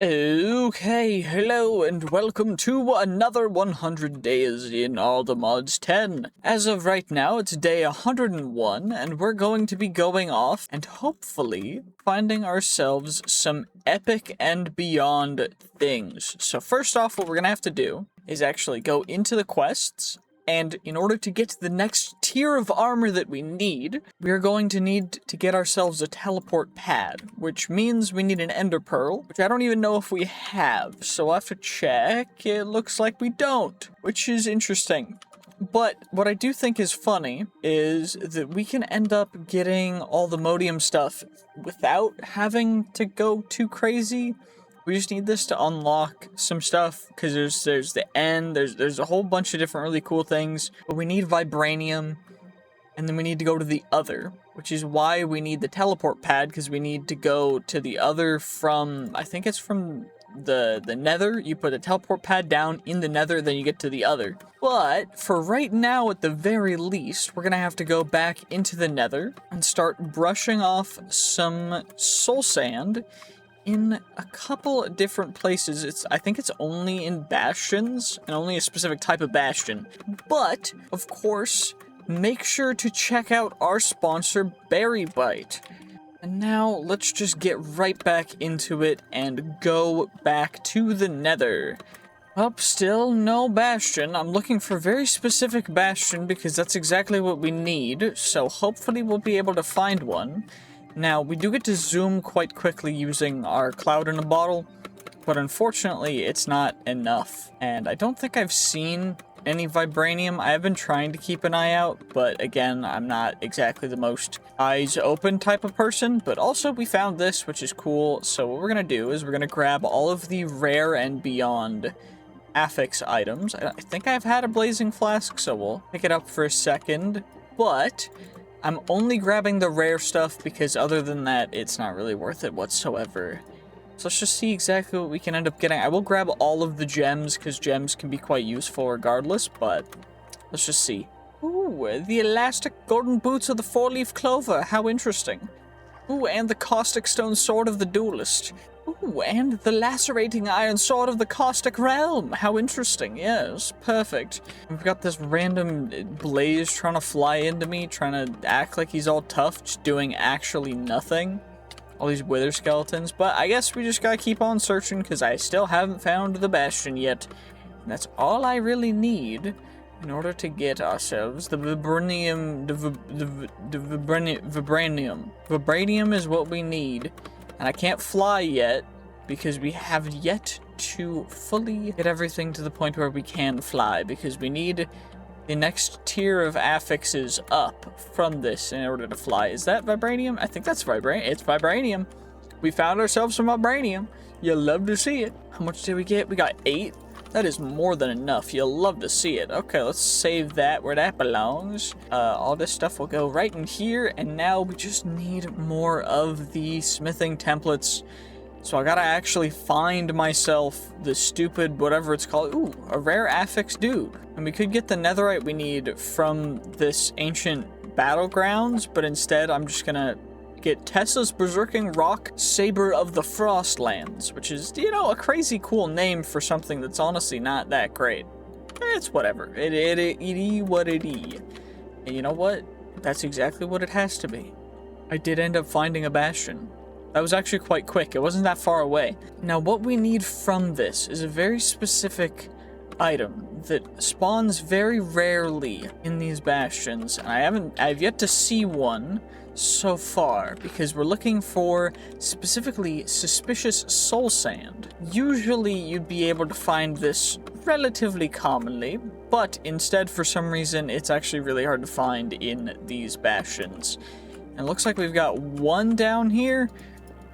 Okay, hello and welcome to another 100 days in all the mods 10. As of right now, it's day 101, and we're going to be going off and hopefully finding ourselves some epic and beyond things. So first off, what we're gonna have to do is actually go into the quests, and in order to get to the next tier of armor that we need, we are going to need to get ourselves a teleport pad, which means we need an ender pearl, which I don't even know if we have, so I'll have to check. It looks like we don't, which is interesting. But what I do think is funny is that we can end up getting all the modium stuff without having to go too crazy. We just need this to unlock some stuff, because there's the end, there's a whole bunch of different really cool things, but we need Vibranium, and then we need to go to the other, which is why we need the teleport pad, because we need to go to the other from, I think it's from the nether. You put a teleport pad down in the nether, then you get to the other. But for right now, at the very least, we're gonna have to go back into the nether and start brushing off some soul sand in a couple different places. I think it's only in bastions, and only a specific type of bastion. But, of course, make sure to check out our sponsor, Berry Bite. And now, let's just get right back into it and go back to the nether. Well, still no bastion. I'm looking for a very specific bastion because that's exactly what we need, so hopefully we'll be able to find one. Now, we do get to zoom quite quickly using our cloud in a bottle, but unfortunately it's not enough. And I don't think I've seen any Vibranium. I have been trying to keep an eye out, but again, I'm not exactly the most eyes open type of person. But also we found this, which is cool, so what we're gonna do is we're gonna grab all of the rare and beyond affix items. I think I've had a blazing flask, so we'll pick it up for a second, but I'm only grabbing the rare stuff because other than that, it's not really worth it whatsoever. So let's just see exactly what we can end up getting. I will grab all of the gems because gems can be quite useful regardless, but let's just see. Ooh, the elastic golden boots of the four-leaf clover. How interesting. Ooh, and the caustic stone sword of the duelist. Ooh, and the lacerating iron sword of the caustic realm. How interesting. Yes, perfect. We've got this random blaze trying to fly into me, trying to act like he's all tough, just doing actually nothing. All these wither skeletons, but I guess we just gotta keep on searching because I still haven't found the bastion yet. And that's all I really need in order to get ourselves the Vibranium. Vibranium is what we need. And I can't fly yet because we have yet to fully get everything to the point where we can fly, because we need the next tier of affixes up from this in order to fly. Is that Vibranium? I think that's Vibranium. It's Vibranium. We found ourselves some Vibranium. You'll love to see it. How much did we get? We got 8. That is more than enough. You'll love to see it. Okay, let's save that where that belongs. All this stuff will go right in here, and now we just need more of the smithing templates. So I gotta actually find myself the stupid, whatever it's called. Ooh, a rare affix dude. And we could get the netherite we need from this ancient battlegrounds, but instead I'm just gonna get Tessa's Berserking Rock Saber of the Frostlands, which is, you know, a crazy cool name for something that's honestly not that great. It's whatever. It is what it is. And you know what? That's exactly what it has to be. I did end up finding a bastion. That was actually quite quick. It wasn't that far away. Now, what we need from this is a very specific item that spawns very rarely in these bastions, and I've yet to see one so far, because we're looking for specifically suspicious soul sand. Usually you'd be able to find this relatively commonly, but instead for some reason it's actually really hard to find in these bastions. And it looks like we've got one down here.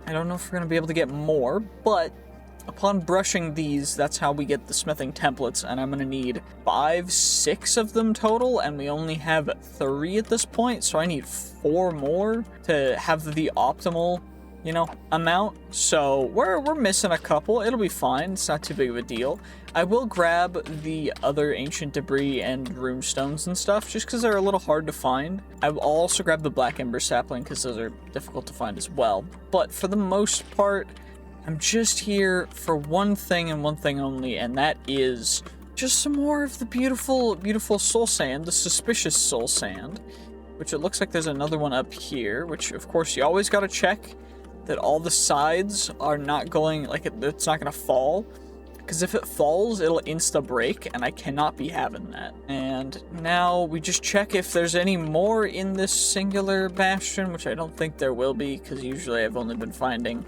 I don't know if we're going to be able to get more, but upon brushing these, that's how we get the smithing templates, and I'm going to need 5, 6 of them total, and we only have 3 at this point, so I need 4 more to have the optimal, you know, amount. So we're missing a couple. It'll be fine. It's not too big of a deal. I will grab the other ancient debris and rune stones and stuff, just because they're a little hard to find. I will also grab the black ember sapling, because those are difficult to find as well. But for the most part, I'm just here for one thing and one thing only, and that is just some more of the beautiful, beautiful soul sand, the suspicious soul sand, which it looks like there's another one up here, which of course you always got to check that all the sides are not going, like it's not going to fall. Because if it falls, it'll insta-break, and I cannot be having that. And now we just check if there's any more in this singular bastion, which I don't think there will be, because usually I've only been finding...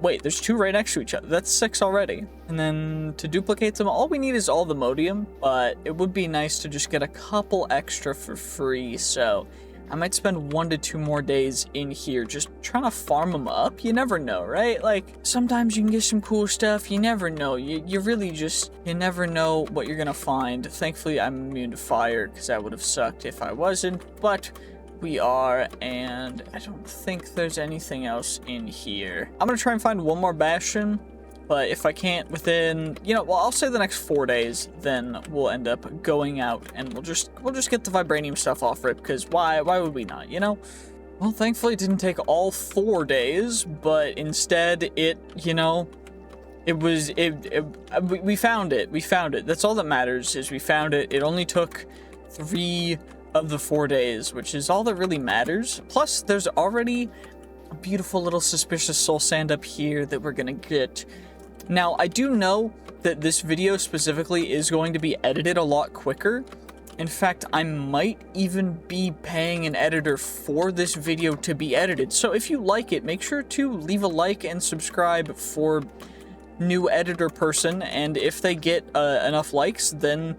wait, there's 2 right next to each other. That's 6 already. And then to duplicate them, all we need is all the modium, but it would be nice to just get a couple extra for free, so... I might spend 1 to 2 more days in here just trying to farm them up. You never know, right? Like, sometimes you can get some cool stuff. You never know. You really just, you never know what you're gonna find. Thankfully, I'm immune to fire, because that would have sucked if I wasn't. But we are, and I don't think there's anything else in here. I'm gonna try and find 1 more bastion. But if I can't within, you know, well, I'll say the next 4 days, then we'll end up going out and we'll just get the vibranium stuff off rip, because why would we not, you know? Well, thankfully it didn't take all 4 days, but instead it, you know, we found it. We found it. That's all that matters, is we found it. It only took 3 of the 4 days, which is all that really matters. Plus, there's already a beautiful little suspicious soul sand up here that we're gonna get. Now, I do know that this video specifically is going to be edited a lot quicker. In fact, I might even be paying an editor for this video to be edited. So if you like it, make sure to leave a like and subscribe for new editor person. And if they get enough likes, then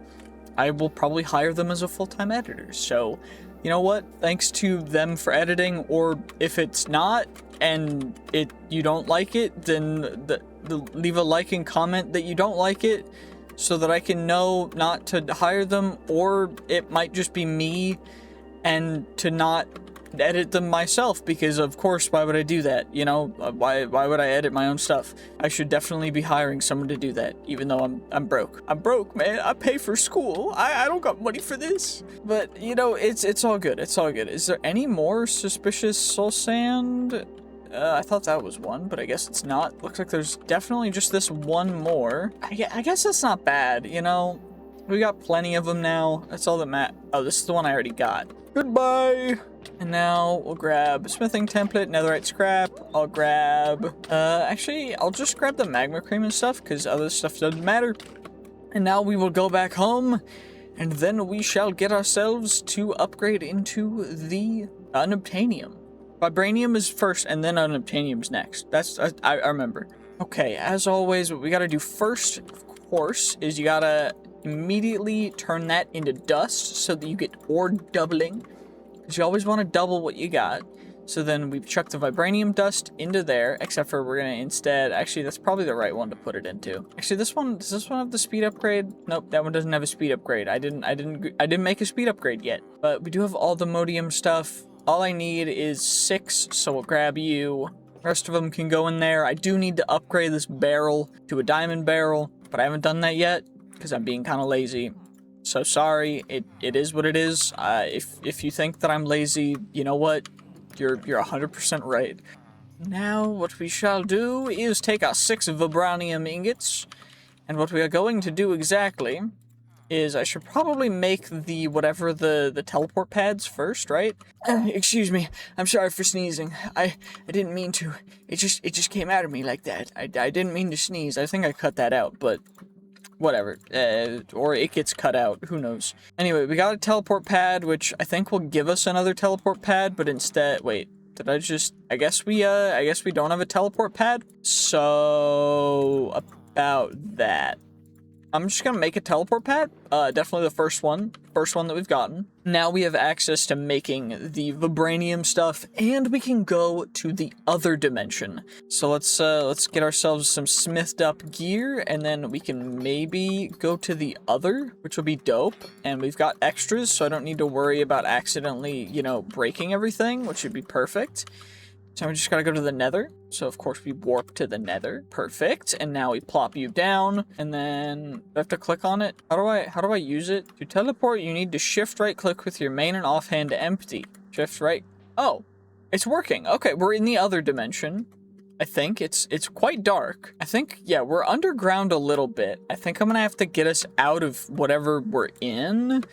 I will probably hire them as a full-time editor. So, you know what? Thanks to them for editing, or if it's not and you don't like it, then leave a like and comment that you don't like it so that I can know not to hire them, or it might just be me and to not edit them myself, because of course, why would I do that? You know, why would I edit my own stuff? I should definitely be hiring someone to do that, even though I'm broke. I'm broke, man. I pay for school. I don't got money for this. But, you know, it's all good. It's all good. Is there any more suspicious soul sand? I thought that was one, but I guess it's not. Looks like there's definitely just this one more. I guess that's not bad, you know? We got plenty of them now. That's all that matters. Oh, this is the one I already got. Goodbye! And now we'll grab smithing template, netherite scrap. I'll grab, actually, I'll just grab the magma cream and stuff, because other stuff doesn't matter. And now we will go back home, and then we shall get ourselves to upgrade into the unobtainium. Vibranium is first, and then unobtainium's next. I remember. Okay, as always, what we gotta do first, of course, is you gotta immediately turn that into dust so that you get ore doubling. Because you always want to double what you got. So then we chuck the vibranium dust into there, except for we're gonna instead, actually that's probably the right one to put it into. Actually, this one, does this one have the speed upgrade? Nope, that one doesn't have a speed upgrade. I didn't make a speed upgrade yet. But we do have all the modium stuff. All I need is 6, so we'll grab you. The rest of them can go in there. I do need to upgrade this barrel to a diamond barrel, but I haven't done that yet because I'm being kind of lazy. So sorry, it is what it is. If you think that I'm lazy, you know what? You're 100% right. Now what we shall do is take our 6 vibranium ingots, and what we are going to do exactly is I should probably make the whatever the teleport pads first, right? Excuse me, I'm sorry for sneezing. I didn't mean to. It just came out of me like that. I didn't mean to sneeze. I think I cut that out, but whatever. Or it gets cut out. Who knows? Anyway, we got a teleport pad, which I think will give us another teleport pad, but instead, wait. Did I just? I guess we don't have a teleport pad. So about that. I'm just gonna make a teleport pad. Definitely the first one that we've gotten. Now we have access to making the vibranium stuff, and we can go to the other dimension. So let's get ourselves some smithed up gear, and then we can maybe go to the other, which will be dope. And we've got extras, so I don't need to worry about accidentally, you know, breaking everything, which would be perfect. So we just gotta go to the nether. So of course we warp to the nether. Perfect. And now we plop you down, and then I have to click on it. How do I use it? To teleport, you need to shift right click with your main and offhand to empty. Shift right. Oh, it's working. Okay, we're in the other dimension. I think. It's quite dark. I think, yeah, we're underground a little bit. I think I'm gonna have to get us out of whatever we're in.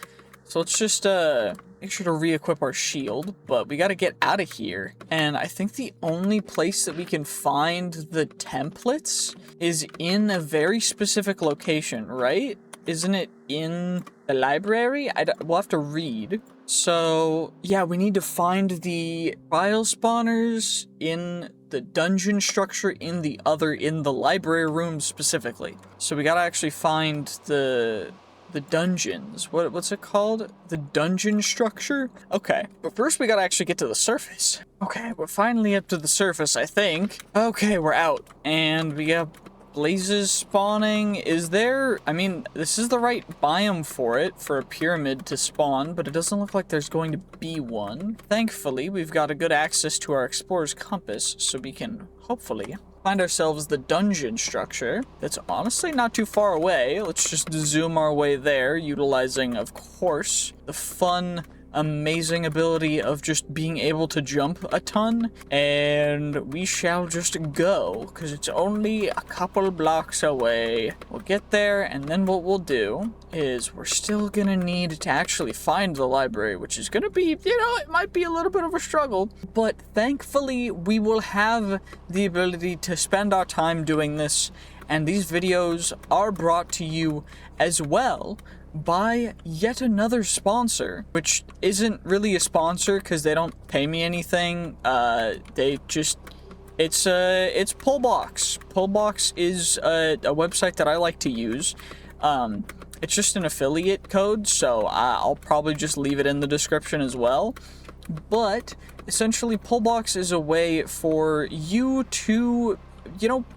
So let's just make sure to re-equip our shield, but we gotta get out of here. And I think the only place that we can find the templates is in a very specific location, right? Isn't it in the library? We'll have to read. So, yeah, we need to find the trial spawners in the dungeon structure in the library room specifically. So we gotta actually find the dungeons. What's it called? The dungeon structure? Okay, but first we gotta actually get to the surface. Okay, we're finally up to the surface, I think. Okay, we're out, and we have blazes spawning. I mean, this is the right biome for it, for a pyramid to spawn, but it doesn't look like there's going to be one. Thankfully, we've got a good access to our explorer's compass, so we can hopefully find ourselves the dungeon structure. That's honestly not too far away. Let's just zoom our way there, utilizing, of course, the fun, amazing ability of just being able to jump a ton, and we shall just go, because it's only a couple blocks away. We'll get there, and then what we'll do is we're still gonna need to actually find the library, which is gonna be, it might be a little bit of a struggle, but thankfully we will have the ability to spend our time doing this, and these videos are brought to you as well by yet another sponsor, which isn't really a sponsor because they don't pay me anything. It's Pullbox. Pullbox is a website that I like to use. It's just an affiliate code, so I'll probably just leave it in the description as well. But essentially, Pullbox is a way for you to,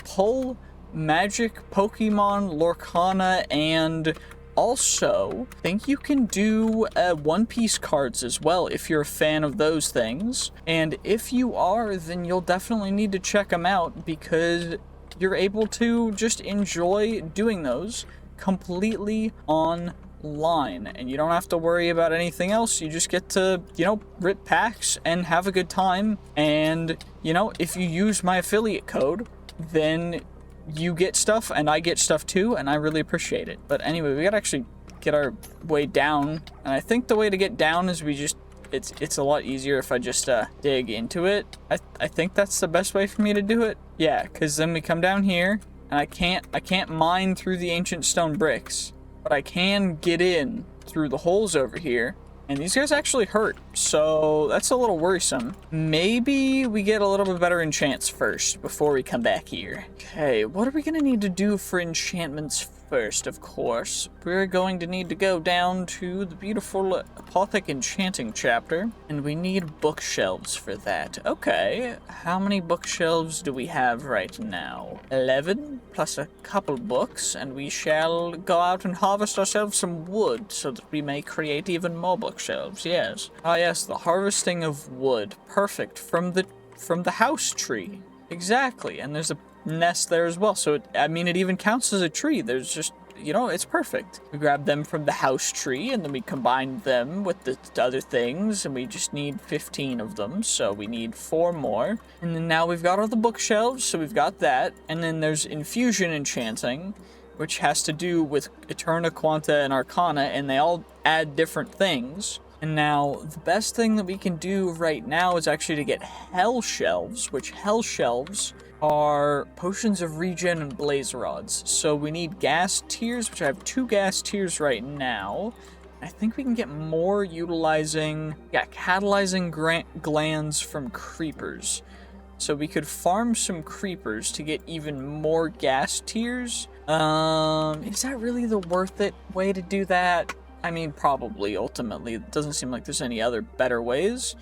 pull magic, Pokemon, Lorcana, and also, I think you can do One Piece cards as well if you're a fan of those things. And if you are, then you'll definitely need to check them out because you're able to just enjoy doing those completely online. And you don't have to worry about anything else. You just get to, rip packs and have a good time. And, if you use my affiliate code, then you get stuff and I get stuff too, and I really appreciate it. But anyway, we gotta actually get our way down, and I think the way to get down is it's a lot easier if I just dig into it. I think that's the best way for me to do it. Yeah, because then we come down here, and I can't mine through the ancient stone bricks, but I can get in through the holes over here. And these guys actually hurt, so that's a little worrisome. Maybe we get a little bit better enchants first before we come back here. Okay, what are we gonna need to do for enchantments first? Of course, we're going to need to go down to the beautiful Apothic Enchanting chapter, and we need bookshelves for that. Okay, how many bookshelves do we have right now? 11 plus a couple books, and we shall go out and harvest ourselves some wood so that we may create even more bookshelves. Yes. Ah, yes, the harvesting of wood. Perfect. From the house tree. Exactly, and there's a nest there as well, so it even counts as a tree. There's just, it's perfect. We grab them from the house tree, and then we combine them with the other things, and we just need 15 of them, so we need 4 more. And then now we've got all the bookshelves, so we've got that, and then there's infusion enchanting, which has to do with Eterna, Quanta, and Arcana, and they all add different things. And now, the best thing that we can do right now is actually to get hell shelves, which hell shelves are potions of regen and blaze rods. So we need gas tiers, which I have 2 gas tiers right now. I think we can get more utilizing, catalyzing glands from creepers. So we could farm some creepers to get even more gas tiers. Is that really the worth it way to do that? I mean, probably, ultimately. It doesn't seem like there's any other better ways.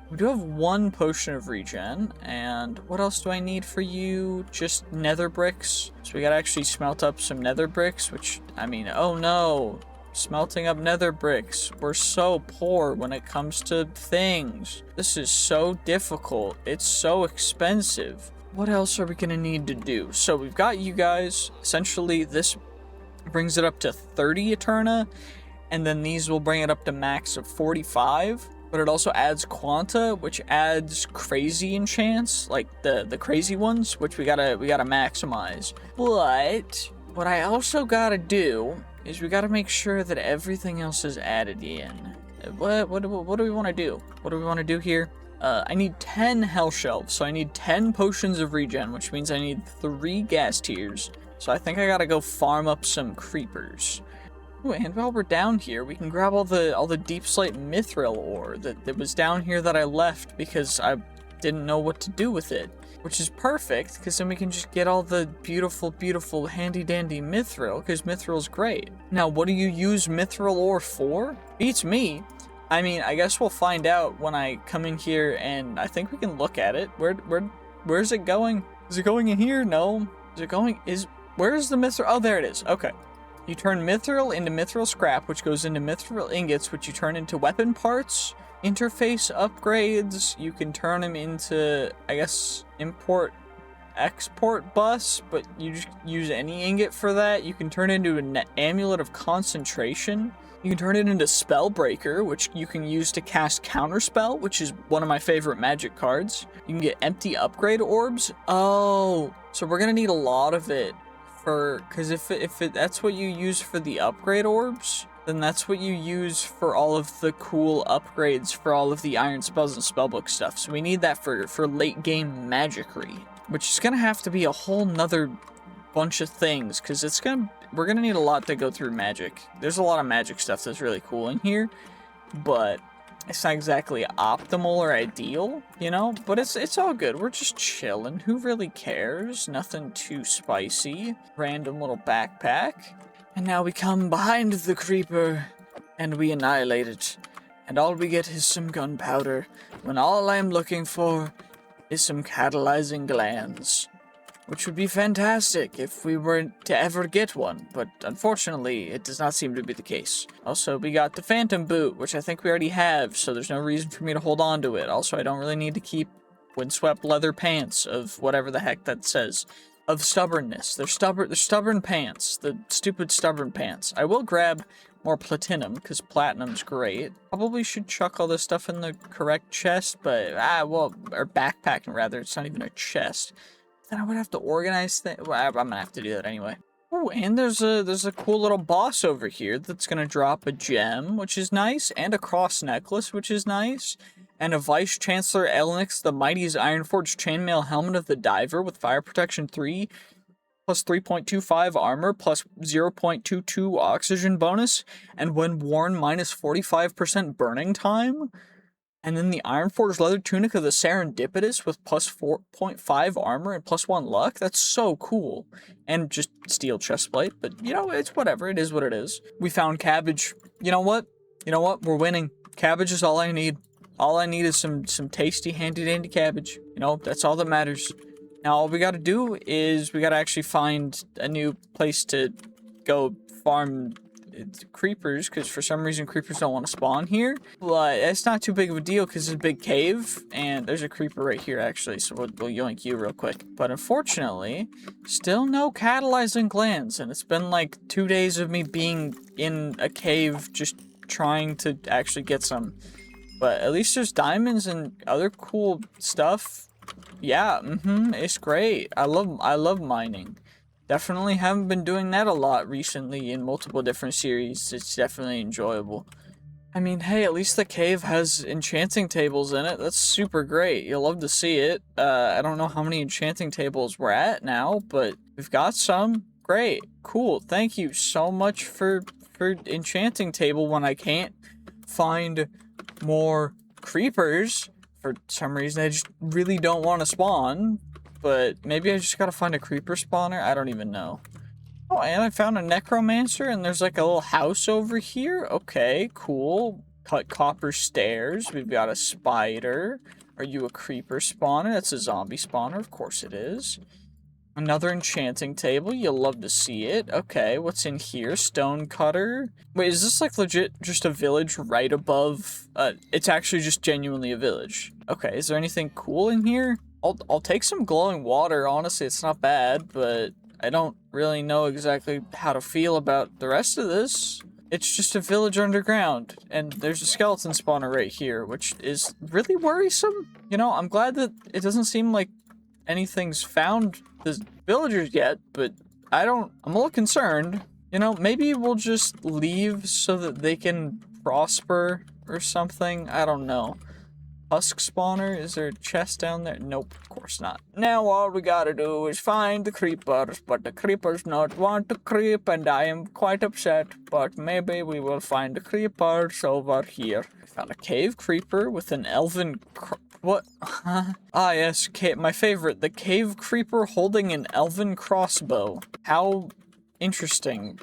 We do have 1 potion of regen, and what else do I need for you? Just nether bricks. So we gotta actually smelt up some nether bricks, which, oh no. Smelting up nether bricks. We're so poor when it comes to things. This is so difficult. It's so expensive. What else are we gonna need to do? So we've got you guys. Essentially, this brings it up to 30 Eterna, and then these will bring it up to max of 45. but it also adds quanta, which adds crazy enchants, like the crazy ones, which we gotta maximize. But what I also gotta do is we gotta make sure that everything else is added in. What do we want to do? What do we want to do here? I need 10 health shelves, so I need 10 potions of regen, which means I need 3 gas tiers. So I think I gotta go farm up some creepers. Ooh, and while we're down here, we can grab all the deep slate mithril ore that was down here that I left because I didn't know what to do with it. Which is perfect, because then we can just get all the beautiful, beautiful, handy-dandy mithril, because mithril's great. Now, what do you use mithril ore for? Beats me. I mean, I guess we'll find out when I come in here, and I think we can look at it. Where's it going? Is it going in here? No. Is it going, where's the mithril? Oh, there it is. Okay. You turn mithril into mithril scrap, which goes into mithril ingots, which you turn into weapon parts. Interface upgrades, you can turn them into, I guess, import export bus, but you just use any ingot for that. You can turn it into an amulet of concentration. You can turn it into spellbreaker, which you can use to cast counterspell, which is one of my favorite magic cards. You can get empty upgrade orbs. Oh, so we're gonna need a lot of it for, because if that's what you use for the upgrade orbs, then that's what you use for all of the cool upgrades for all of the iron spells and spellbook stuff. So we need that for late game magicry, which is gonna have to be a whole nother bunch of things, because we're gonna need a lot to go through magic. There's a lot of magic stuff that's really cool in here, but it's not exactly optimal or ideal, you know? But it's all good. We're just chilling. Who really cares? Nothing too spicy. Random little backpack. And now we come behind the creeper, and we annihilate it. And all we get is some gunpowder, when all I'm looking for is some catalyzing glands. Which would be fantastic if we were to ever get one, but unfortunately, it does not seem to be the case. Also, we got the phantom boot, which I think we already have, so there's no reason for me to hold on to it. Also, I don't really need to keep windswept leather pants of whatever the heck that says. Of stubbornness. They're stubborn pants. The stupid stubborn pants. I will grab more platinum, because platinum's great. Probably should chuck all this stuff in the correct chest, but, or backpack, rather. It's not even a chest. Then I would have to organize things. Well, I'm gonna have to do that anyway. Oh, and there's a cool little boss over here that's gonna drop a gem, which is nice, and a cross necklace, which is nice. And a Vice Chancellor Elnix, the Mighty's Ironforged Chainmail Helmet of the Diver with Fire Protection 3, plus 3.25 armor, plus 0.22 oxygen bonus, and when worn, minus 45% burning time. And then the Ironforged Leather Tunic of the Serendipitous with plus 4.5 armor and plus 1 luck. That's so cool. And just steel chestplate, but you know, it's whatever. It is what it is. We found cabbage. You know what? We're winning. Cabbage is all I need. All I need is some tasty, handy-dandy cabbage. You know, that's all that matters. Now, all we gotta do is we gotta actually find a new place to go farm creepers, because for some reason creepers don't want to spawn here. But it's not too big of a deal, because it's a big cave, and there's a creeper right here, actually, so we'll yoink you real quick. But unfortunately, still no catalyzing glands, and it's been like 2 days of me being in a cave just trying to actually get some. But at least there's diamonds and other cool stuff. Yeah, it's great. I love mining. Definitely haven't been doing that a lot recently in multiple different series. It's definitely enjoyable. I mean, hey, at least the cave has enchanting tables in it. That's super great. You'll love to see it. I don't know how many enchanting tables we're at now, but we've got some. Great. Cool. Thank you so much for enchanting table when I can't find more creepers. For some reason, I just really don't want to spawn. But maybe I just gotta find a creeper spawner? I don't even know. Oh, and I found a necromancer, and there's like a little house over here. Okay, cool. Cut copper stairs. We've got a spider. Are you a creeper spawner? That's a zombie spawner. Of course it is. Another enchanting table. You'll love to see it. Okay, what's in here? Stone cutter. Wait, is this like legit just a village right above? It's actually just genuinely a village. Okay, is there anything cool in here? I'll take some glowing water. Honestly, it's not bad, but I don't really know exactly how to feel about the rest of this. It's just a village underground, and there's a skeleton spawner right here, which is really worrisome. You know, I'm glad that it doesn't seem like anything's found the villagers yet, but I'm a little concerned. You know, maybe we'll just leave so that they can prosper or something. I don't know. Husk spawner? Is there a chest down there? Nope, of course not. Now all we gotta do is find the creepers, but the creepers not want to creep, and I am quite upset, but maybe we will find the creepers over here. I found a cave creeper with an elven what? Ah yes, my favorite, the cave creeper holding an elven crossbow. How interesting.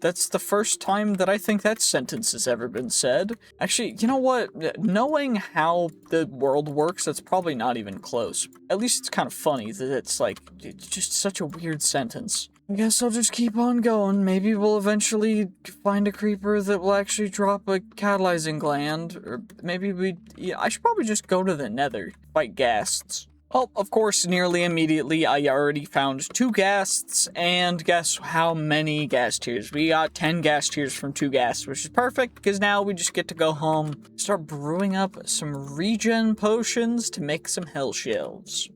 That's the first time that I think that sentence has ever been said. Actually, you know what? Knowing how the world works, that's probably not even close. At least it's kind of funny that it's just such a weird sentence. I guess I'll just keep on going. Maybe we'll eventually find a creeper that will actually drop a catalyzing gland. Or maybe I should probably just go to the nether, fight ghasts. Well, of course, nearly immediately, I already found 2 ghasts, and guess how many ghast tears? We got 10 ghast tears from 2 ghasts, which is perfect, because now we just get to go home, start brewing up some regen potions to make some hell shelves.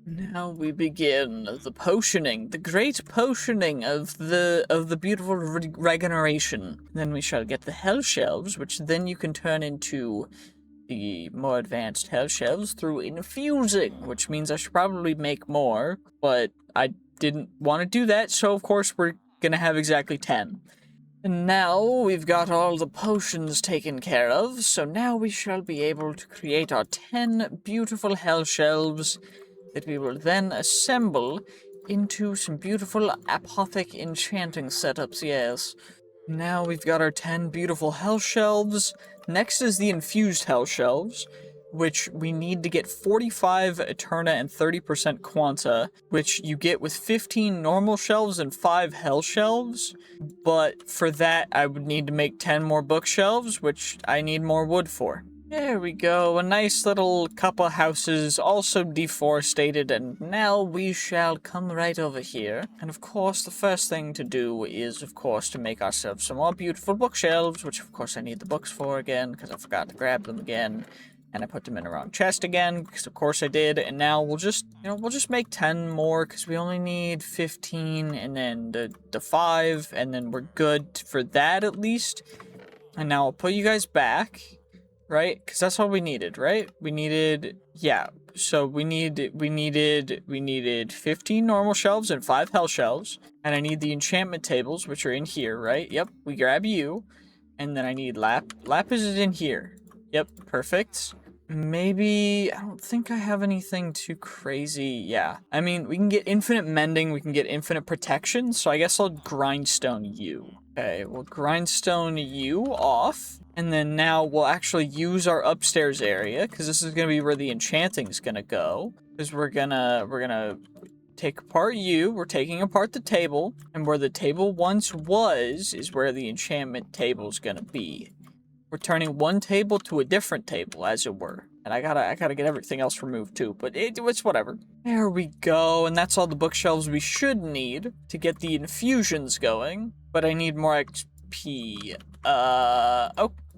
Now we begin the potioning, the great potioning of the beautiful regeneration. Then we shall get the hell shelves, which then you can turn into the more advanced hell shelves through infusing, which means I should probably make more, but I didn't want to do that, so of course we're gonna have exactly 10. And now we've got all the potions taken care of, so now we shall be able to create our 10 beautiful hell shelves that we will then assemble into some beautiful apothic enchanting setups, yes. Now we've got our 10 beautiful hell shelves. Next is the infused hell shelves, which we need to get 45 Eterna and 30% Quanta, which you get with 15 normal shelves and 5 hell shelves. But for that, I would need to make 10 more bookshelves, which I need more wood for. There we go, a nice little couple houses, also deforested, and now we shall come right over here. And of course, the first thing to do is, of course, to make ourselves some more beautiful bookshelves, which of course I need the books for again, because I forgot to grab them again. And I put them in a wrong chest again, because of course I did, and now we'll just, we'll just make 10 more, because we only need 15, and then the 5, and then we're good for that at least. And now I'll put you guys back. Right? Because that's all we needed, right? We needed, yeah. So we needed 15 normal shelves and 5 hell shelves. And I need the enchantment tables, which are in here, right? Yep, we grab you. And then I need Lapis is in here. Yep, perfect. Maybe, I don't think I have anything too crazy. Yeah. I mean, we can get infinite mending, we can get infinite protection. So I guess I'll grindstone you. Okay, we'll grindstone you off. And then now we'll actually use our upstairs area, because this is going to be where the enchanting is going to go. Because we're gonna take apart you, we're taking apart the table, and where the table once was is where the enchantment table is going to be. We're turning one table to a different table, as it were. And I gotta get everything else removed too, but it's whatever. There we go, and that's all the bookshelves we should need to get the infusions going. But I need more XP.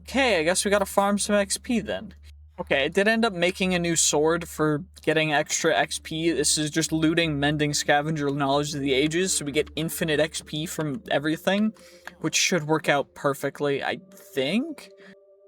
Okay, I guess we gotta farm some XP then. Okay, I did end up making a new sword for getting extra XP. This is just looting, mending, scavenger knowledge of the ages, so we get infinite XP from everything, which should work out perfectly, I think.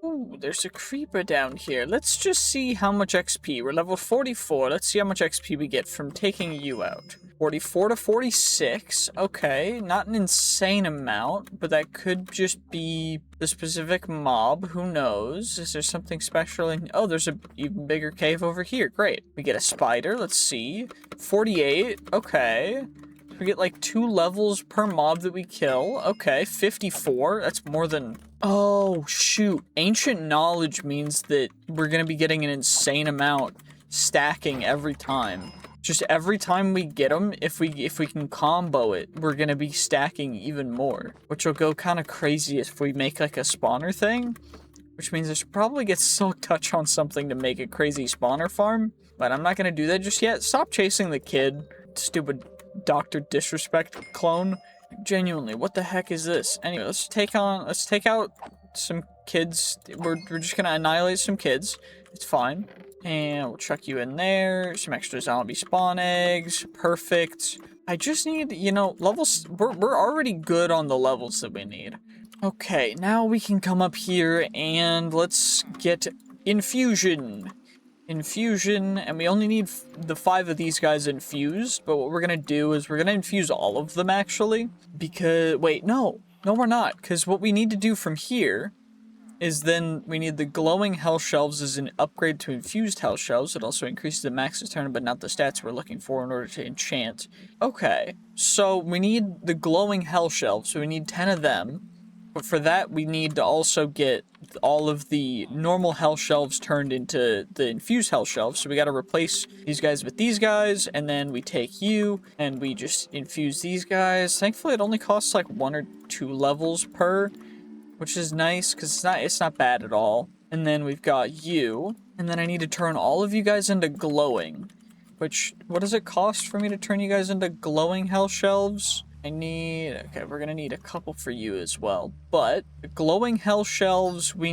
Ooh, there's a creeper down here. Let's just see how much XP. We're level 44. Let's see how much XP we get from taking you out. 44 to 46. Okay, not an insane amount, but that could just be the specific mob. Who knows? Is there something special in... Oh, there's an even bigger cave over here. Great. We get a spider. Let's see. 48. Okay. We get like 2 levels per mob that we kill. Okay, 54. That's more than... Oh, shoot. Ancient knowledge means that we're going to be getting an insane amount stacking every time. Just every time we get them, if we can combo it, we're going to be stacking even more. Which will go kind of crazy if we make like a spawner thing. Which means I should probably get Silk Touch on something to make a crazy spawner farm. But I'm not going to do that just yet. Stop chasing the kid. Stupid Dr. Disrespect clone. Genuinely, what the heck is this? Anyway, let's take out some kids. We're just gonna annihilate some kids. It's fine. And we'll chuck you in there. Some extra zombie spawn eggs. Perfect. I just need, you know, levels. We're already good on the levels that we need. Okay, now we can come up here and let's get infusion. Infusion, and we only need the 5 of these guys infused, but what we're gonna do is we're gonna infuse all of them, actually, because, wait, no, we're not, because what we need to do from here is then we need the glowing hell shelves as an upgrade to infused hell shelves. It also increases the max turn, but not the stats we're looking for in order to enchant. Okay, so we need the glowing hell shelves, so we need 10 of them. But for that, we need to also get all of the normal hell shelves turned into the infused hell shelves. So we got to replace these guys with these guys, and then we take you, and we just infuse these guys. Thankfully, it only costs like 1 or 2 levels per, which is nice, because it's not bad at all. And then we've got you, and then I need to turn all of you guys into glowing. Which, what does it cost for me to turn you guys into glowing hell shelves? Okay, we're gonna need a couple for you as well. But, glowing hell shelves, we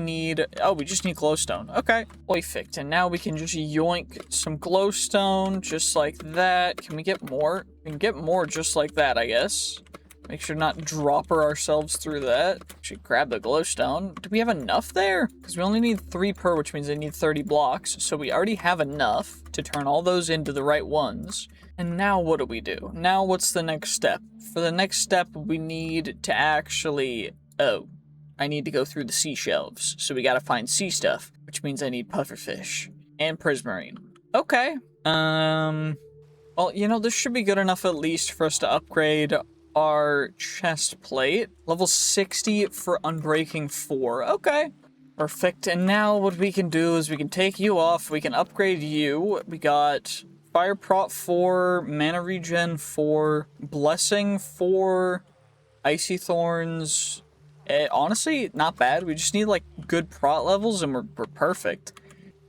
just need glowstone. Okay, perfect. And now we can just yoink some glowstone, just like that. Can we get more? We can get more just like that, I guess. Make sure not dropper ourselves through that. Should grab the glowstone. Do we have enough there? Because we only need 3 per, which means I need 30 blocks. So we already have enough to turn all those into the right ones. And now what do we do? Now what's the next step? For the next step, we need to actually... Oh, I need to go through the sea shelves. So we gotta find sea stuff, which means I need pufferfish and prismarine. Okay. Well, you know, this should be good enough at least for us to upgrade our chest plate. Level 60 for Unbreaking 4. Okay. Perfect. And now what we can do is we can take you off. We can upgrade you. We got Fire Prot 4, Mana Regen 4, Blessing 4, Icy Thorns. Honestly, not bad. We just need, like, good prot levels and we're perfect.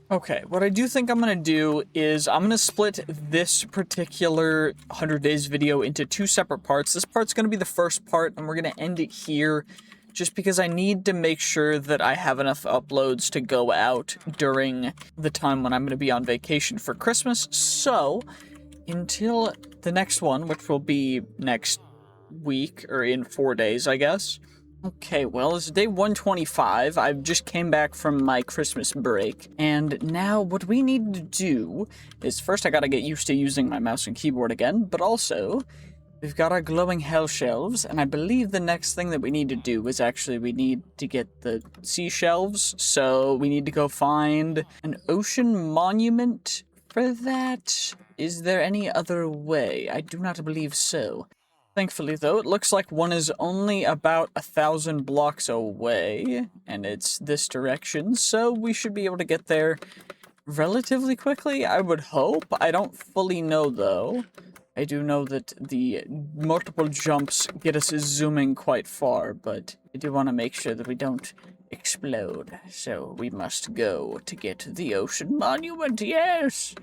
Okay, what I do think I'm gonna do is I'm gonna split this particular 100 days video into 2 separate parts. This part's gonna be the first part, and we're gonna end it here just because I need to make sure that I have enough uploads to go out during the time when I'm gonna be on vacation for Christmas. So, until the next one, which will be next week, or in 4 days, I guess. Okay, well, it's day 125. I just came back from my Christmas break, and now what we need to do is first I gotta get used to using my mouse and keyboard again, but also we've got our glowing hell shelves, and I believe the next thing that we need to do is actually we need to get the sea shelves, so we need to go find an ocean monument for that. Is there any other way? I do not believe so. Thankfully, though, it looks like one is only about 1,000 blocks away, and it's this direction, so we should be able to get there relatively quickly, I would hope. I don't fully know, though. I do know that the multiple jumps get us zooming quite far, but I do want to make sure that we don't explode, so we must go to get the ocean monument, yes!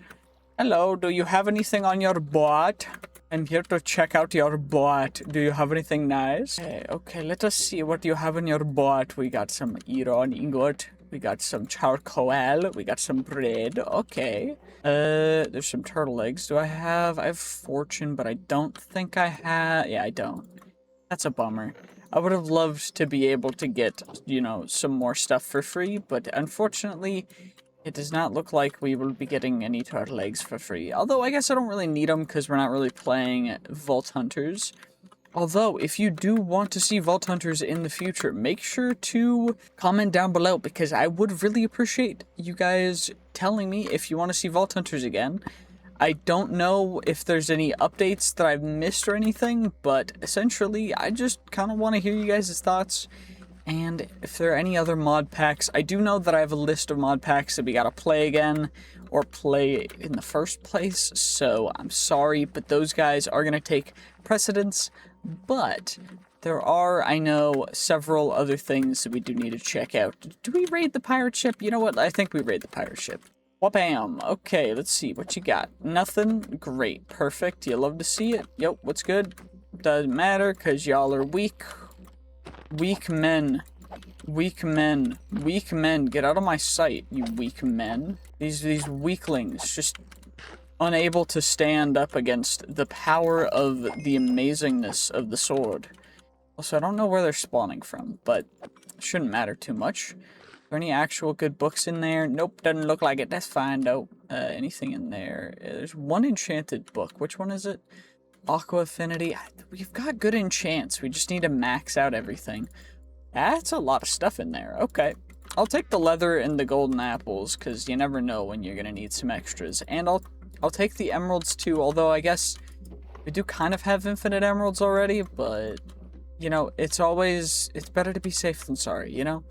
Hello, do you have anything on your boat? I'm here to check out your boat. Do you have anything nice? Okay, let us see what you have in your boat. We got some iron ingot. We got some charcoal. We got some bread. Okay. There's some turtle eggs. I have fortune, but I don't think I have... Yeah, I don't. That's a bummer. I would have loved to be able to get, you know, some more stuff for free, but unfortunately... It does not look like we will be getting any turtle eggs for free. Although, I guess I don't really need them because we're not really playing Vault Hunters. Although, if you do want to see Vault Hunters in the future, make sure to comment down below because I would really appreciate you guys telling me if you want to see Vault Hunters again. I don't know if there's any updates that I've missed or anything, but essentially, I just kind of want to hear you guys' thoughts. And if there are any other mod packs, I do know that I have a list of mod packs that we gotta play again, or play in the first place, so I'm sorry, but those guys are gonna take precedence, but there are, I know, several other things that we do need to check out. Do we raid the pirate ship? You know what, I think we raid the pirate ship. Wha-bam! Okay, let's see, what you got? Nothing? Great, perfect, you love to see it. Yep, what's good? doesn't matter, because y'all are weak. Weak men. Weak men. Weak men. Get out of my sight, you weak men. These weaklings just unable to stand up against the power of the amazingness of the sword. Also, I don't know where they're spawning from, but it shouldn't matter too much. Are there any actual good books in there? Nope, doesn't look like it. That's fine, though. Anything in there? There's one enchanted book. Which one is it? Aqua Affinity. We've got good enchants. We just need to max out everything. That's a lot of stuff in there. Okay. I'll take the leather and the golden apples, because you never know when you're going to need some extras. And I'll take the emeralds, too, although I guess we do kind of have infinite emeralds already, but, you know, it's better to be safe than sorry, you know?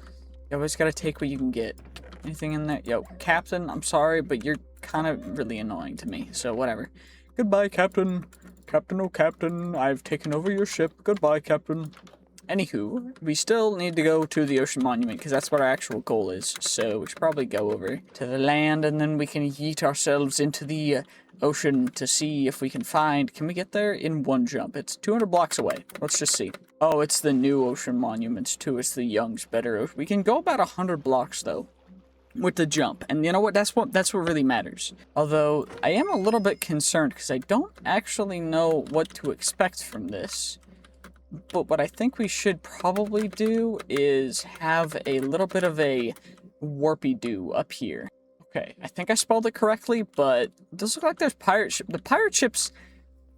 You always gotta take what you can get. Anything in there? Yo, Captain, I'm sorry, but you're kind of really annoying to me, so whatever. Goodbye, Captain. Captain, oh Captain, I've taken over your ship. Goodbye, Captain. Anywho, we still need to go to the ocean monument, because that's what our actual goal is. So we should probably go over to the land, and then we can yeet ourselves into the ocean to see if we can find... Can we get there in one jump? It's 200 blocks away. Let's just see. Oh, it's the new ocean monuments, too. It's the Young's Better Ocean. We can go about 100 blocks, though, with the jump. And you know what? That's what really matters. Although, I am a little bit concerned, because I don't actually know what to expect from this. But what I think we should probably do is have a little bit of a warpy-doo up here. Okay, I think I spelled it correctly, but it does look like there's the pirate ships.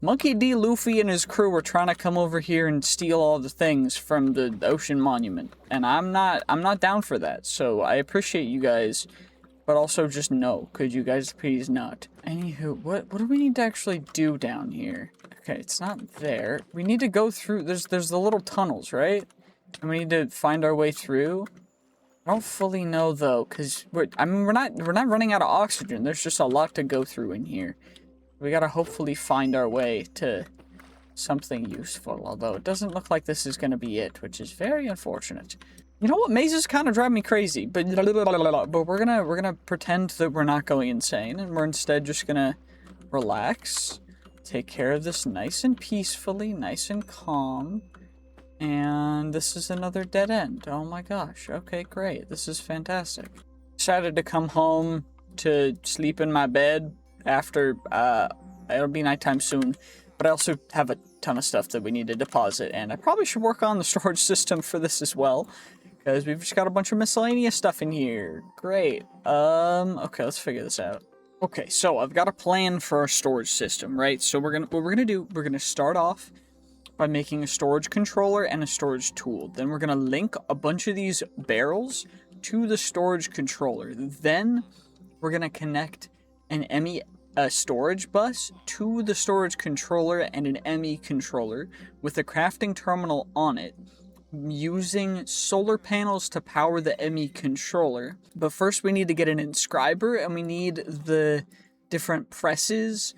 Monkey D. Luffy and his crew were trying to come over here and steal all the things from the ocean monument. And I'm not down for that, so I appreciate you guys, but also just no. Could you guys please not? Anywho, what do we need to actually do down here? Okay, it's not there. We need to go through, there's the little tunnels, right? And we need to find our way through. I don't fully know though, because we're not running out of oxygen. There's just a lot to go through in here. We gotta hopefully find our way to something useful, although it doesn't look like this is gonna be it, which is very unfortunate. You know what? Mazes kind of drive me crazy, but we're gonna pretend that we're not going insane, and we're instead just gonna relax. Take care of this nice and peacefully, nice and calm. And this is another dead end. Oh my gosh. Okay, great. This is fantastic. Decided to come home to sleep in my bed after, it'll be nighttime soon. But I also have a ton of stuff that we need to deposit. And I probably should work on the storage system for this as well, because we've just got a bunch of miscellaneous stuff in here. Great. Okay, let's figure this out. Okay, so I've got a plan for our storage system, right? So we're gonna start off by making a storage controller and a storage tool. Then we're gonna link a bunch of these barrels to the storage controller. Then we're gonna connect an a storage bus to the storage controller and an ME controller with a crafting terminal on it, using solar panels to power the ME controller. But first we need to get an inscriber, and we need the different presses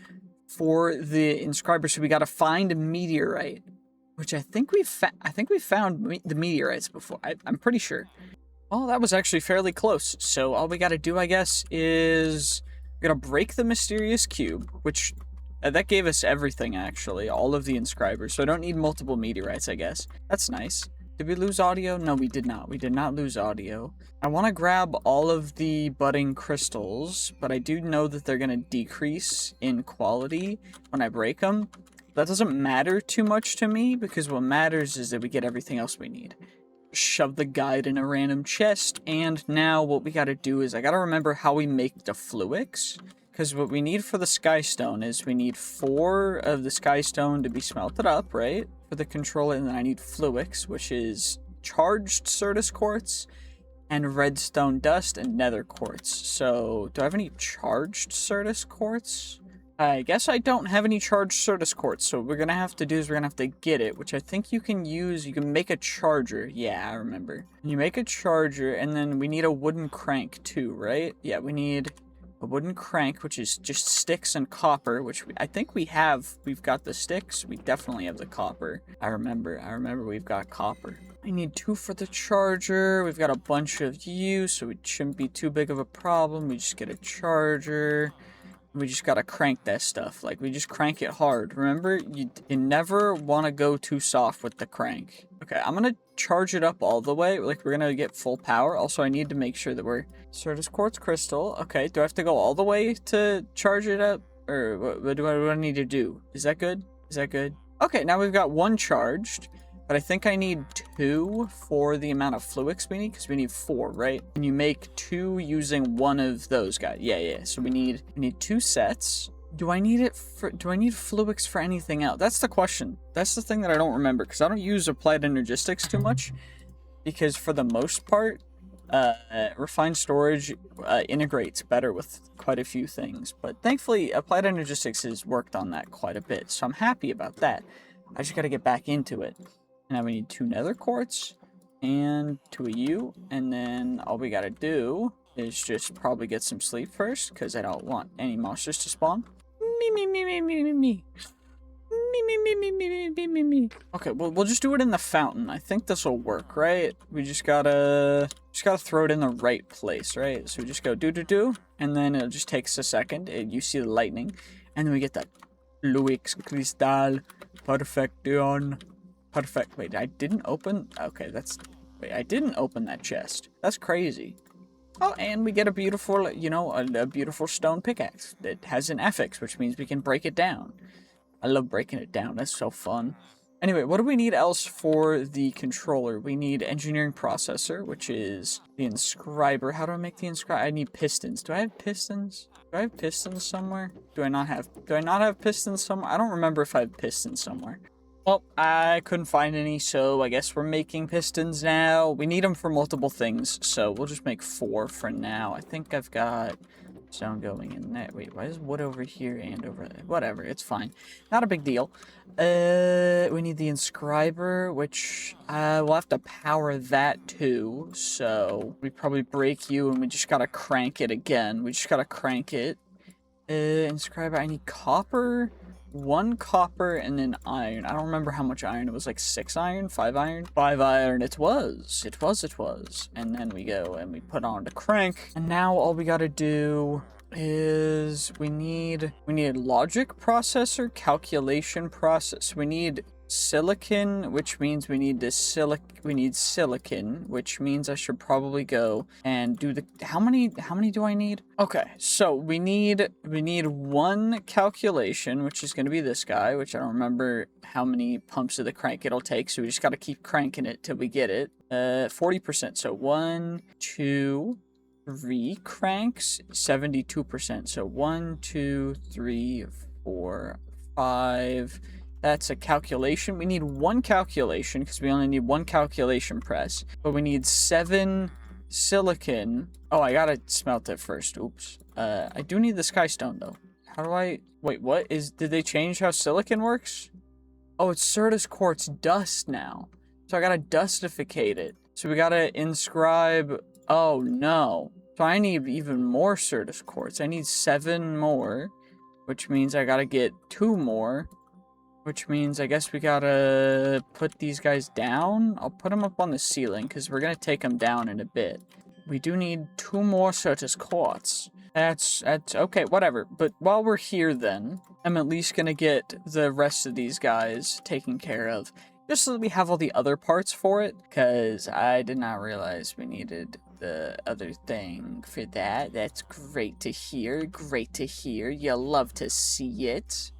for the inscriber. So we got to find a meteorite, which I think we found the meteorites before. I'm pretty sure. Oh, that was actually fairly close. So all we got to do, I guess, is we're gonna break the mysterious cube, which that gave us everything, actually, all of the inscribers. So I don't need multiple meteorites, I guess. That's nice. Did we lose audio? No, we did not. We did not lose audio. I want to grab all of the budding crystals, but I do know that they're going to decrease in quality when I break them. That doesn't matter too much to me, because what matters is that we get everything else we need. Shove the guide in a random chest, and now what we got to do is I got to remember how we make the fluix. Because what we need for the skystone is we need 4 of the skystone to be smelted up, right? For the controller, and then I need fluix, which is charged Certus quartz, and redstone dust, and nether quartz. So, do I have any charged Certus quartz? I guess I don't have any charged Certus quartz, so what we're gonna have to do is we're gonna have to get it, which I think you can use. You can make a charger. Yeah, I remember. You make a charger, and then we need a wooden crank too, right? Yeah, we need a wooden crank, which is just sticks and copper, which I think we have. We've got the sticks. We definitely have the copper. I remember we've got copper. I need 2 for the charger. We've got a bunch of you, so it shouldn't be too big of a problem. We just get a charger. We just gotta crank that stuff. Like, we just crank it hard. Remember, you never want to go too soft with the crank. Okay, I'm gonna charge it up all the way. Like, we're gonna get full power. Also, I need to make sure that we're... Certus Quartz Crystal. Okay, do I have to go all the way to charge it up? Or what do I need to do? Is that good? Is that good? Okay, now we've got 1 charged. But I think I need 2 for the amount of fluix we need, because we need 4, right? And you make 2 using 1 of those guys. Yeah. So we need 2 sets. Do I need fluix for anything else? That's the question. That's the thing that I don't remember, because I don't use applied energistics too much. Because for the most part, refined storage integrates better with quite a few things. But thankfully, applied energistics has worked on that quite a bit. So I'm happy about that. I just got to get back into it. Now we need 2 nether quartz and 2 of you, and then all we gotta do is just probably get some sleep first, because I don't want any monsters to spawn. Me. Okay, well, we'll just do it in the fountain. I think this will work, right? We just gotta throw it in the right place, right? So we just go do, and then it'll just take us a second. You see the lightning, and then we get that Fluix Crystal Perfection. Perfect. Wait, I didn't open... Okay, Wait, I didn't open that chest. That's crazy. Oh, and we get a beautiful, you know, a beautiful stone pickaxe that has an affix, which means we can break it down. I love breaking it down. That's so fun. Anyway, what do we need else for the controller? We need engineering processor, which is the inscriber. How do I make the inscriber? I need pistons. Do I have pistons? Do I have pistons somewhere? Do I not have pistons somewhere? I don't remember if I have pistons somewhere. Well, I couldn't find any, so I guess we're making pistons now. We need them for multiple things, so we'll just make 4 for now. I think I've got stone going in there. Wait, why is wood over here and over there? Whatever, it's fine. Not a big deal. We need the inscriber, which we'll have to power that too. So we probably break you, and we just gotta crank it again. We just gotta crank it. Inscriber, I need copper. 1 copper and then iron. I don't remember how much iron. It was like 6 iron, 5 iron. 5 iron it was. It was. And then we go and we put on the crank. And now all we gotta do is we need logic processor, calculation process. We need silicon, which means we need silicon, which means I should probably go and do the how many do I need? Okay, so we need 1 calculation, which is going to be this guy, which I don't remember how many pumps of the crank it'll take, so we just got to keep cranking it till we get it. 40%, so 1 2 3 cranks, 72%. So 1 2 3 4 5. That's a calculation. We need 1 calculation because we only need 1 calculation press. But we need 7 silicon. Oh, I gotta smelt it first. Oops. I do need the skystone though. How do I... Wait, what? Did they change how silicon works? Oh, it's Certus Quartz dust now. So I gotta dustificate it. So we gotta inscribe... Oh, no. So I need even more Certus Quartz. I need 7 more. Which means I gotta get 2 more. Which means I guess we gotta put these guys down. I'll put them up on the ceiling because we're gonna take them down in a bit. We do need 2 more Certus Quartz. That's okay, whatever. But while we're here then, I'm at least gonna get the rest of these guys taken care of. Just so that we have all the other parts for it. Because I did not realize we needed the other thing for that. That's great to hear. Great to hear. You'll love to see it.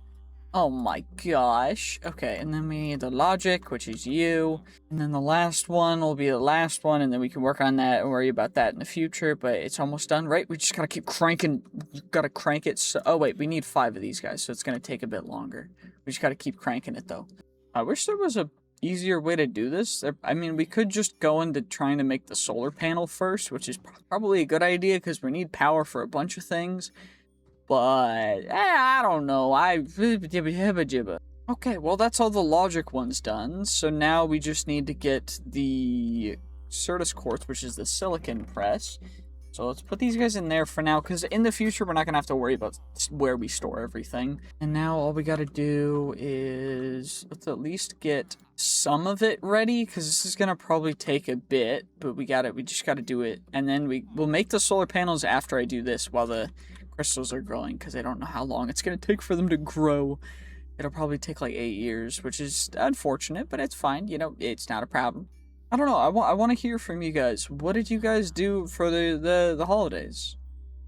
Oh my gosh. Okay, and then we need the logic, which is you. And then the last one will be the last one, and then we can work on that and worry about that in the future, but it's almost done, right? We just gotta keep cranking. You gotta crank it. So, oh wait, we need 5 of these guys, so it's gonna take a bit longer. We just gotta keep cranking it though. I wish there was a easier way to do this. I mean, we could just go into trying to make the solar panel first, which is probably a good idea because we need power for a bunch of things. But, I don't know. Okay, well, that's all the logic ones done. So now we just need to get the Certus Quartz, which is the silicon press. So let's put these guys in there for now, because in the future, we're not going to have to worry about where we store everything. And now all we got to do is, let's at least get some of it ready, because this is going to probably take a bit, but we just got to do it. And then we'll make the solar panels after I do this, while the crystals are growing, because I don't know how long it's going to take for them to grow. It'll probably take like 8 years, which is unfortunate, but it's fine. You know, it's not a problem. I don't know. I want to hear from you guys. What did you guys do for the holidays?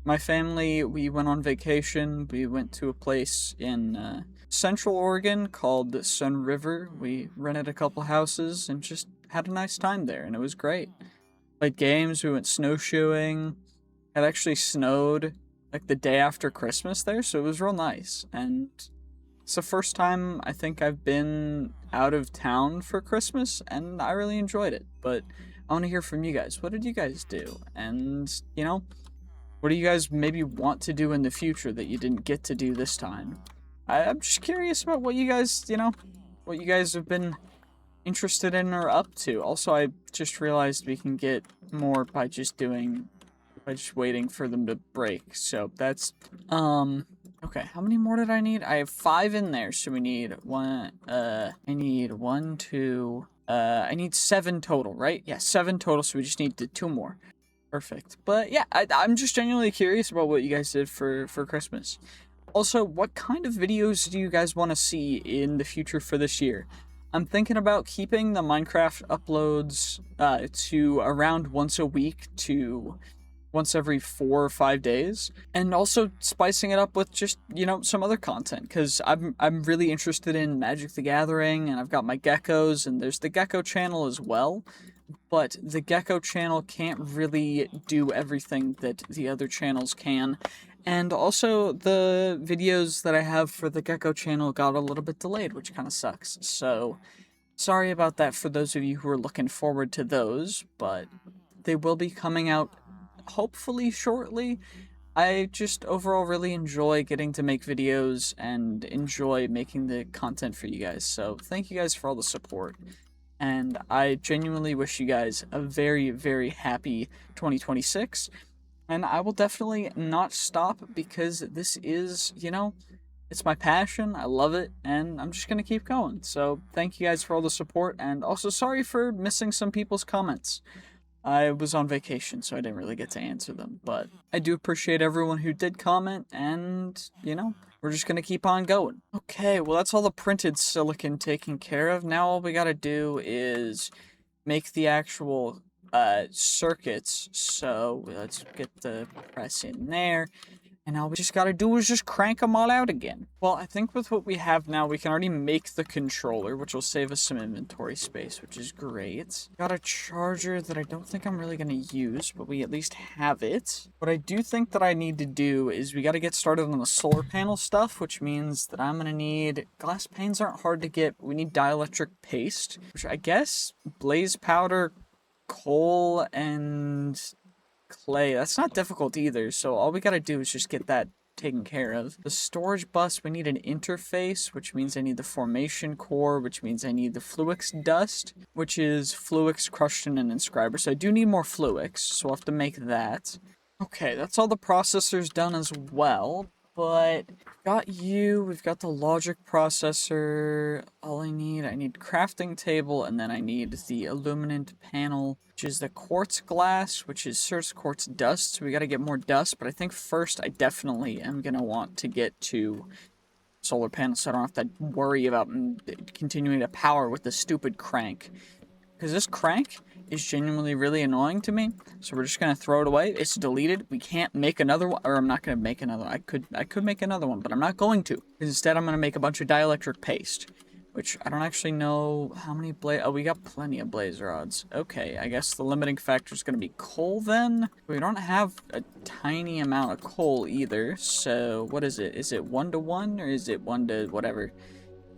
My family, we went on vacation. We went to a place in Central Oregon called Sun River. We rented a couple houses and just had a nice time there, and it was great. Played games, we went snowshoeing. It actually snowed like the day after Christmas there, so it was real nice. And it's the first time I think I've been out of town for Christmas, and I really enjoyed it. But I want to hear from you guys. What did you guys do? And, you know, what do you guys maybe want to do in the future that you didn't get to do this time? I'm just curious about what you guys, you know, what you guys have been interested in or up to. Also, I just realized we can get more by just waiting for them to break. So that's, okay, how many more did I need? I have 5 in there, so we need I need 7 total, right? Yeah, 7 total, so we just need 2 more. Perfect. But yeah, I'm just genuinely curious about what you guys did for Christmas. Also, what kind of videos do you guys want to see in the future for this year? I'm thinking about keeping the Minecraft uploads to around once a week to once every 4 or 5 days, and also spicing it up with just, you know, some other content, because I'm really interested in Magic the Gathering, and I've got my geckos, and there's the gecko channel as well, but the gecko channel can't really do everything that the other channels can. And also, the videos that I have for the gecko channel got a little bit delayed, which kind of sucks. So, sorry about that for those of you who are looking forward to those, but they will be coming out hopefully shortly. I just overall really enjoy getting to make videos and enjoy making the content for you guys. So, thank you guys for all the support. And I genuinely wish you guys a very, very happy 2026. And I will definitely not stop, because this is, you know, it's my passion. I love it, and I'm just going to keep going. So thank you guys for all the support, and also sorry for missing some people's comments. I was on vacation, so I didn't really get to answer them, but I do appreciate everyone who did comment, and, you know, we're just going to keep on going. Okay, well, that's all the printed silicon taken care of. Now all we got to do is make the actual circuits. So let's get the press in there, and all we just gotta do is just crank them all out again. Well, I think with what we have now, we can already make the controller, which will save us some inventory space, which is great. Got a charger that I don't think I'm really gonna use, but we at least have it. What I do think that I need to do is we gotta get started on the solar panel stuff, which means that I'm gonna need, glass panes aren't hard to get, but we need dielectric paste, which I guess blaze powder, coal, and clay. That's not difficult either, so all we gotta do is just get that taken care of. The storage bus, we need an interface, which means I need the formation core, which means I need the Fluix dust, which is Fluix crushed in an inscriber. So I do need more Fluix, so I'll have to make that. Okay, that's all the processors done as well. But we've got the logic processor. All I need crafting table, and then I need the illuminant panel, which is the quartz glass, which is source quartz dust. So we got to get more dust, but I think first I definitely am going to want to get to solar panels so I don't have to worry about continuing to power with the stupid crank. Because this crank is genuinely really annoying to me, so we're just gonna throw it away. It's deleted. We can't make another one, or I'm not gonna make another one. I could make another one, but I'm not going to. Instead, I'm gonna make a bunch of dielectric paste, which I don't actually know how many oh, we got plenty of blaze rods. Okay, I guess the limiting factor is gonna be coal then. We don't have a tiny amount of coal either, so what is it? Is it 1 to 1, or is it 1 to whatever?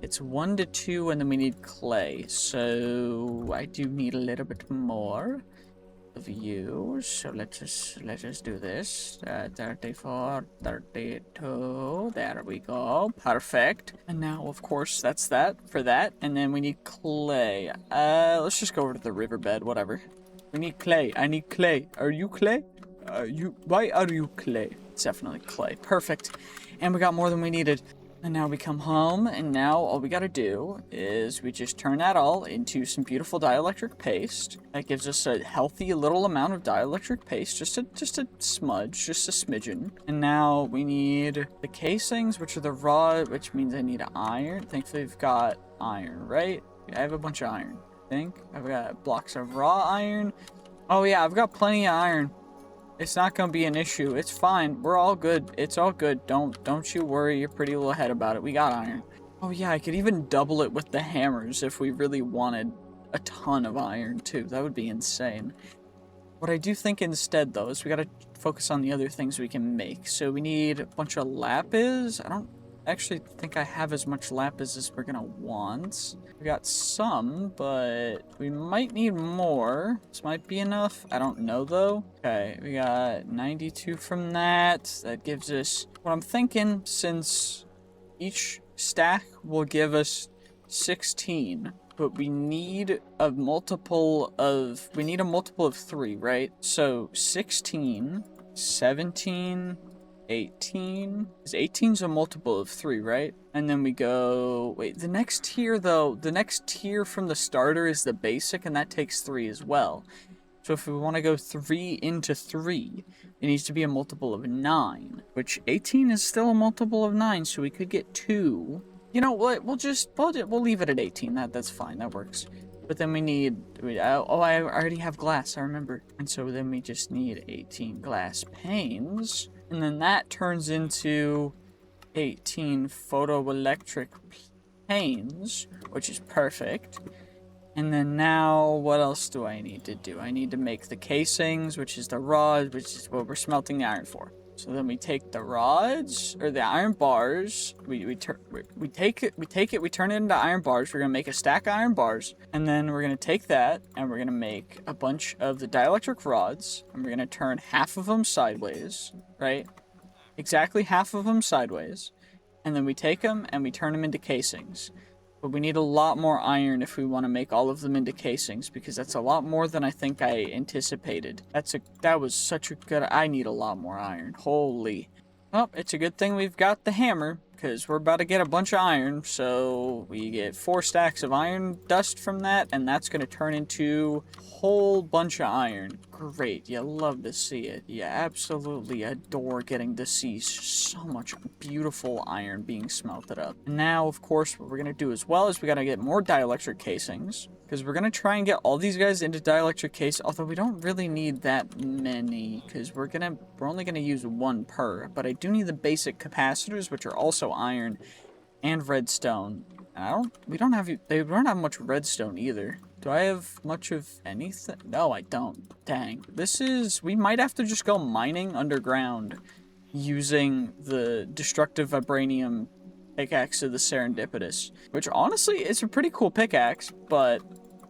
It's 1 to 2, and then we need clay. So I do need a little bit more of you. So let's just do this. 34, 32. There we go. Perfect. And now, of course, that's that for that. And then we need clay. Let's just go over to the riverbed. Whatever. We need clay. I need clay. Are you clay? Why are you clay? It's definitely clay. Perfect. And we got more than we needed. And now we come home, and now all we gotta do is we just turn that all into some beautiful dielectric paste. That gives us a healthy little amount of dielectric paste, just a smudge, just a smidgen. And now we need the casings, which are the raw, which means I need iron. Thankfully we've got iron, right? I have a bunch of iron, I think. I've got blocks of raw iron. Oh yeah, I've got plenty of iron. It's not gonna be an issue. It's fine. We're all good. It's all good. Don't you worry your pretty little head about it. We got iron. Oh yeah, I could even double it with the hammers if we really wanted a ton of iron too. That would be insane. What I do think instead though is we gotta focus on the other things we can make. So we need a bunch of lapis. I don't actually think I have as much lapis as we're gonna want. We got some, but we might need more. This might be enough. I don't know though. Okay, we got 92 from that. That gives us, what I'm thinking, since each stack will give us 16, but we need a multiple of 3, right? So 16, 17, 18, because 18 is a multiple of 3, right? And then we go, wait, the next tier though, the next tier from the starter is the basic, and that takes 3 as well. So if we want to go 3 into 3, it needs to be a multiple of 9, which 18 is still a multiple of 9, so we could get 2. You know what, we'll leave it at 18, that's fine, that works. But then we need, I already have glass, I remember. And so then we just need 18 glass panes. And then that turns into 18 photoelectric panes, which is perfect. And then now, what else do I need to do? I need to make the casings, which is the rods, which is what we're smelting the iron for. So then we take the rods, or the iron bars, we take it, we turn it into iron bars. We're gonna make a stack of iron bars, and then we're gonna take that, and we're gonna make a bunch of the dielectric rods, and we're gonna turn half of them sideways, right? Exactly half of them sideways. And then we take them, and we turn them into casings. But we need a lot more iron if we want to make all of them into casings, because that's a lot more than I think I anticipated. That was such a good... I need a lot more iron. Holy. Well, it's a good thing we've got the hammer, because we're about to get a bunch of iron, so we get 4 stacks of iron dust from that, and that's going to turn into a whole bunch of iron. Great, you love to see it. You absolutely adore getting to see so much beautiful iron being smelted up. And now, of course, what we're going to do as well is we got to get more dielectric casings, because we're going to try and get all these guys into dielectric case, although we don't really need that many, because we're only going to use 1 per, but I do need the basic capacitors, which are also iron and redstone. And they don't have much redstone either. Do I have much of anything? No, I don't. Dang. We might have to just go mining underground using the destructive vibranium pickaxe of the serendipitous, which honestly is a pretty cool pickaxe, but,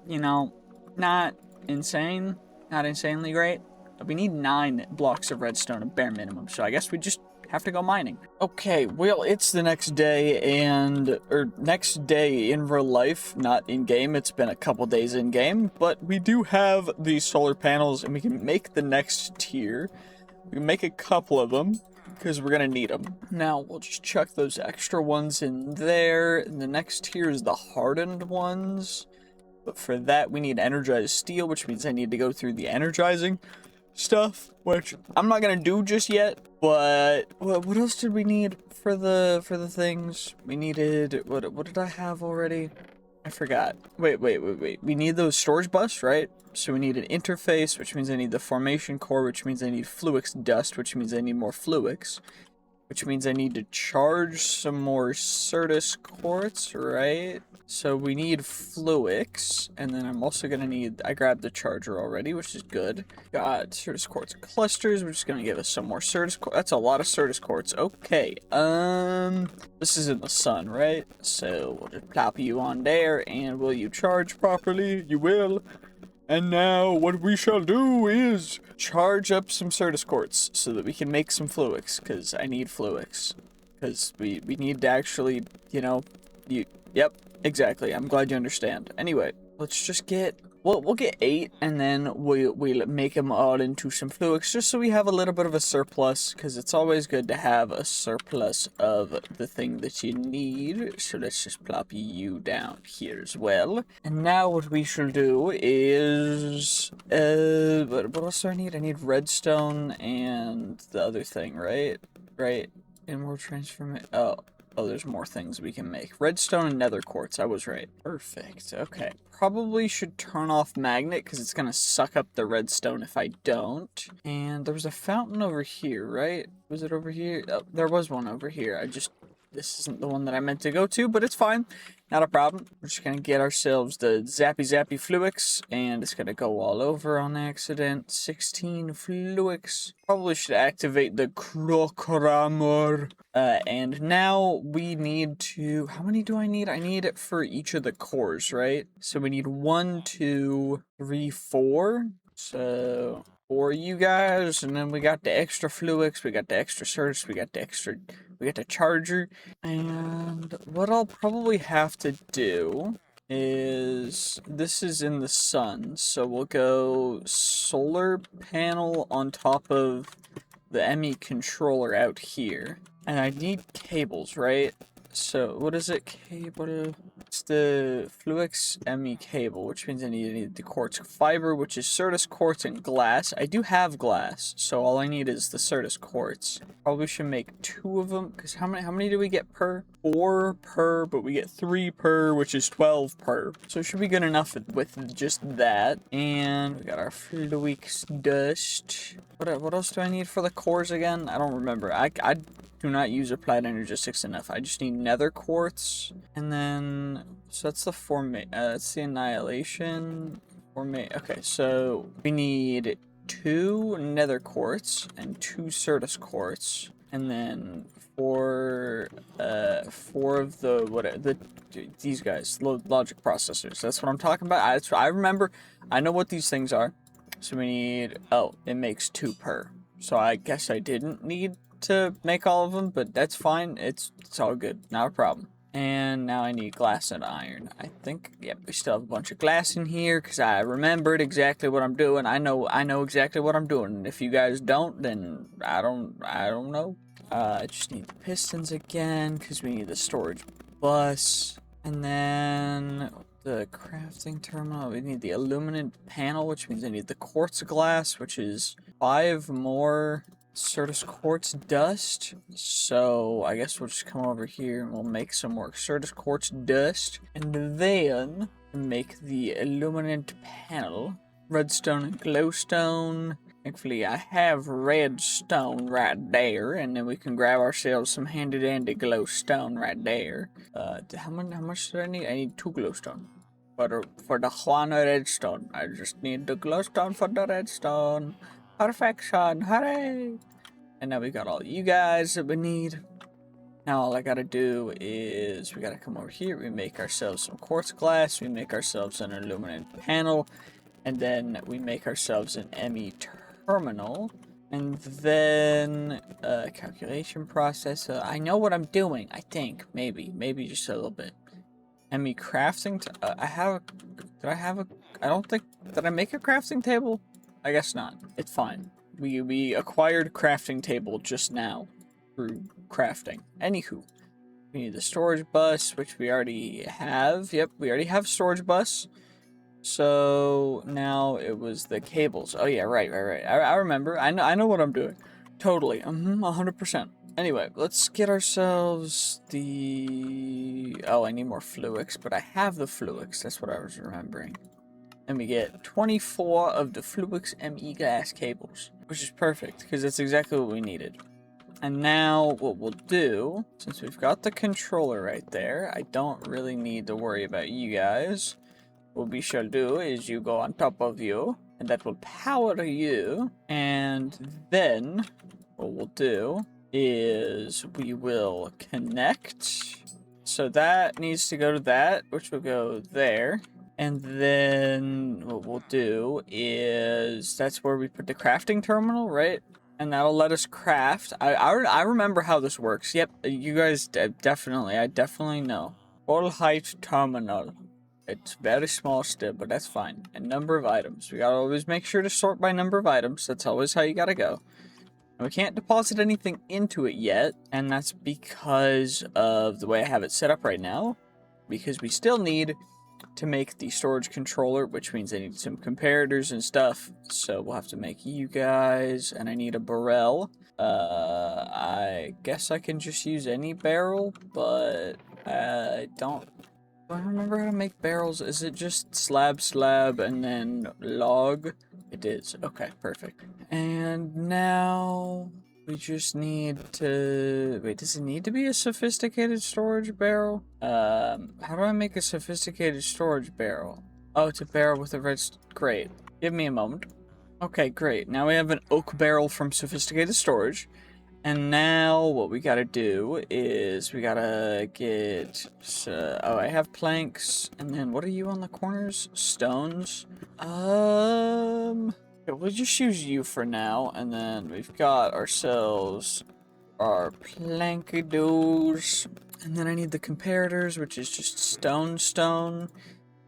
you know, not insane, not insanely great. We need 9 blocks of redstone at bare minimum, so I guess we just have to go mining. Okay, well, it's the next day, next day in real life, not in game. It's been a couple days in game, but we do have these solar panels, and we can make the next tier. We can make a couple of them, because we're gonna need them. Now, we'll just chuck those extra ones in there, and the next tier is the hardened ones. But for that, we need energized steel, which means I need to go through the energizing stuff, which I'm not gonna do just yet. But what else did we need for the things? We needed what did I have already? I forgot. Wait. We need those storage bus, right? So we need an interface, which means I need the formation core, which means I need fluix dust, which means I need more fluix, which means I need to charge some more certus quartz, right? So we need fluix, and then I'm also gonna need, I grabbed the charger already, which is good. Got certus quartz clusters, which is gonna give us some more certus quartz. That's a lot of certus quartz. Okay, this is in the sun, right? So we'll just plop you on there, and will you charge properly? You will. And now what we shall do is charge up some certus quartz so that we can make some fluix, because I need fluix. Because we need to actually, you know, yep. Exactly, I'm glad you understand. Anyway, let's just get, we'll get 8, and then we'll make them all into some fluids, just so we have a little bit of a surplus, because it's always good to have a surplus of the thing that you need. So let's just plop you down here as well. And now what we shall do is, what else do I need? I need redstone and the other thing, right? Right? And more transformation. Oh, there's more things we can make. Redstone and nether quartz. I was right. Perfect. Okay. Probably should turn off magnet because it's going to suck up the redstone if I don't. And there was a fountain over here, right? Was it over here? Oh, there was one over here. This isn't the one that I meant to go to, but it's fine. Not a problem. We're just going to get ourselves the zappy fluix, and it's going to go all over on accident. 16 fluix. Probably should activate the crocramor. And now we need to, how many do I need? I need it for each of the cores, right? So we need 1, 2, 3, 4. So 4 you guys, and then we got the extra fluix, we got the extra search, we got the charger. And what I'll probably have to do is, this is in the sun, so we'll go solar panel on top of the ME controller out here. And I need cables, right? So, what is it? Cable. It's the Fluix ME cable, which means I need the quartz fiber, which is Certus quartz and glass. I do have glass, so all I need is the Certus quartz. Probably should make 2 of them, because how many do we get per? 4 per, but we get 3 per, which is 12 per. So it should be good enough with just that. And we got our Fluix dust. What else do I need for the cores again? I don't remember. I do not use applied energistics enough. I just need nether quartz, and then so that's the that's the annihilation okay, so we need 2 nether quartz and 2 Certus quartz, and then 4 of these guys, logic processors. That's what I'm talking about. I remember. I know what these things are. So we need, it makes 2 per. So I guess I didn't need to make all of them, but that's fine. It's all good. Not a problem. And now I need glass and iron. I think, yep, we still have a bunch of glass in here because I remembered exactly what I'm doing. I know exactly what I'm doing. And if you guys don't, then I don't know. I just need the pistons again because we need the storage bus. And then the crafting terminal, we need the aluminum panel, which means I need the quartz glass, which is 5 more Certus quartz dust. So I guess we'll just come over here and we'll make some more Certus quartz dust, and then make the aluminum panel. Redstone and glowstone. Thankfully I have redstone right there, and then we can grab ourselves some handy dandy glowstone right there. How much do I need? I need 2 glowstone for the Juana redstone. I just need the glowstone for the redstone. Perfection, hooray! And now we got all you guys that we need. Now all I gotta do is, we gotta come over here, we make ourselves some quartz glass, we make ourselves an aluminum panel, and then we make ourselves an ME terminal, and then calculation process. I know what I'm doing, I think, maybe just a little bit. ME crafting, did I make a crafting table? I guess not. It's fine. We acquired crafting table just now through crafting. Anywho, we need the storage bus, which we already have. Yep, we already have storage bus. So now it was the cables. Oh yeah, right. I remember. I know what I'm doing. Totally. 100%. Anyway, let's get ourselves the... Oh, I need more fluix, but I have the fluix. That's what I was remembering. And we get 24 of the Fluix ME glass cables, which is perfect, because that's exactly what we needed. And now what we'll do, since we've got the controller right there, I don't really need to worry about you guys. What we shall do is you go on top of you, and that will power you. And then what we'll do is we will connect. So that needs to go to that, which will go there. And then what we'll do is, that's where we put the crafting terminal, right? And that'll let us craft. I remember how this works. Yep, you guys I definitely know. Full height terminal. It's very small still, but that's fine. And number of items. We gotta always make sure to sort by number of items. That's always how you gotta go. And we can't deposit anything into it yet, and that's because of the way I have it set up right now. Because we still need to make the storage controller, which means I need some comparators and stuff. So we'll have to make you guys, and I need a barrel. I guess I can just use any barrel, but I don't remember how to make barrels. Is it just slab, and then log? It is. Okay, perfect. And now we just need to... Wait, does it need to be a sophisticated storage barrel? How do I make a sophisticated storage barrel? Oh, it's a barrel with a red... Great. Give me a moment. Okay, great. Now we have an oak barrel from sophisticated storage. And now what we gotta do is we gotta get... oh, I have planks. And then what are you on the corners? Stones? Okay, we'll just use you for now. And then we've got ourselves our plankados. And then I need the comparators, which is just stone.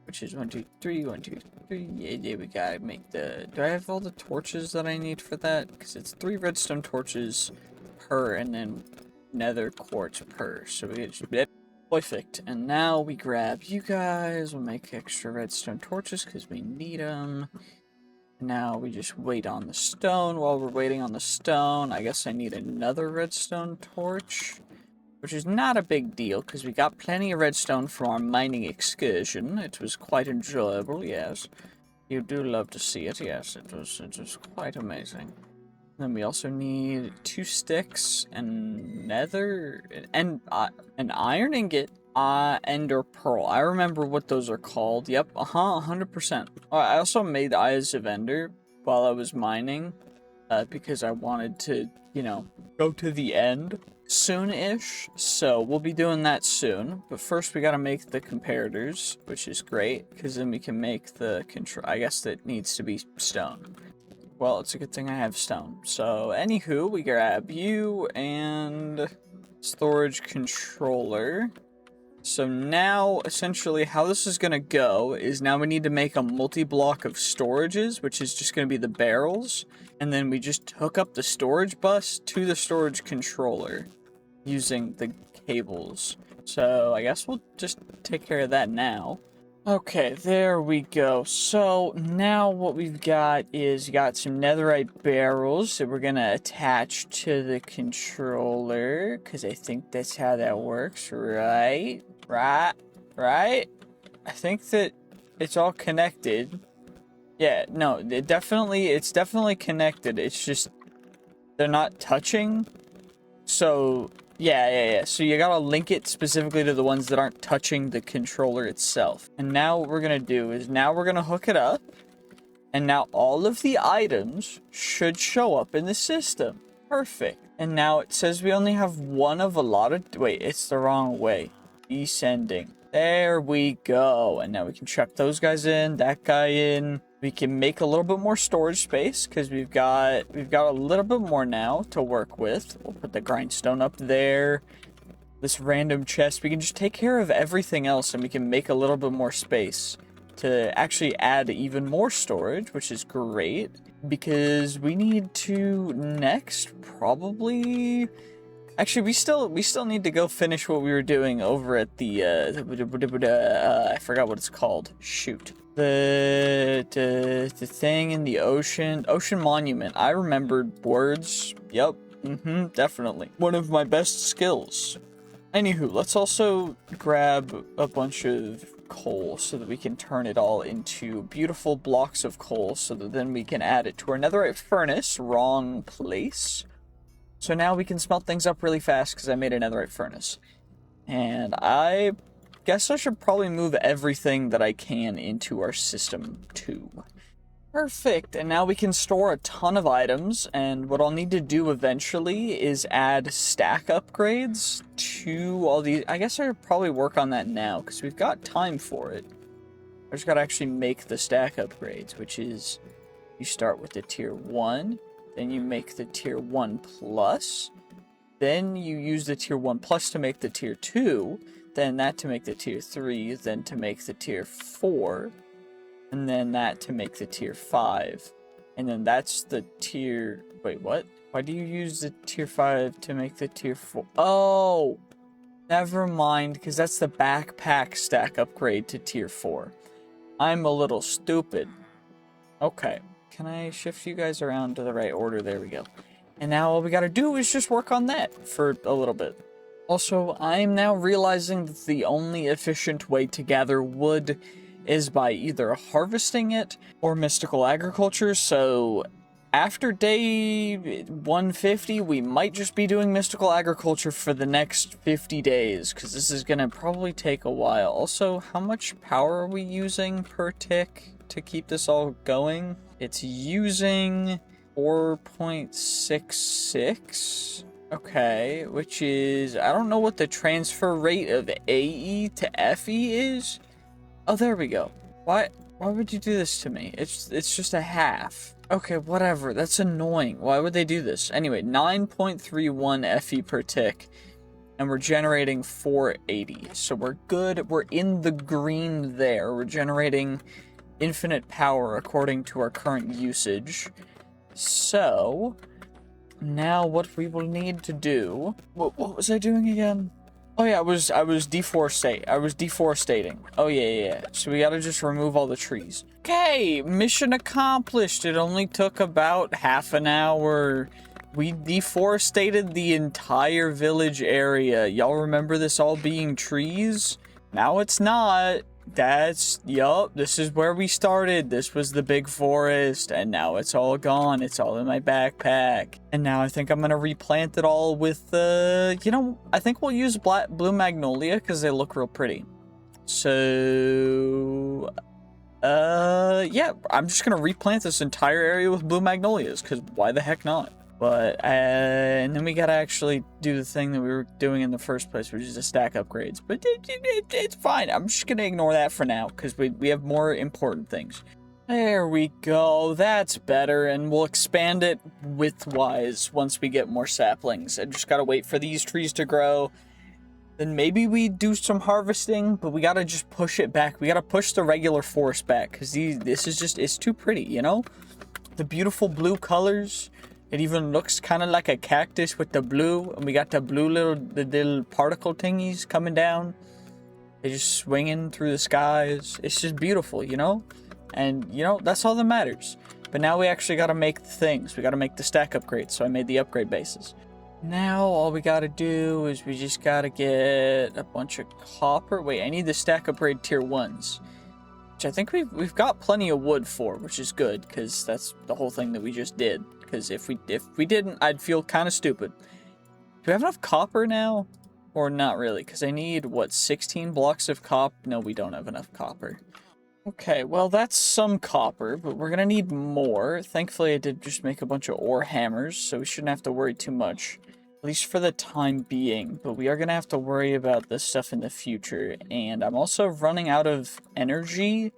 Which is 1, 2, 3, 1, 2, 3. Yeah, we gotta make the... Do I have all the torches that I need for that? Because it's 3 redstone torches per, and then nether quartz per. So we just... Perfect. And now we grab you guys. We'll make extra redstone torches because we need them. Now we just wait on the stone. While we're waiting on the stone, I guess I need another redstone torch. Which is not a big deal, because we got plenty of redstone from our mining excursion. It was quite enjoyable, yes. You do love to see it, yes. It was quite amazing. Then we also need 2 sticks, and nether, and an iron ingot, ender pearl. I remember what those are called. Yep, 100%. I also made eyes of ender while I was mining, because I wanted to, you know, go to the end soon-ish, so we'll be doing that soon. But first we gotta make the comparators, which is great, because then we can make the control. I guess that needs to be stone. Well, it's a good thing I have stone. So, anywho, we grab you and storage controller. So now, essentially, how this is gonna go is now we need to make a multi-block of storages, which is just gonna be the barrels. And then we just hook up the storage bus to the storage controller using the cables. So I guess we'll just take care of that now. Okay, there we go. So now what we've got is you got some netherite barrels that we're gonna attach to the controller, because I think that's how that works, right? Right? I think that it's all connected. Yeah, no, it's definitely connected. It's just they're not touching. So yeah. So you gotta link it specifically to the ones that aren't touching the controller itself. And now what we're gonna do is now we're gonna hook it up, and now all of the items should show up in the system. Perfect. And now it says we only have one of a lot of... Wait, it's the wrong way. Descending. There we go. And now we can chuck those guys in, that guy in. We can make a little bit more storage space because we've got a little bit more now to work with. We'll put the grindstone up there. This random chest. We can just take care of everything else, and we can make a little bit more space to actually add even more storage, which is great because we need to next probably... Actually, we still need to go finish what we were doing over at the I forgot what it's called. Shoot. The thing in the ocean monument. I remembered words. Yep. Definitely. One of my best skills. Anywho, let's also grab a bunch of coal so that we can turn it all into beautiful blocks of coal so that then we can add it to our netherite furnace. Wrong place. So now we can smelt things up really fast because I made a netherite furnace. And I guess I should probably move everything that I can into our system too. Perfect. And now we can store a ton of items. And what I'll need to do eventually is add stack upgrades to all these. I guess I should probably work on that now because we've got time for it. I just got to actually make the stack upgrades, which is you start with the tier 1. Then you make the tier 1 plus. Then you use the tier 1 plus to make the tier 2. then that to make the tier 3, then to make the tier 4, and then that to make the tier 5. And then that's the tier... Wait, what? Why do you use the tier 5 to make the tier 4? Oh! Never mind, because that's the backpack stack upgrade to tier 4. I'm a little stupid. Okay. Can I shift you guys around to the right order? There we go. And now all we gotta do is just work on that for a little bit. Also, I'm now realizing that the only efficient way to gather wood is by either harvesting it or mystical agriculture, so after day 150, we might just be doing mystical agriculture for the next 50 days, because this is gonna probably take a while. Also, how much power are we using per tick to keep this all going? It's using 4.66. Okay, which is... I don't know what the transfer rate of AE to FE is. Oh, there we go. Why would you do this to me? It's just a half. Okay, whatever. That's annoying. Why would they do this? Anyway, 9.31 FE per tick. And we're generating 480. So we're good. We're in the green there. We're generating infinite power according to our current usage. So... now what we will need to do... What was I doing again? Oh yeah, I was deforestating. Oh yeah. So we gotta just remove all the trees. Okay, mission accomplished. It only took about half an hour. We deforested the entire village area. Y'all remember this all being trees? Now it's not. Yup, this is where we started. This was the big forest, and now it's all gone. It's all in my backpack. And now I think I'm gonna replant it all with, you know, I think we'll use blue magnolia, because they look real pretty. So, yeah, I'm just gonna replant this entire area with blue magnolias, because why the heck not? But, and then we gotta actually do the thing that we were doing in the first place, which is the stack upgrades. But it's fine. I'm just gonna ignore that for now, because we have more important things. There we go. That's better, and we'll expand it width-wise once we get more saplings. I just gotta wait for these trees to grow. Then maybe we do some harvesting, but we gotta just push it back. We gotta push the regular forest back, because this is just, it's too pretty, you know? The beautiful blue colors. It even looks kind of like a cactus with the blue, and we got the blue little particle thingies coming down. They're just swinging through the skies. It's just beautiful, you know? And, you know, that's all that matters. But now we actually got to make the things. We got to make the stack upgrades, so I made the upgrade bases. Now all we got to do is we just got to get a bunch of copper. Wait, I need the stack upgrade tier 1s. Which I think we've got plenty of wood for, which is good, because that's the whole thing that we just did. Because if we didn't, I'd feel kind of stupid. Do we have enough copper now? Or not really? Because I need, what, 16 blocks of copper? No, we don't have enough copper. Okay, well, that's some copper, but we're going to need more. Thankfully, I did just make a bunch of ore hammers, so we shouldn't have to worry too much. At least for the time being. But we are going to have to worry about this stuff in the future. And I'm also running out of energy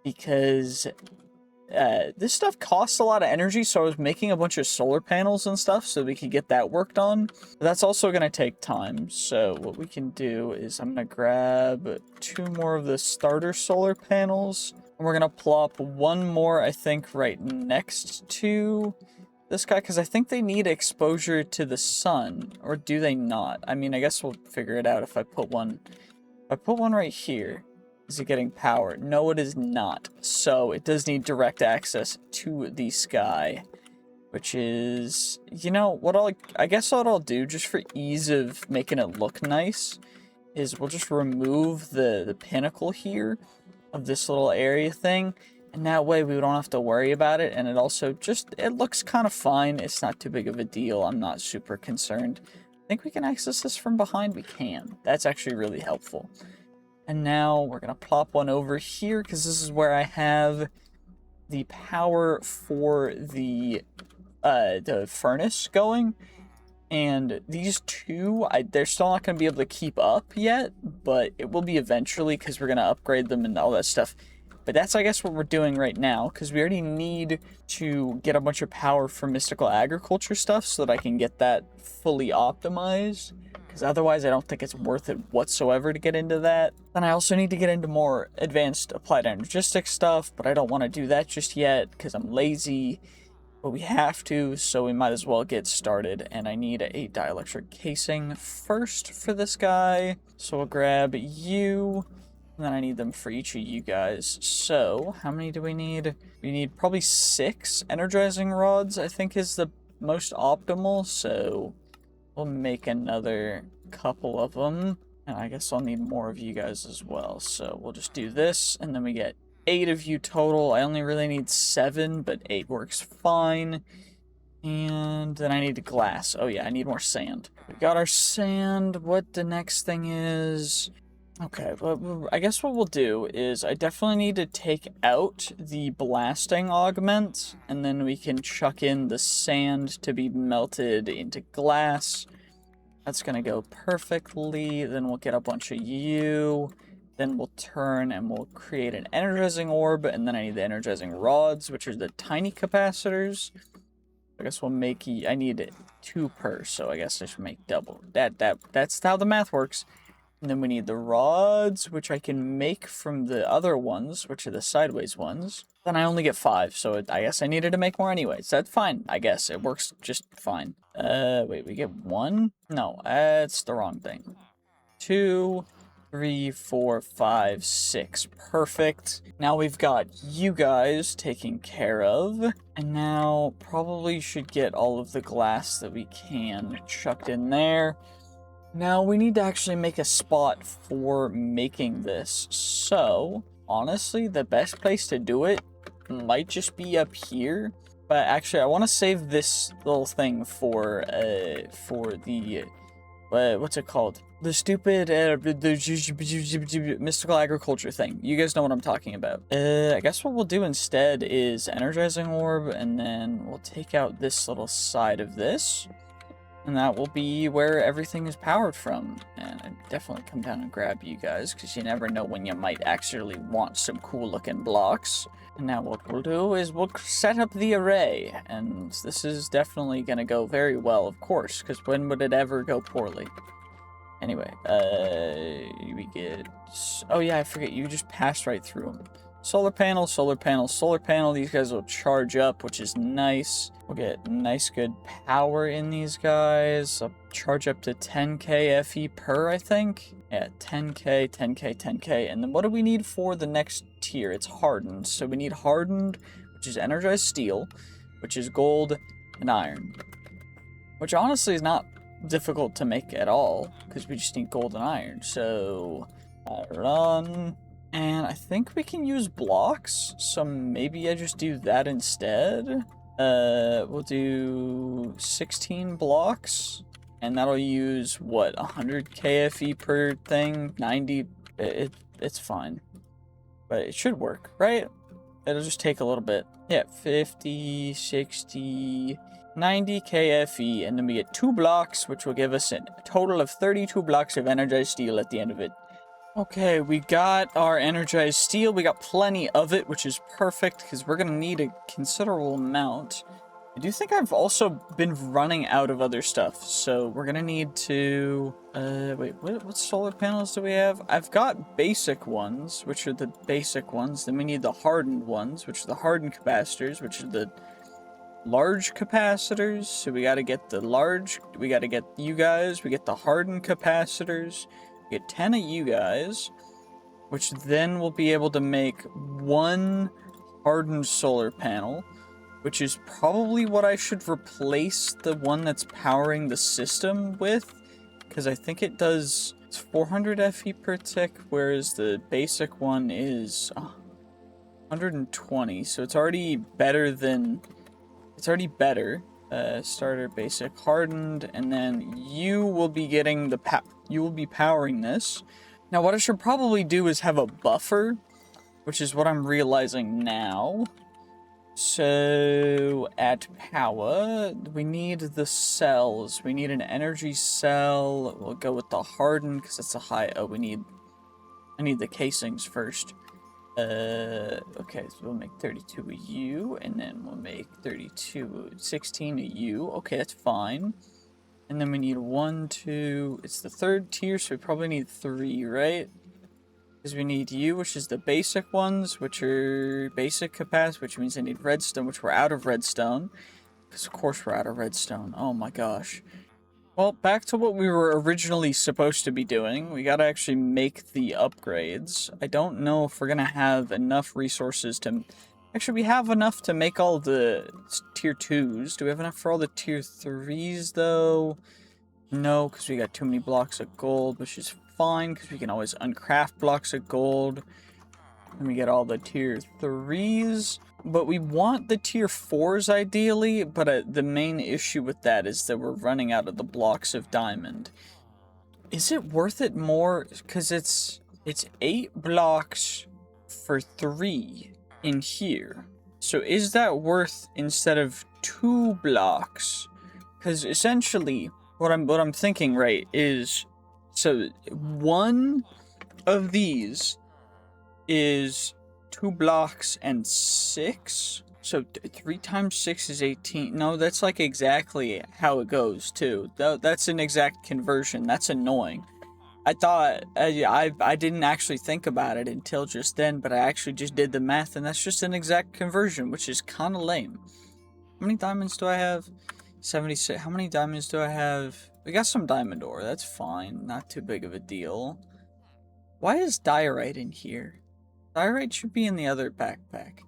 because... this stuff costs a lot of energy, so I was making a bunch of solar panels and stuff so we could get that worked on. But that's also going to take time, so what we can do is I'm going to grab 2 more of the starter solar panels, and we're going to plop 1 more, I think, right next to this guy, because I think they need exposure to the sun, or do they not? I mean, I guess we'll figure it out if I put one right here. Is it getting power? No, it is not. So it does need direct access to the sky, which is, you know, I guess what I'll do just for ease of making it look nice is we'll just remove the pinnacle here of this little area thing. And that way we don't have to worry about it. And it also just, it looks kind of fine. It's not too big of a deal. I'm not super concerned. I think we can access this from behind. We can. That's actually really helpful. And now we're going to plop one over here because this is where I have the power for the furnace going. And these two, they're still not going to be able to keep up yet, but it will be eventually because we're going to upgrade them and all that stuff. But that's, I guess, what we're doing right now because we already need to get a bunch of power for mystical agriculture stuff so that I can get that fully optimized. because otherwise I don't think it's worth it whatsoever to get into that. Then I also need to get into more advanced applied energistics stuff, but I don't want to do that just yet because I'm lazy. But we have to, so we might as well get started. And I need a dielectric casing first for this guy. So we'll grab you, and then I need them for each of you guys. So, how many do we need? We need probably 6 energizing rods, I think is the most optimal. So, we'll make another couple of them. And I guess I'll need more of you guys as well. So, we'll just do this, and then we get 8 of you total. I only really need 7, but 8 works fine. And then I need glass. Oh yeah, I need more sand. We got our sand. What the next thing is... Okay, well, I guess what we'll do is I definitely need to take out the blasting augment, and then we can chuck in the sand to be melted into glass. That's gonna go perfectly. Then we'll get a bunch of you. Then we'll turn and we'll create an energizing orb, and then I need the energizing rods, which are the tiny capacitors. I guess we'll make, I need 2 per, so I guess I should make double. That's how the math works. And then we need the rods, which I can make from the other ones, which are the sideways ones. Then I only get 5, so I guess I needed to make more anyways. That's fine, I guess. It works just fine. Wait, we get 1? No, that's the wrong thing. 2... 3, 4, 5, 6. Perfect. Now we've got you guys taken care of. And now probably should get all of the glass that we can chucked in there. Now we need to actually make a spot for making this. So, honestly, the best place to do it might just be up here. But actually, I want to save this little thing for the... what's it called? The stupid mystical agriculture thing. You guys know what I'm talking about. I guess what we'll do instead is energizing orb, and then we'll take out this little side of this, and that will be where everything is powered from. And I definitely come down and grab you guys, because you never know when you might actually want some cool looking blocks. And now what we'll do is we'll set up the array, and this is definitely going to go very well, of course, because when would it ever go poorly? Anyway, we get... Oh yeah, I forget, you just passed right through them. Solar panel, solar panel, solar panel. These guys will charge up, which is nice. We'll get nice, good power in these guys. I'll charge up to 10k FE per, I think. Yeah, 10k, 10k, 10k. And then what do we need for the next tier? It's hardened. So we need hardened, which is energized steel, which is gold and iron. Which honestly is not difficult to make at all, because we just need gold and iron. So, run. And I think we can use blocks, so maybe I just do that instead. We'll do 16 blocks, and that'll use, what, 100 KFE per thing? 90? It's fine. But it should work, right? It'll just take a little bit. Yeah, 50, 60... 90 KFE, and then we get 2 blocks, which will give us a total of 32 blocks of energized steel at the end of it. Okay, we got our energized steel. We got plenty of it, which is perfect, because we're going to need a considerable amount. I do think I've also been running out of other stuff, so we're going to need to... wait, what solar panels do we have? I've got basic ones, which are the basic ones. Then we need the hardened ones, which are the hardened capacitors, which are the large capacitors. So we got to get the large, we got to get you guys, we get the hardened capacitors, we get 10 of you guys, which then we'll be able to make 1 hardened solar panel, which is probably what I should replace the one that's powering the system with, because I think it does, it's 400 FE per tick, whereas the basic one is 120, so it's already better than... It's already better. Starter, basic, hardened, and then you will be getting the you will be powering this. Now, what I should probably do is have a buffer, which is what I'm realizing now. So, at power, we need the cells. We need an energy cell. We'll go with the hardened, because it's a high... Oh, I need the casings first. Okay, so we'll make 32 of you, and then we'll make 16 of you. Okay, that's fine. And then we need 1, 2... It's the 3rd tier, so we probably need 3, right? Because we need you, which is the basic ones, which are basic capacity, which means I need redstone, which we're out of redstone. Because of course we're out of redstone. Oh my gosh. Well, back to what we were originally supposed to be doing. We gotta actually make the upgrades. I don't know if we're gonna have enough resources to... Actually, we have enough to make all the tier 2s. Do we have enough for all the tier 3s, though? No, because we got too many blocks of gold, which is fine, because we can always uncraft blocks of gold. And we get all the tier 3s. But we want the tier 4s, ideally, but the main issue with that is that we're running out of the blocks of diamond. Is it worth it more? Because it's 8 blocks for 3 in here. So is that worth instead of 2 blocks? Because essentially, what I'm thinking, right, is... So, one of these is 2 blocks and 6. So 3 times 6 is 18. No, that's like exactly how it goes too. That's an exact conversion. That's annoying. I thought I didn't actually think about it until just then, but I actually just did the math, and that's just an exact conversion, which is kind of lame. How many diamonds do I have? 76. How many diamonds do I have? We got some diamond ore. That's fine. Not too big of a deal. Why is diorite in here? Diorite should be in the other backpack.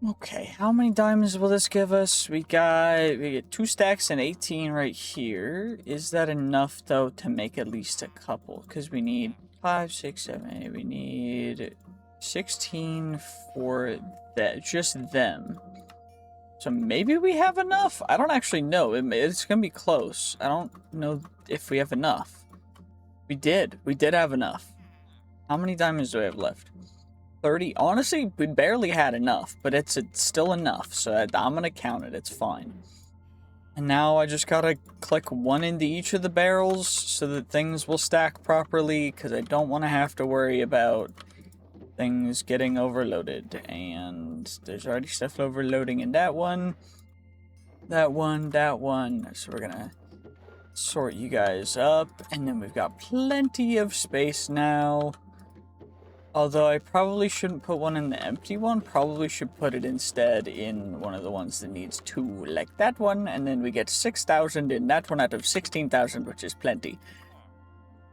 Okay, how many diamonds will this give us? We get 2 stacks and 18 right here. Is that enough, though, to make at least a couple? Because we need 5, 6, 7, 8. We need 16 for that, just them. So maybe we have enough? I don't actually know. It's going to be close. I don't know if we have enough. We did. We did have enough. How many diamonds do I have left? 30. Honestly, we barely had enough, but it's still enough, so I'm gonna count it. It's fine. And now I just gotta click 1 into each of the barrels so that things will stack properly, because I don't want to have to worry about things getting overloaded. And there's already stuff overloading in that one. That one, that one. So we're gonna sort you guys up, and then we've got plenty of space now. Although I probably shouldn't put one in the empty one, probably should put it instead in one of the ones that needs 2, like that one, and then we get 6,000 in that one out of 16,000, which is plenty.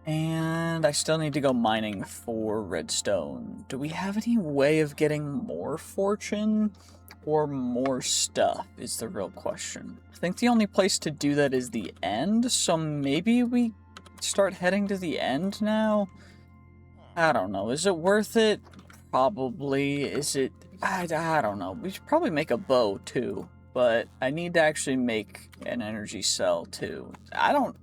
And I still need to go mining for redstone. Do we have any way of getting more fortune or more stuff is the real question. I think the only place to do that is the end, so maybe we start heading to the end now? I don't know. Is it worth it? Probably. Is it... I don't know. We should probably make a bow, too. But I need to actually make an energy cell, too. I don't...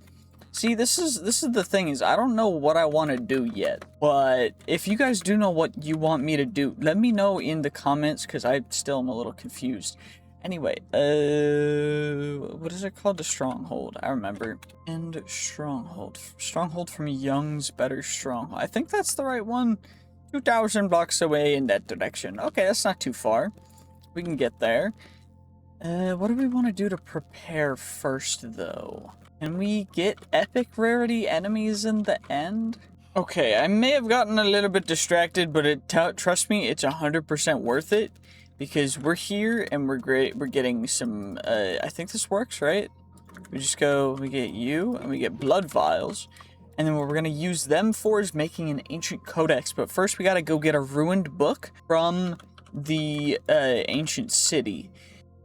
See, this is the thing, is I don't know what I want to do yet. But if you guys do know what you want me to do, let me know in the comments, because I still am a little confused. Anyway, what is it called? The Stronghold. I remember. And Stronghold. Stronghold from Young's Better Stronghold. I think that's the right one. 2,000 blocks away in that direction. Okay, that's not too far. We can get there. What do we want to do to prepare first, though? Can we get epic rarity enemies in the end? Okay, I may have gotten a little bit distracted, but trust me, it's 100% worth it. Because we're here and we're great. We're getting some, I think this works, right? We just go, we get you and we get blood vials. And then what we're going to use them for is making an ancient codex. But first we got to go get a ruined book from the ancient city.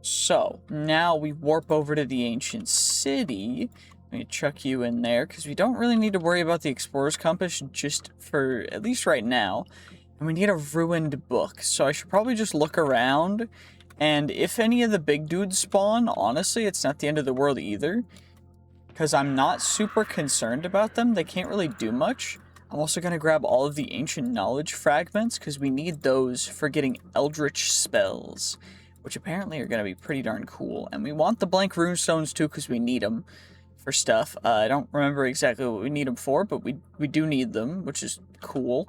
So now we warp over to the ancient city. Let me chuck you in there because we don't really need to worry about the explorer's compass just for, at least right now. And we need a ruined book, so I should probably just look around, and if any of the big dudes spawn, honestly, it's not the end of the world either, because I'm not super concerned about them. They can't really do much. I'm also going to grab all of the ancient knowledge fragments, because we need those for getting eldritch spells, which apparently are going to be pretty darn cool. And we want the blank runestones too, because we need them for stuff. I don't remember exactly what we need them for, but we do need them, which is cool.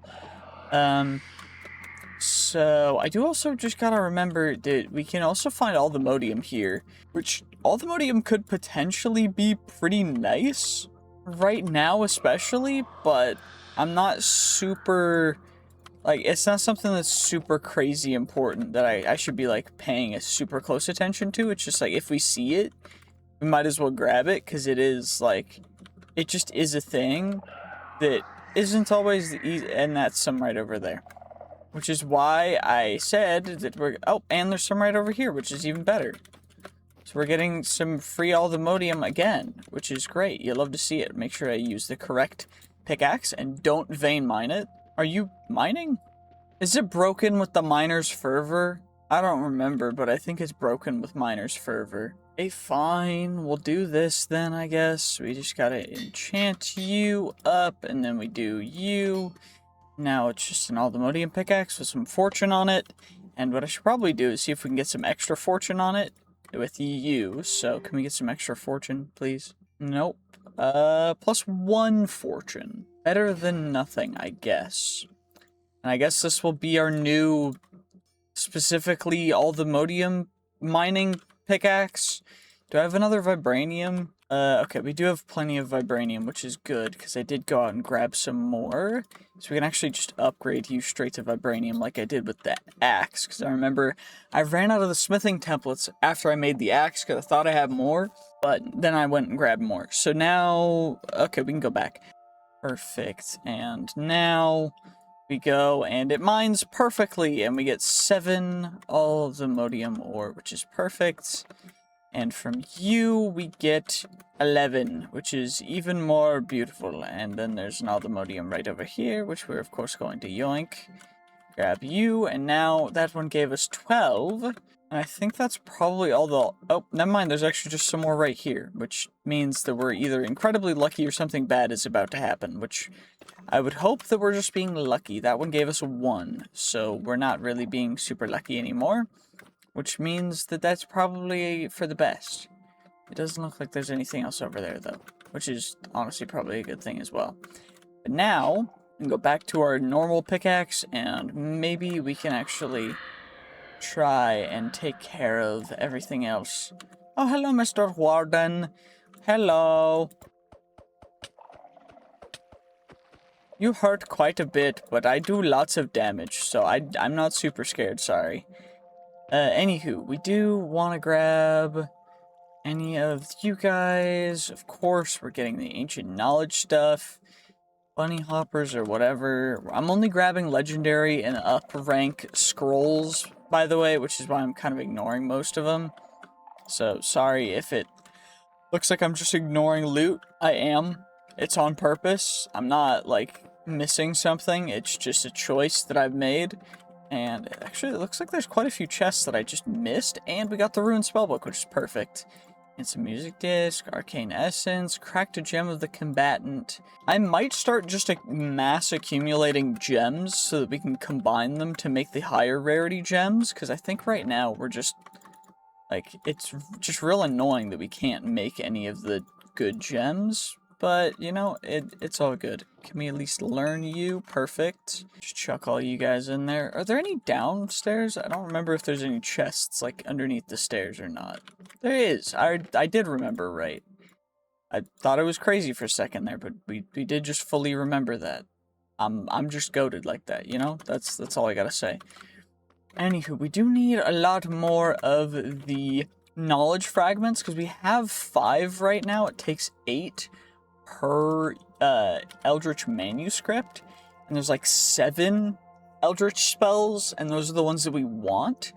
So, I do also just gotta remember that we can also find all the modium here, which all the modium could potentially be pretty nice right now especially, but I'm not super, like, it's not something that's super crazy important that I should be, like, paying a super close attention to. It's just, like, if we see it, we might as well grab it, because it is, like, it just is a thing that isn't always the easy, and that's some right over there. Which is why I said that we're... Oh, and there's some right over here, which is even better. So we're getting some free Aldemodium again, which is great. You love to see it. Make sure I use the correct pickaxe and don't vein mine it. Are you mining? Is it broken with the miner's fervor? I don't remember, but I think it's broken with miner's fervor. Okay, fine. We'll do this then, I guess. We just gotta enchant you up, and then we do you. Now it's just an Aldemodium pickaxe with some fortune on it. And what I should probably do is see if we can get some extra fortune on it with you. So can we get some extra fortune, please? Nope. +1 fortune. Better than nothing, I guess. And I guess this will be our new, specifically Aldemodium mining pickaxe. Do I have another Vibranium? Okay, we do have plenty of Vibranium, which is good, because I did go out and grab some more. So we can actually just upgrade you straight to Vibranium like I did with the axe, because I remember I ran out of the smithing templates after I made the axe, because I thought I had more, but then I went and grabbed more. So now, okay, we can go back. Perfect, and now we go, and it mines perfectly, and we get 7 Aldemodium ore, which is perfect. And from you, we get 11, which is even more beautiful. And then there's an Aldemodium right over here, which we're, of course, going to yoink. Grab you, and now that one gave us 12. And I think that's probably all the... Oh, never mind, there's actually just some more right here, which means that we're either incredibly lucky or something bad is about to happen, which I would hope that we're just being lucky. That one gave us a 1, so we're not really being super lucky anymore. Which means that that's probably for the best. It doesn't look like there's anything else over there, though. Which is honestly probably a good thing as well. But now, we can go back to our normal pickaxe, and maybe we can actually try and take care of everything else. Oh, hello, Mr. Warden. Hello. You hurt quite a bit, but I do lots of damage, so I'm not super scared, sorry. Anywho, we do want to grab any of you guys. Of course, we're getting the ancient knowledge stuff. Bunny hoppers or whatever. I'm only grabbing legendary and up rank scrolls, by the way, which is why I'm kind of ignoring most of them. So, sorry if it looks like I'm just ignoring loot. I am. It's on purpose. I'm not, like, missing something. It's just a choice that I've made. And actually, it looks like there's quite a few chests that I just missed, and we got the Ruined Spellbook, which is perfect. And some music disc, arcane essence, cracked a gem of the combatant. I might start just mass accumulating gems so that we can combine them to make the higher rarity gems, because I think right now we're just, like, it's just real annoying that we can't make any of the good gems. But, you know, it's all good. Can we at least learn you? Perfect. Just chuck all you guys in there. Are there any downstairs? I don't remember if there's any chests, like, underneath the stairs or not. There is. I did remember right. I thought I was crazy for a second there, but we did just fully remember that. I'm just goated like that, you know? That's all I gotta say. Anywho, we do need a lot more of the knowledge fragments, because we have 5 right now. It takes 8 per Eldritch manuscript, and there's like 7 Eldritch spells, and those are the ones that we want.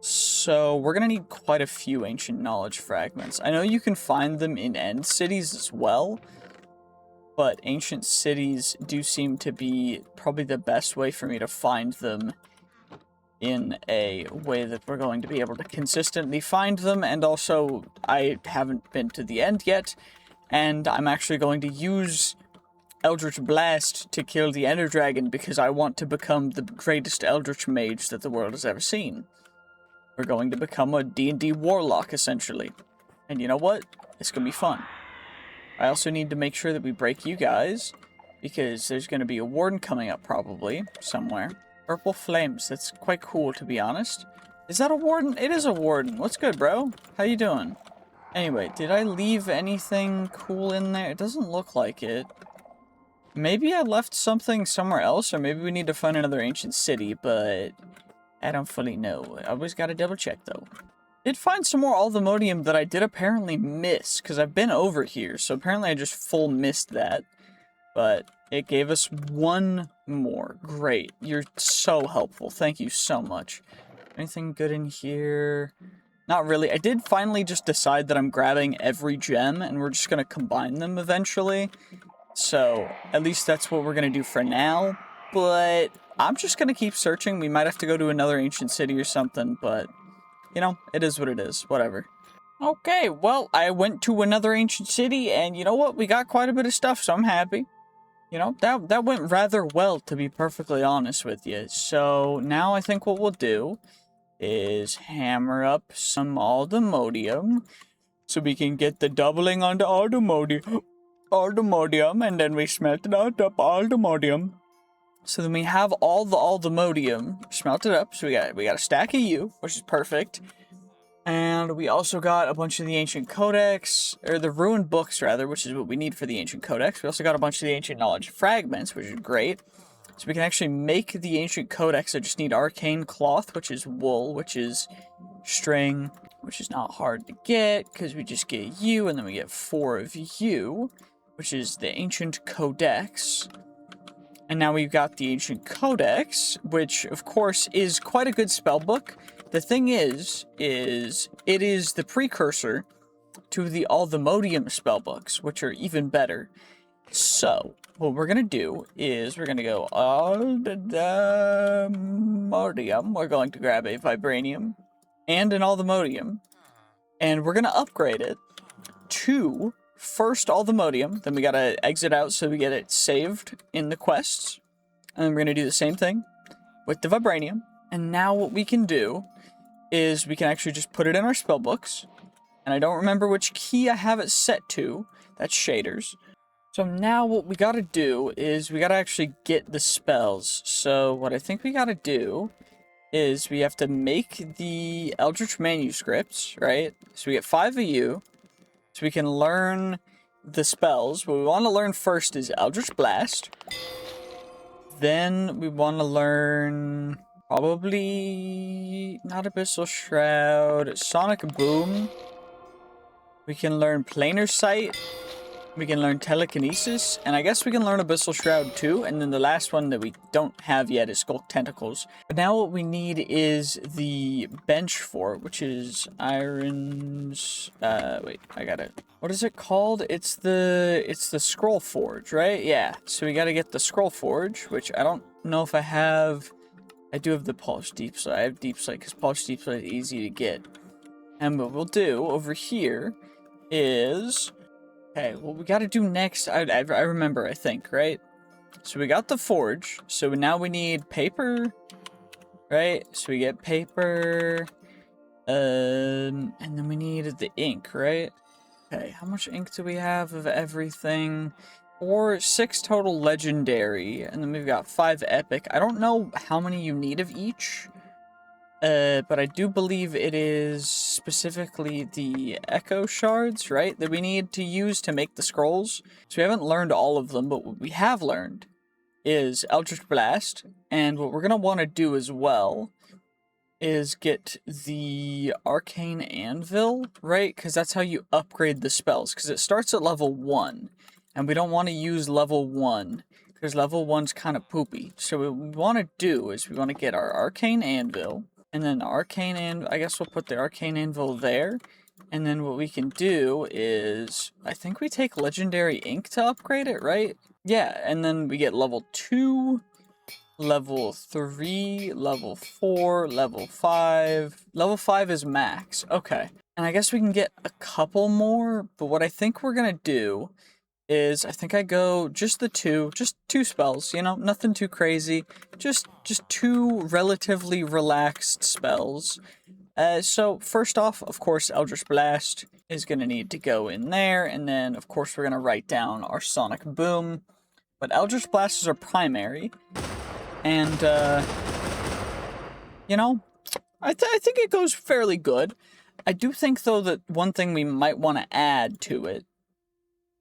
So we're gonna need quite a few ancient knowledge fragments. I know you can find them in end cities as well, but ancient cities do seem to be probably the best way for me to find them in a way that we're going to be able to consistently find them. And also, I haven't been to the end yet, and I'm actually going to use Eldritch Blast to kill the Ender Dragon because I want to become the greatest Eldritch Mage that the world has ever seen. We're going to become a D&D Warlock, essentially. And you know what? It's going to be fun. I also need to make sure that we break you guys, because there's going to be a Warden coming up, probably, somewhere. Purple flames. That's quite cool, to be honest. Is that a warden? It is a warden. What's good, bro? How you doing? Anyway, did I leave anything cool in there? It doesn't look like it. Maybe I left something somewhere else, or maybe we need to find another ancient city, but I don't fully know. I always gotta double check, though. Did find some more Althemodium that I did apparently miss, because I've been over here, so apparently I just full missed that. But it gave us one more. Great. You're so helpful. Thank you so much. Anything good in here? Not really. I did finally just decide that I'm grabbing every gem, and we're just going to combine them eventually. So, at least that's what we're going to do for now. But I'm just going to keep searching. We might have to go to another ancient city or something, but, you know, it is what it is. Whatever. Okay, well, I went to another ancient city, and you know what? We got quite a bit of stuff, so I'm happy. You know, that went rather well, to be perfectly honest with you. So, now I think what we'll do is hammer up some Althemodium, so we can get the doubling onto Althemodium, and then we smelt it out up Althemodium. So then we have all the Althemodium smelted up, so we got a stack of you, which is perfect. And we also got a bunch of the ancient codex, or the ruined books rather, which is what we need for the ancient codex. We also got a bunch of the ancient knowledge fragments, which is great. So we can actually make the ancient codex. I just need arcane cloth, which is wool, which is string, which is not hard to get, because we just get you, and then we get 4 of you, which is the ancient codex. And now we've got the ancient codex, which of course is quite a good spell book. The thing is it is the precursor to the Althemodium spellbooks, which are even better. So, what we're going to do is we're going to go Althemodium. We're going to grab a Vibranium and an Althemodium, and we're going to upgrade it to first Althemodium. Then we got to exit out so we get it saved in the quests. And then we're going to do the same thing with the Vibranium. And now what we can do is we can actually just put it in our spellbooks. And I don't remember which key I have it set to. That's shaders. So now what we gotta do is we gotta actually get the spells. So what I think we gotta do is we have to make the Eldritch manuscripts, right? So we get 5 of you. So we can learn the spells. What we want to learn first is Eldritch Blast. Then we want to learn probably not Abyssal Shroud, Sonic Boom. We can learn Planar Sight. We can learn Telekinesis, and I guess we can learn Abyssal Shroud too, and then the last one that we don't have yet is Skulk Tentacles. But now what we need is the bench for it, which is Iron's... wait, I got it. What is it called? It's the Scroll Forge, right? Yeah, so we gotta get the Scroll Forge, which I don't know if I have... I do have the Polished Deep Slate. I have Deep Slate, because Polished Deep Slate is easy to get. And what we'll do over here is... Okay, what we gotta do next, I remember, I think, right? So we got the forge, so now we need paper, right? So we get paper, and then we need the ink, right? Okay, how much ink do we have of everything? 6 total legendary, and then we've got 5 epic. I don't know how many you need of each. But I do believe it is specifically the echo shards, right, that we need to use to make the scrolls. So we haven't learned all of them, but what we have learned is Eldritch Blast. And what we're going to want to do as well is get the Arcane Anvil, right? Because that's how you upgrade the spells, because it starts at level 1. And we don't want to use level 1, because level 1's kind of poopy. So what we want to do is we want to get our Arcane Anvil. And then Arcane Anvil, I guess we'll put the Arcane Anvil there. And then what we can do is, I think we take Legendary Ink to upgrade it, right? Yeah, and then we get level 2, level 3, level 4, level 5. Level 5 is max. Okay. And I guess we can get a couple more, but what I think we're gonna do is I think I go just 2 spells, you know, nothing too crazy, just 2 relatively relaxed spells. So first off, of course, Eldritch Blast is going to need to go in there, and then of course we're going to write down our Sonic Boom, but Eldritch Blast is our primary, And, you know, I think it goes fairly good. I do think, though, that one thing we might want to add to it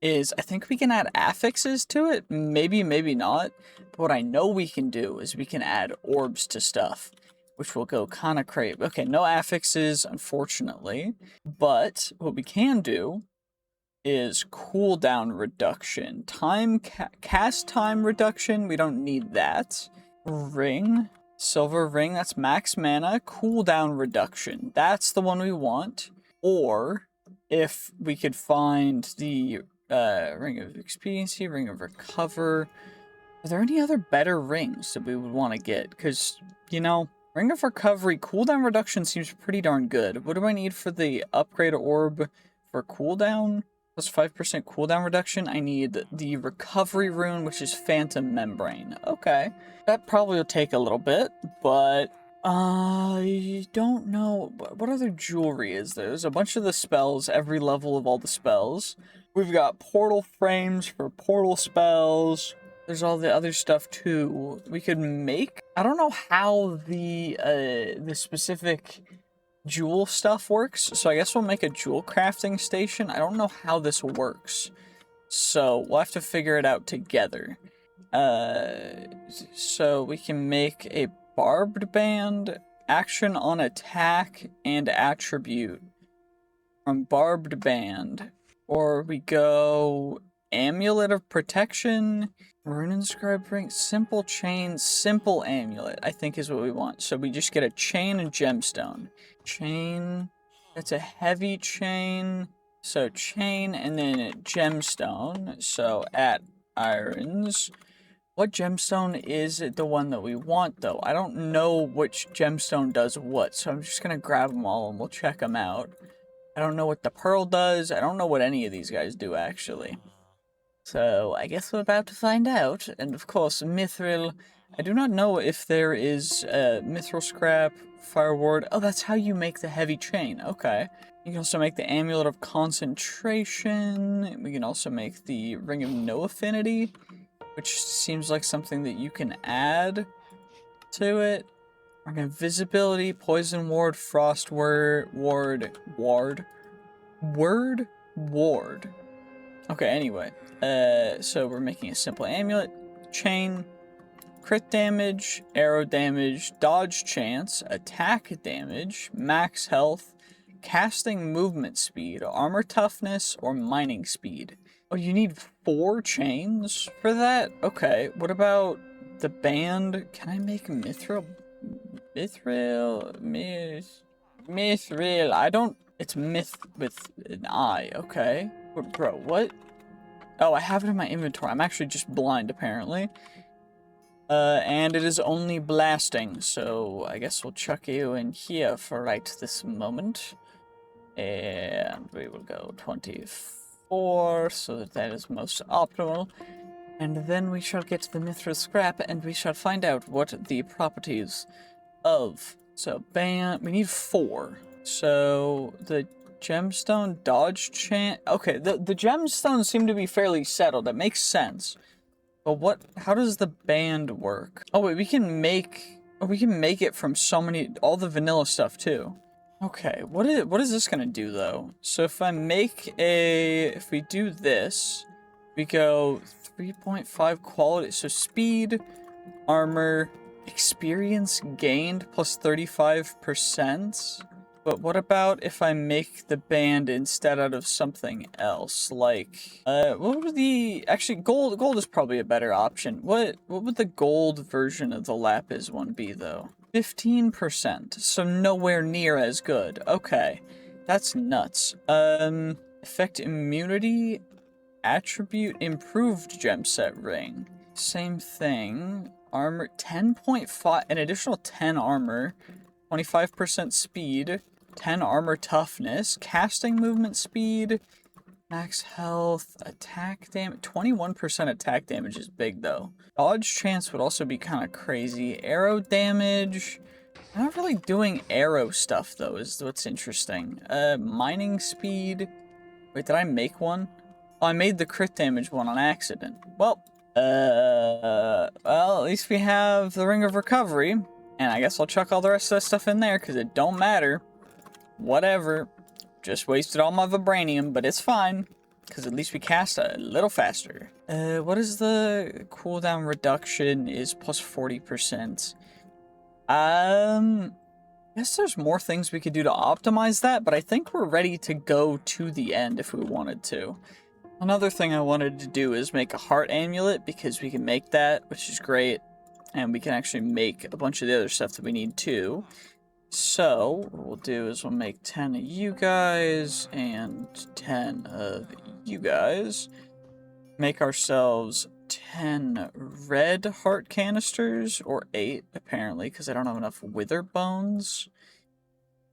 is I think we can add affixes to it. Maybe, maybe not. But what I know we can do is we can add orbs to stuff, which will go kind of crazy. Okay, no affixes, unfortunately. But what we can do is cooldown reduction. Cast time reduction, we don't need that. Ring, silver ring, that's max mana. Cooldown reduction, that's the one we want. Or if we could find the ring of expediency, ring of recover. Are there any other better rings that we would want to get? Because, you know, ring of recovery, cooldown reduction seems pretty darn good. What do I need for the upgrade orb for cooldown? Plus 5% cooldown reduction. I need the recovery rune, which is phantom membrane. Okay. That probably will take a little bit, but I don't know. What other jewelry is there? There's a bunch of the spells, every level of all the spells. We've got portal frames for portal spells. There's all the other stuff too. We could make, I don't know how the specific jewel stuff works, so I guess we'll make a jewel crafting station. I don't know how this works, so we'll have to figure it out together. So we can make a barbed band, action on attack, and attribute from barbed band. Or we go amulet of protection, rune inscribed ring, simple chain, simple amulet, I think is what we want. So we just get a chain and gemstone. Chain, that's a heavy chain. So chain and then gemstone. So at irons. What gemstone is the one that we want, though? I don't know which gemstone does what, so I'm just going to grab them all and we'll check them out. I don't know what the pearl does. I don't know what any of these guys do, actually. So I guess we're about to find out. And of course, mithril. I do not know if there is mithril scrap, fire ward. Oh, that's how you make the heavy chain. Okay. You can also make the amulet of concentration. We can also make the ring of no affinity, which seems like something that you can add to it. Ring of visibility, poison ward, frost ward. Okay, anyway. So we're making a simple amulet, chain, crit damage, arrow damage, dodge chance, attack damage, max health, casting movement speed, armor toughness, or mining speed. Oh, you need 4 chains for that? Okay, what about the band? Can I make mithril? Mithril, I don't... It's myth with an I, okay. But bro, what? Oh, I have it in my inventory. I'm actually just blind, apparently. And it is only blasting, so I guess we'll chuck you in here for right this moment. And we will go 24, so that is most optimal. And then we shall get the mithril scrap, and we shall find out what the properties of... So, bam, we need 4. So, the gemstone dodge chance... Okay, the gemstones seem to be fairly settled. That makes sense. But how does the band work? Oh, wait, we can make it from so many... All the vanilla stuff, too. Okay, what is this gonna do, though? So if we do this, we go 3.5 quality, so speed, armor, experience gained plus 35%. But what about if I make the band instead out of something else? Like, what would actually, gold is probably a better option. What would the gold version of the lapis one be, though? 15%, so nowhere near as good. Okay, that's nuts. Effect immunity, attribute improved gem set ring. Same thing. Armor, 10.5, an additional 10 armor, 25% speed, 10 armor toughness, casting movement speed, max health, attack damage, 21% attack damage is big though. Dodge chance would also be kind of crazy. Arrow damage, I'm not really doing arrow stuff though, is what's interesting. Mining speed, wait, did I make one? Oh, I made the crit damage one on accident. Well, Well, at least we have the Ring of Recovery. And I guess I'll chuck all the rest of that stuff in there, because it don't matter. Whatever. Just wasted all my Vibranium, but it's fine. Because at least we cast a little faster. What is the cooldown reduction? Is plus 40%. I guess there's more things we could do to optimize that, but I think we're ready to go to the end if we wanted to. Another thing I wanted to do is make a heart amulet, because we can make that, which is great. And we can actually make a bunch of the other stuff that we need too. So, what we'll do is we'll make 10 of you guys and 10 of you guys. Make ourselves 10 red heart canisters, or 8 apparently, because I don't have enough wither bones.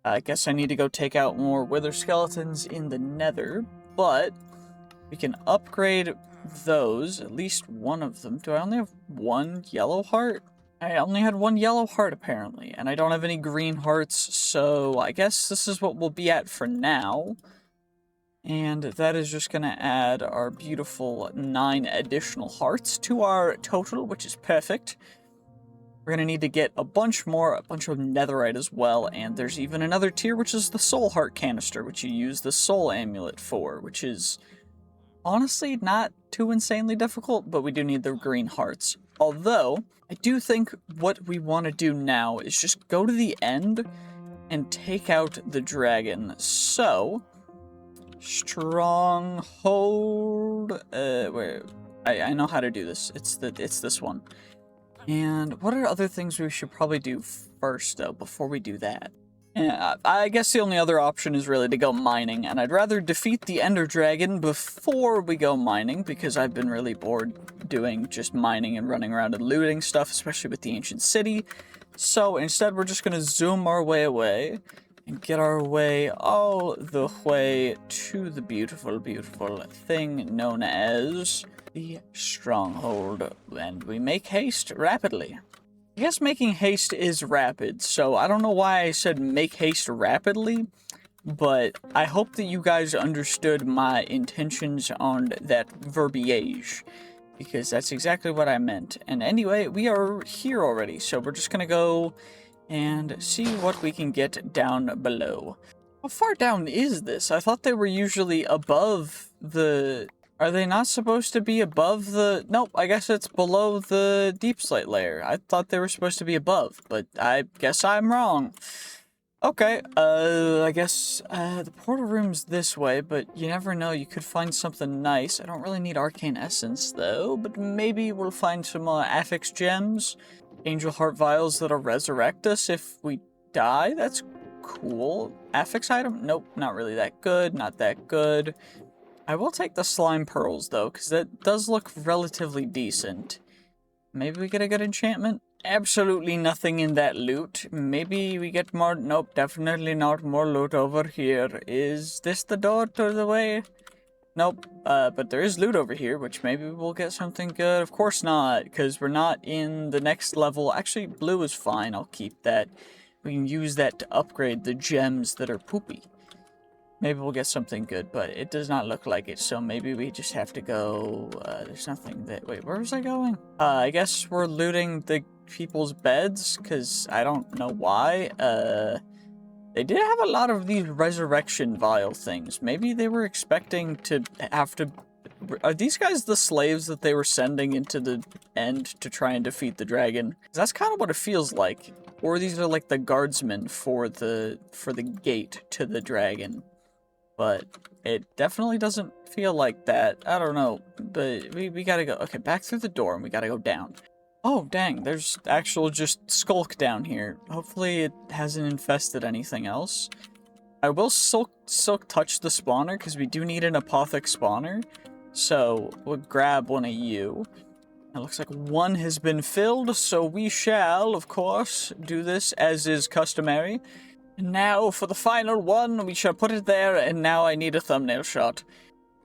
I guess I need to go take out more wither skeletons in the nether, but we can upgrade those, at least one of them. Do I only have one yellow heart? I only had one yellow heart apparently, and I don't have any green hearts, so I guess this is what we'll be at for now. And that is just going to add our beautiful 9 additional hearts to our total, which is perfect. We're going to need to get a bunch more, a bunch of netherite as well, and there's even another tier, which is the soul heart canister, which you use the soul amulet for, which is honestly not too insanely difficult, but we do need the green hearts. Although, I do think what we want to do now is just go to the end and take out the dragon. So, stronghold, wait, I know how to do this. It's this one. And what are other things we should probably do first, though, before we do that? Yeah, I guess the only other option is really to go mining, and I'd rather defeat the Ender Dragon before we go mining, because I've been really bored doing just mining and running around and looting stuff, especially with the Ancient City. So instead, we're just going to zoom our way away and get our way all the way to the beautiful, beautiful thing known as the Stronghold, and we make haste rapidly. I guess making haste is rapid, so I don't know why I said make haste rapidly, but I hope that you guys understood my intentions on that verbiage, because that's exactly what I meant. And anyway, we are here already, so we're just gonna go and see what we can get down below. How far down is this? I thought they were usually above the... Are they not supposed to be above the... Nope, I guess it's below the deep slate layer. I thought they were supposed to be above, but I guess I'm wrong. Okay, I guess the portal room's this way, but you never know, you could find something nice. I don't really need arcane essence, though, but maybe we'll find some affix gems, angel heart vials that'll resurrect us if we die. That's cool. Affix item? Nope, not really that good, not that good. I will take the slime pearls, though, because that does look relatively decent. Maybe we get a good enchantment? Absolutely nothing in that loot. Maybe we get more... Nope, definitely not more loot over here. Is this the door to the way? Nope, but there is loot over here, which maybe we'll get something good. Of course not, because we're not in the next level. Actually, blue is fine. I'll keep that. We can use that to upgrade the gems that are poopy. Maybe we'll get something good, but it does not look like it, so maybe we just have to go... there's nothing that... Wait, where was I going? I guess we're looting the people's beds, because I don't know why. They did have a lot of these resurrection vial things. Maybe they were expecting to have to... Are these guys the slaves that they were sending into the end to try and defeat the dragon? 'Cause that's kind of what it feels like. Or these are like the guardsmen for the gate to the dragon. But it definitely doesn't feel like that. I don't know, but we gotta go. Okay, back through the door, and we gotta go down. Oh, dang, there's actual just skulk down here. Hopefully it hasn't infested anything else. I will silk touch the spawner, because we do need an apothec spawner. So, we'll grab one of you. It looks like one has been filled, so we shall, of course, do this as is customary. Now, for the final one, we shall put it there, and now I need a thumbnail shot.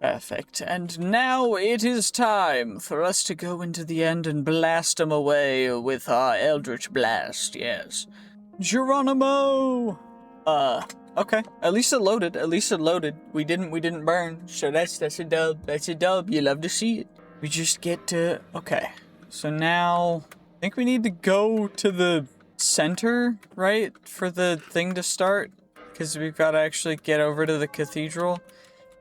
Perfect. And now it is time for us to go into the end and blast them away with our Eldritch Blast, yes. Geronimo! Okay. At least it loaded. At least it loaded. We didn't burn, so that's a dub. That's a dub. You love to see it. We just get to... Okay. So now... I think we need to go to the center, right? For the thing to start. Because we've got to actually get over to the cathedral.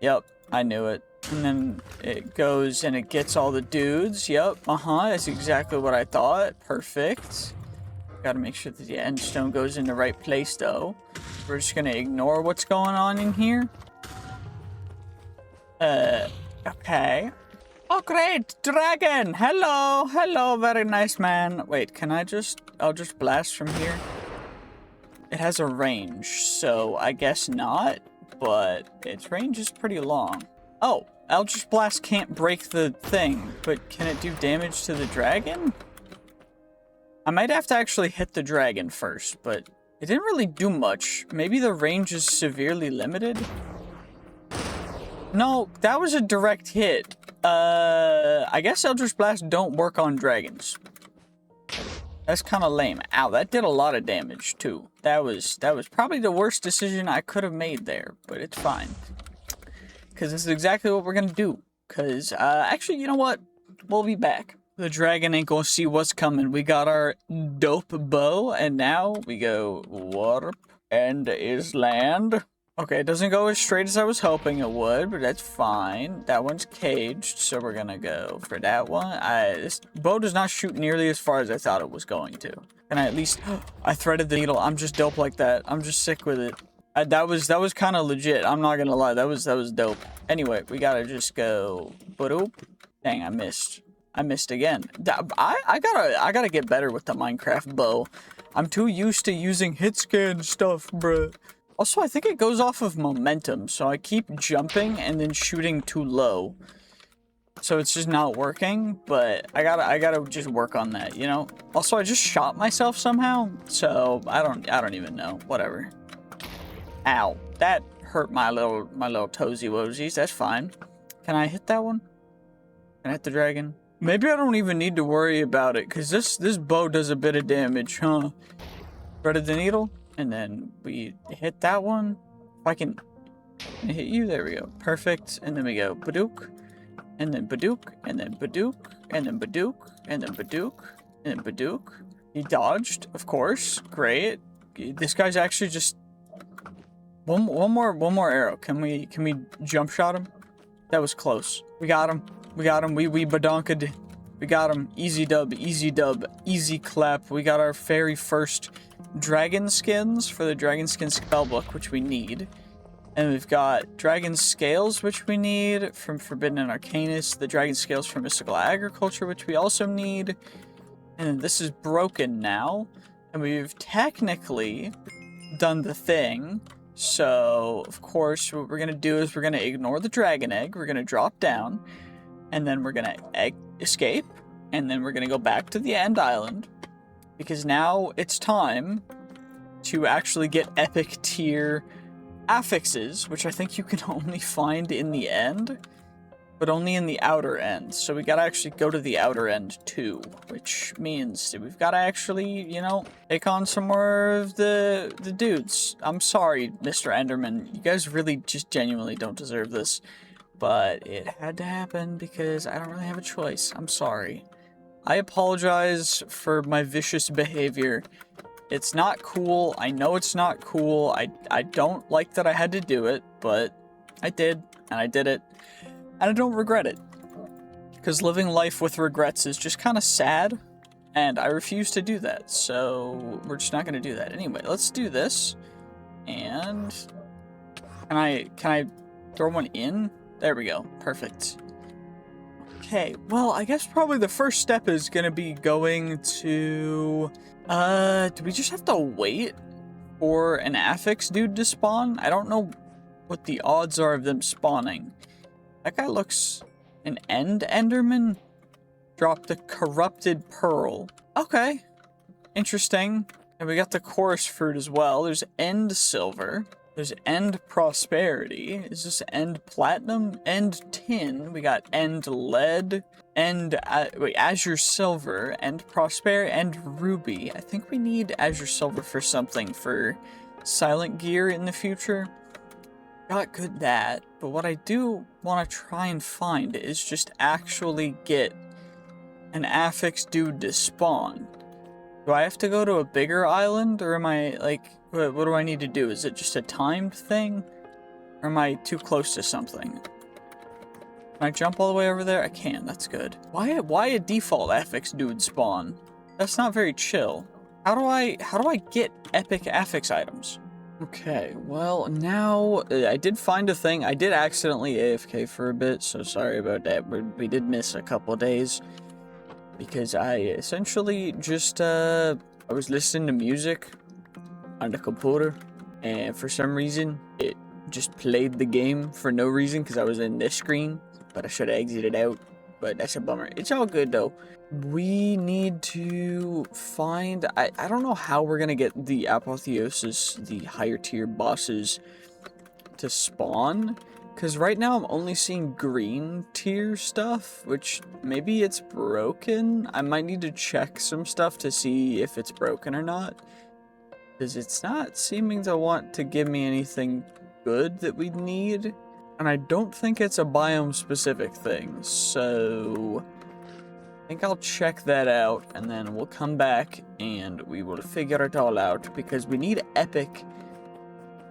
Yep, I knew it. And then it goes and it gets all the dudes. Yep, that's exactly what I thought. Perfect. Gotta make sure that the end stone goes in the right place, though. We're just gonna ignore what's going on in here. Okay. Oh, great! Dragon! Hello! Hello, very nice man. Wait, can I just... I'll just blast from here? It has a range, so I guess not. But its range is pretty long. Oh, Eldritch Blast can't break the thing, but can it do damage to the dragon? I might have to actually hit the dragon first, but it didn't really do much. Maybe the range is severely limited? No, that was a direct hit. I guess Eldritch Blast don't work on dragons. That's kind of lame. Ow, that did a lot of damage, too. That was probably the worst decision I could have made there, but it's fine. Because this is exactly what we're going to do. Because, actually, you know what? We'll be back. The dragon ain't gonna see what's coming. We got our dope bow, and now we go warp and is land. Okay, it doesn't go as straight as I was hoping it would, but that's fine. That one's caged, so we're gonna go for that one. This bow does not shoot nearly as far as I thought it was going to. And I at least... I threaded the needle. I'm just dope like that. I'm just sick with it. That was kind of legit. I'm not gonna lie. That was dope. Anyway, we gotta just go... Ba-doop. Dang, I missed. I missed again. I gotta get better with the Minecraft bow. I'm too used to using hit scan stuff, bruh. Also, I think it goes off of momentum, so I keep jumping and then shooting too low. So it's just not working, but I gotta just work on that, you know? Also, I just shot myself somehow, so I don't even know. Whatever. Ow. That hurt my little toesy woesies. That's fine. Can I hit that one? Can I hit the dragon? Maybe I don't even need to worry about it, because this bow does a bit of damage, huh? Threaded the needle, and then we hit that one. If I can hit you, there we go. Perfect. And then we go Badook, and then Badook, and then Badook, and then Badook, and then Badook, and then Badook. He dodged, of course. Great. This guy's actually just... One more arrow. Can we jump shot him? That was close. We got him. We badonked. We got him. Easy dub, easy clap. We got our very first dragon skins for the dragon skin spellbook, which we need. And we've got dragon scales, which we need from Forbidden and Arcanist. The dragon scales from Mystical Agriculture, which we also need. And this is broken now. And we've technically done the thing. So, of course, what we're going to do is we're going to ignore the dragon egg. We're going to drop down. And then we're going to escape. And then we're going to go back to the end island. Because now it's time to actually get epic tier affixes, which I think you can only find in the end. But only in the outer end. So we got to actually go to the outer end too. Which means that we've got to actually, you know, take on some more of the dudes. I'm sorry, Mr. Enderman. You guys really just genuinely don't deserve this. But it had to happen because I don't really have a choice. I'm sorry. I apologize for my vicious behavior. It's not cool. I know it's not cool. I don't like that I had to do it, but I did, and I did it. And I don't regret it. Because living life with regrets is just kind of sad, and I refuse to do that. So we're just not going to do that. Anyway, let's do this. And can I throw one in? There we go. Perfect. Okay, well, I guess probably the first step is going to be going to... do we just have to wait for an affix dude to spawn? I don't know what the odds are of them spawning. That guy looks... An end enderman? Drop the corrupted pearl. Okay. Interesting. And we got the chorus fruit as well. There's end silver. There's end prosperity. Is this end platinum? End tin. We got end lead. End, azure silver. End prosperity. End ruby. I think we need azure silver for something for silent gear in the future. got good that, but what I do want to try and find is just actually get an affix dude to spawn. Do I have to go to a bigger island, or am I, like, what do I need to do? Is it just a timed thing? Or am I too close to something? Can I jump all the way over there? I can, that's good. Why a default affix dude spawn? That's not very chill. How do I get epic affix items? Okay, well, now, I did find a thing. I did accidentally AFK for a bit, so sorry about that. We did miss a couple days. Because I essentially just, I was listening to music on the computer, and for some reason, it just played the game for no reason, because I was in this screen, but I should have exited out, but that's a bummer. It's all good, though. We need to find, I don't know how we're gonna get the apotheosis, the higher tier bosses, to spawn. Because right now I'm only seeing green tier stuff, which maybe it's broken. I might need to check some stuff to see if it's broken or not. Because it's not seeming to want to give me anything good that we need. And I don't think it's a biome specific thing, so I think I'll check that out and then we'll come back and we will figure it all out because we need epic.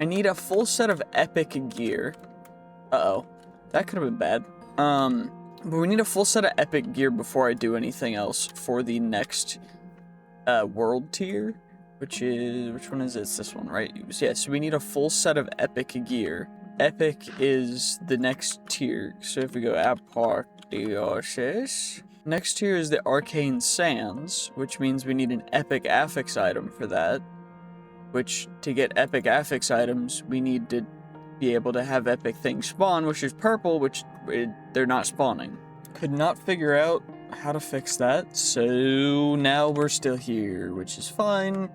I need a full set of epic gear. Uh-oh. That could have been bad. But we need a full set of epic gear before I do anything else for the next world tier, which one is it? It's this one, right? Yeah, so we need a full set of epic gear. Epic is the next tier. So if we go apotheosis, next tier is the arcane sands, which means we need an epic affix item for that. Which, to get epic affix items, we need to be able to have epic things spawn, which is purple, which they're not spawning. Could not figure out how to fix that, so now we're still here, which is fine.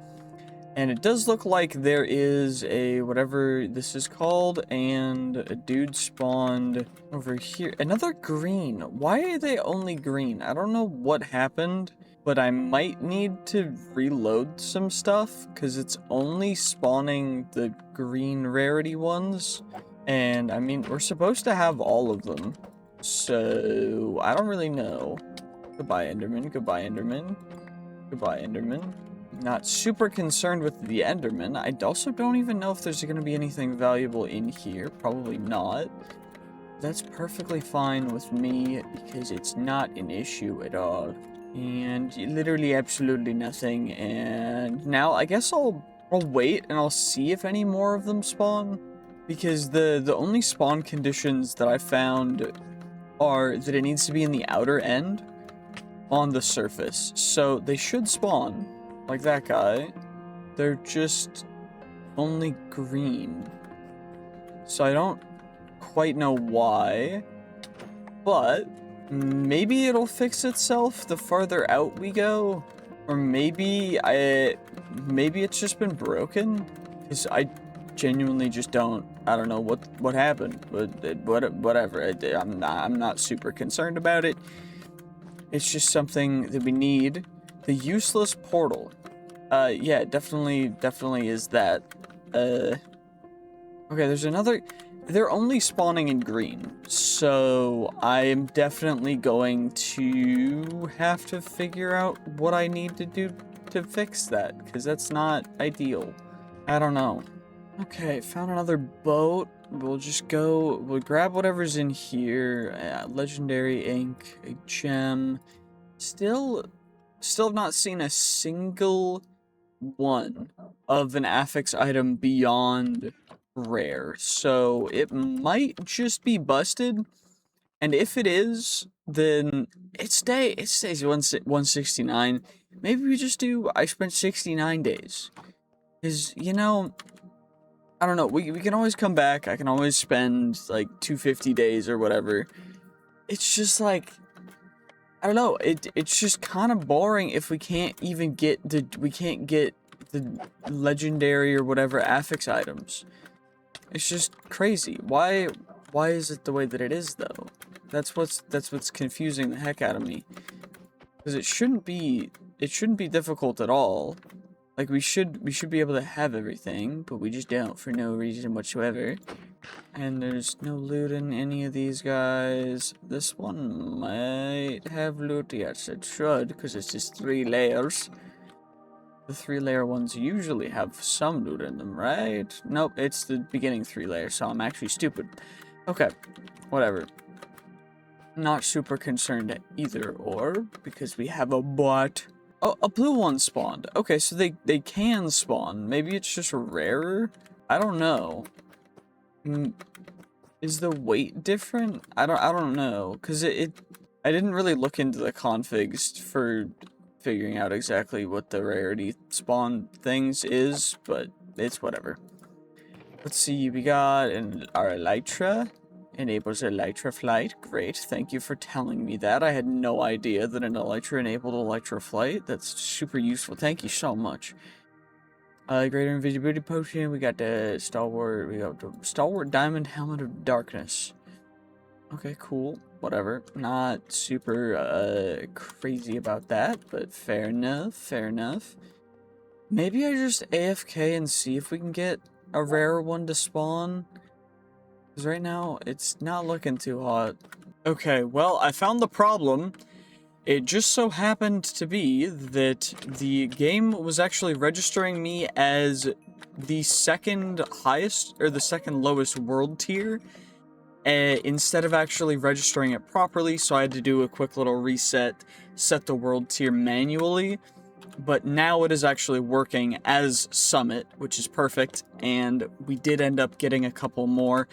And it does look like there is a, whatever this is called, and a dude spawned over here. Another green. Why are they only green? I don't know what happened, but I might need to reload some stuff, because it's only spawning the green rarity ones. And, I mean, we're supposed to have all of them. So, I don't really know. Goodbye, Enderman. Goodbye, Enderman. Goodbye, Enderman. Not super concerned with the Enderman. I also don't even know if there's going to be anything valuable in here. Probably not. That's perfectly fine with me, because it's not an issue at all. And literally absolutely nothing. And now I guess I'll wait and I'll see if any more of them spawn. Because the only spawn conditions that I found are that it needs to be in the outer end on the surface. So they should spawn, like that guy. They're just only green. So I don't quite know why, but maybe it'll fix itself the farther out we go. Or maybe it's just been broken, because I genuinely just I don't know what happened, but whatever. I'm not super concerned about it. It's just something that we need. The useless portal. Yeah, definitely is that. Okay, there's another. They're only spawning in green, so I'm definitely going to have to figure out what I need to do to fix that, because that's not ideal. I don't know. Okay, found another boat. We'll just go, we'll grab whatever's in here. Legendary ink, a gem. Still have not seen a single one of an affix item beyond rare. So it might just be busted. And if it is, then it stays 169. Maybe we just do, I spent 69 days. Because, you know, I don't know, we can always come back. I can always spend like 250 days or whatever. It's just like, I don't know, it's just kind of boring if we can't even get the legendary or whatever affix items. It's just crazy. Why is it the way that it is though? That's what's confusing the heck out of me. Because it shouldn't be difficult at all. Like we should be able to have everything, but we just don't for no reason whatsoever. And there's no loot in any of these guys. This one might have loot. Yes, it should, because it's just 3 layers. The 3-layer ones usually have some loot in them, right? Nope, it's the beginning 3 layers, so I'm actually stupid. Okay, whatever. Not super concerned at either or, because we have a bot. Oh, a blue one spawned. Okay, so they can spawn. Maybe it's just rarer? I don't know. Is the weight different? I don't know, because I didn't really look into the configs for figuring out exactly what the rarity spawn things is, but it's whatever. Let's see, we got our elytra. Enables elytra flight. Great, thank you for telling me that. I had no idea that an elytra enabled elytra flight. That's super useful. Thank you so much. Greater invisibility potion. We got the stalwart diamond helmet of darkness. Okay, cool. Whatever. Not super crazy about that, but fair enough. Fair enough. Maybe I just AFK and see if we can get a rare one to spawn. Because right now, it's not looking too hot. Okay, well, I found the problem. It just so happened to be that the game was actually registering me as the second highest, or the second lowest world tier, instead of actually registering it properly, so I had to do a quick little reset, set the world tier manually, but now it is actually working as Summit, which is perfect, and we did end up getting a couple more.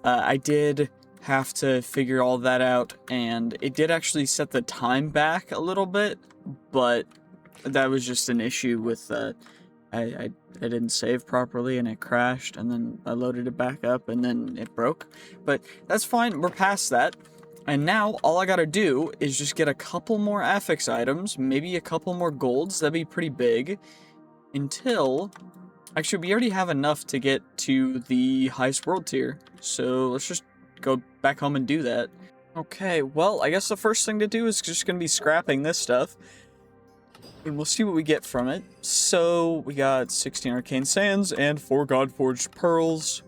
I did have to figure all that out, and it did actually set the time back a little bit, but that was just an issue with I didn't save properly and it crashed, and then I loaded it back up and then it broke. But that's fine, we're past that. And now all I gotta do is just get a couple more affix items, maybe a couple more golds, that'd be pretty big, until... Actually, we already have enough to get to the highest world tier, so let's just go back home and do that. Okay, well, I guess the first thing to do is just gonna be scrapping this stuff, and we'll see what we get from it. So, we got 16 arcane sands and 4 god-forged pearls.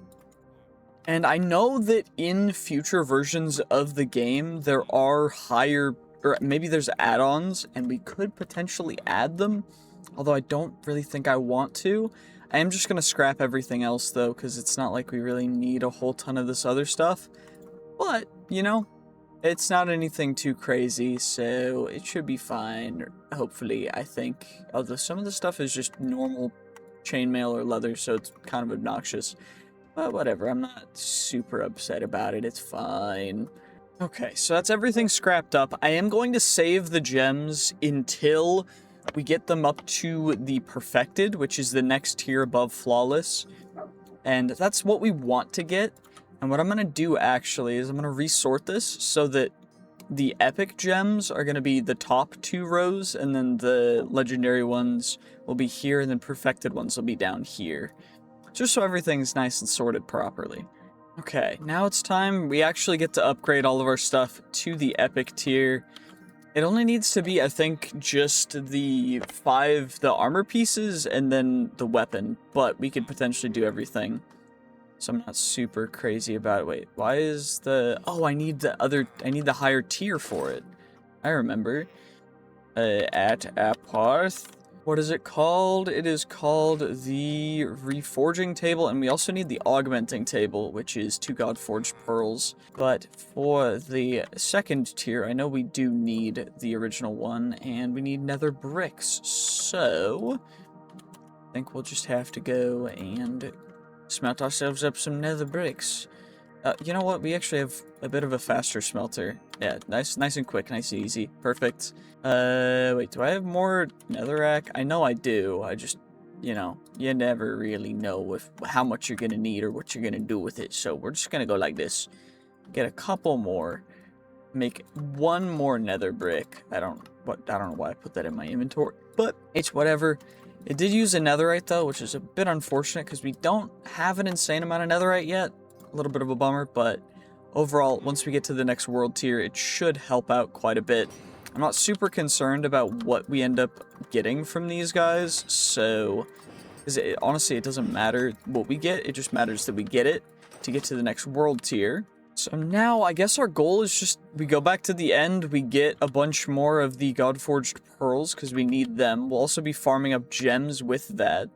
And I know that in future versions of the game, there are higher, or maybe there's add-ons, and we could potentially add them, although I don't really think I want to. I am just going to scrap everything else, though, because it's not like we really need a whole ton of this other stuff. But, you know, it's not anything too crazy, so it should be fine, hopefully, I think. Although some of the stuff is just normal chainmail or leather, so it's kind of obnoxious. But whatever, I'm not super upset about it, it's fine. Okay, so that's everything scrapped up. I am going to save the gems until... we get them up to the perfected, which is the next tier above flawless, and that's what we want to get. And what I'm gonna do actually is I'm gonna resort this so that the epic gems are gonna be the top 2 rows, and then the legendary ones will be here, and then perfected ones will be down here, just so everything's nice and sorted properly. Okay, now it's time we actually get to upgrade all of our stuff to the epic tier. It only needs to be, I think, just the 5, the armor pieces, and then the weapon, but we could potentially do everything. So I'm not super crazy about it. Wait, why is the... oh, I need the higher tier for it. I remember. At Aparth. What is it called? It is called the Reforging table, and we also need the Augmenting table, which is 2 God-Forged Pearls. But for the second tier, I know we do need the original one, and we need nether bricks. So, I think we'll just have to go and smelt ourselves up some nether bricks. You know what? We actually have a bit of a faster smelter. Yeah, nice and quick, nice and easy. Perfect. Wait, do I have more netherrack? I know I do. I just, you know, you never really know how much you're gonna need or what you're gonna do with it. So we're just gonna go like this. Get a couple more. Make 1 more nether brick. I don't know why I put that in my inventory, but it's whatever. It did use a netherite though, which is a bit unfortunate because we don't have an insane amount of netherite yet. A little bit of a bummer, but overall, once we get to the next world tier, it should help out quite a bit. I'm not super concerned about what we end up getting from these guys, so honestly, it doesn't matter what we get, it just matters that we get it. to get to the next world tier. So now I guess our goal is just we go back to the end, we get a bunch more of the Godforged pearls because we need them. We'll also be farming up gems with that.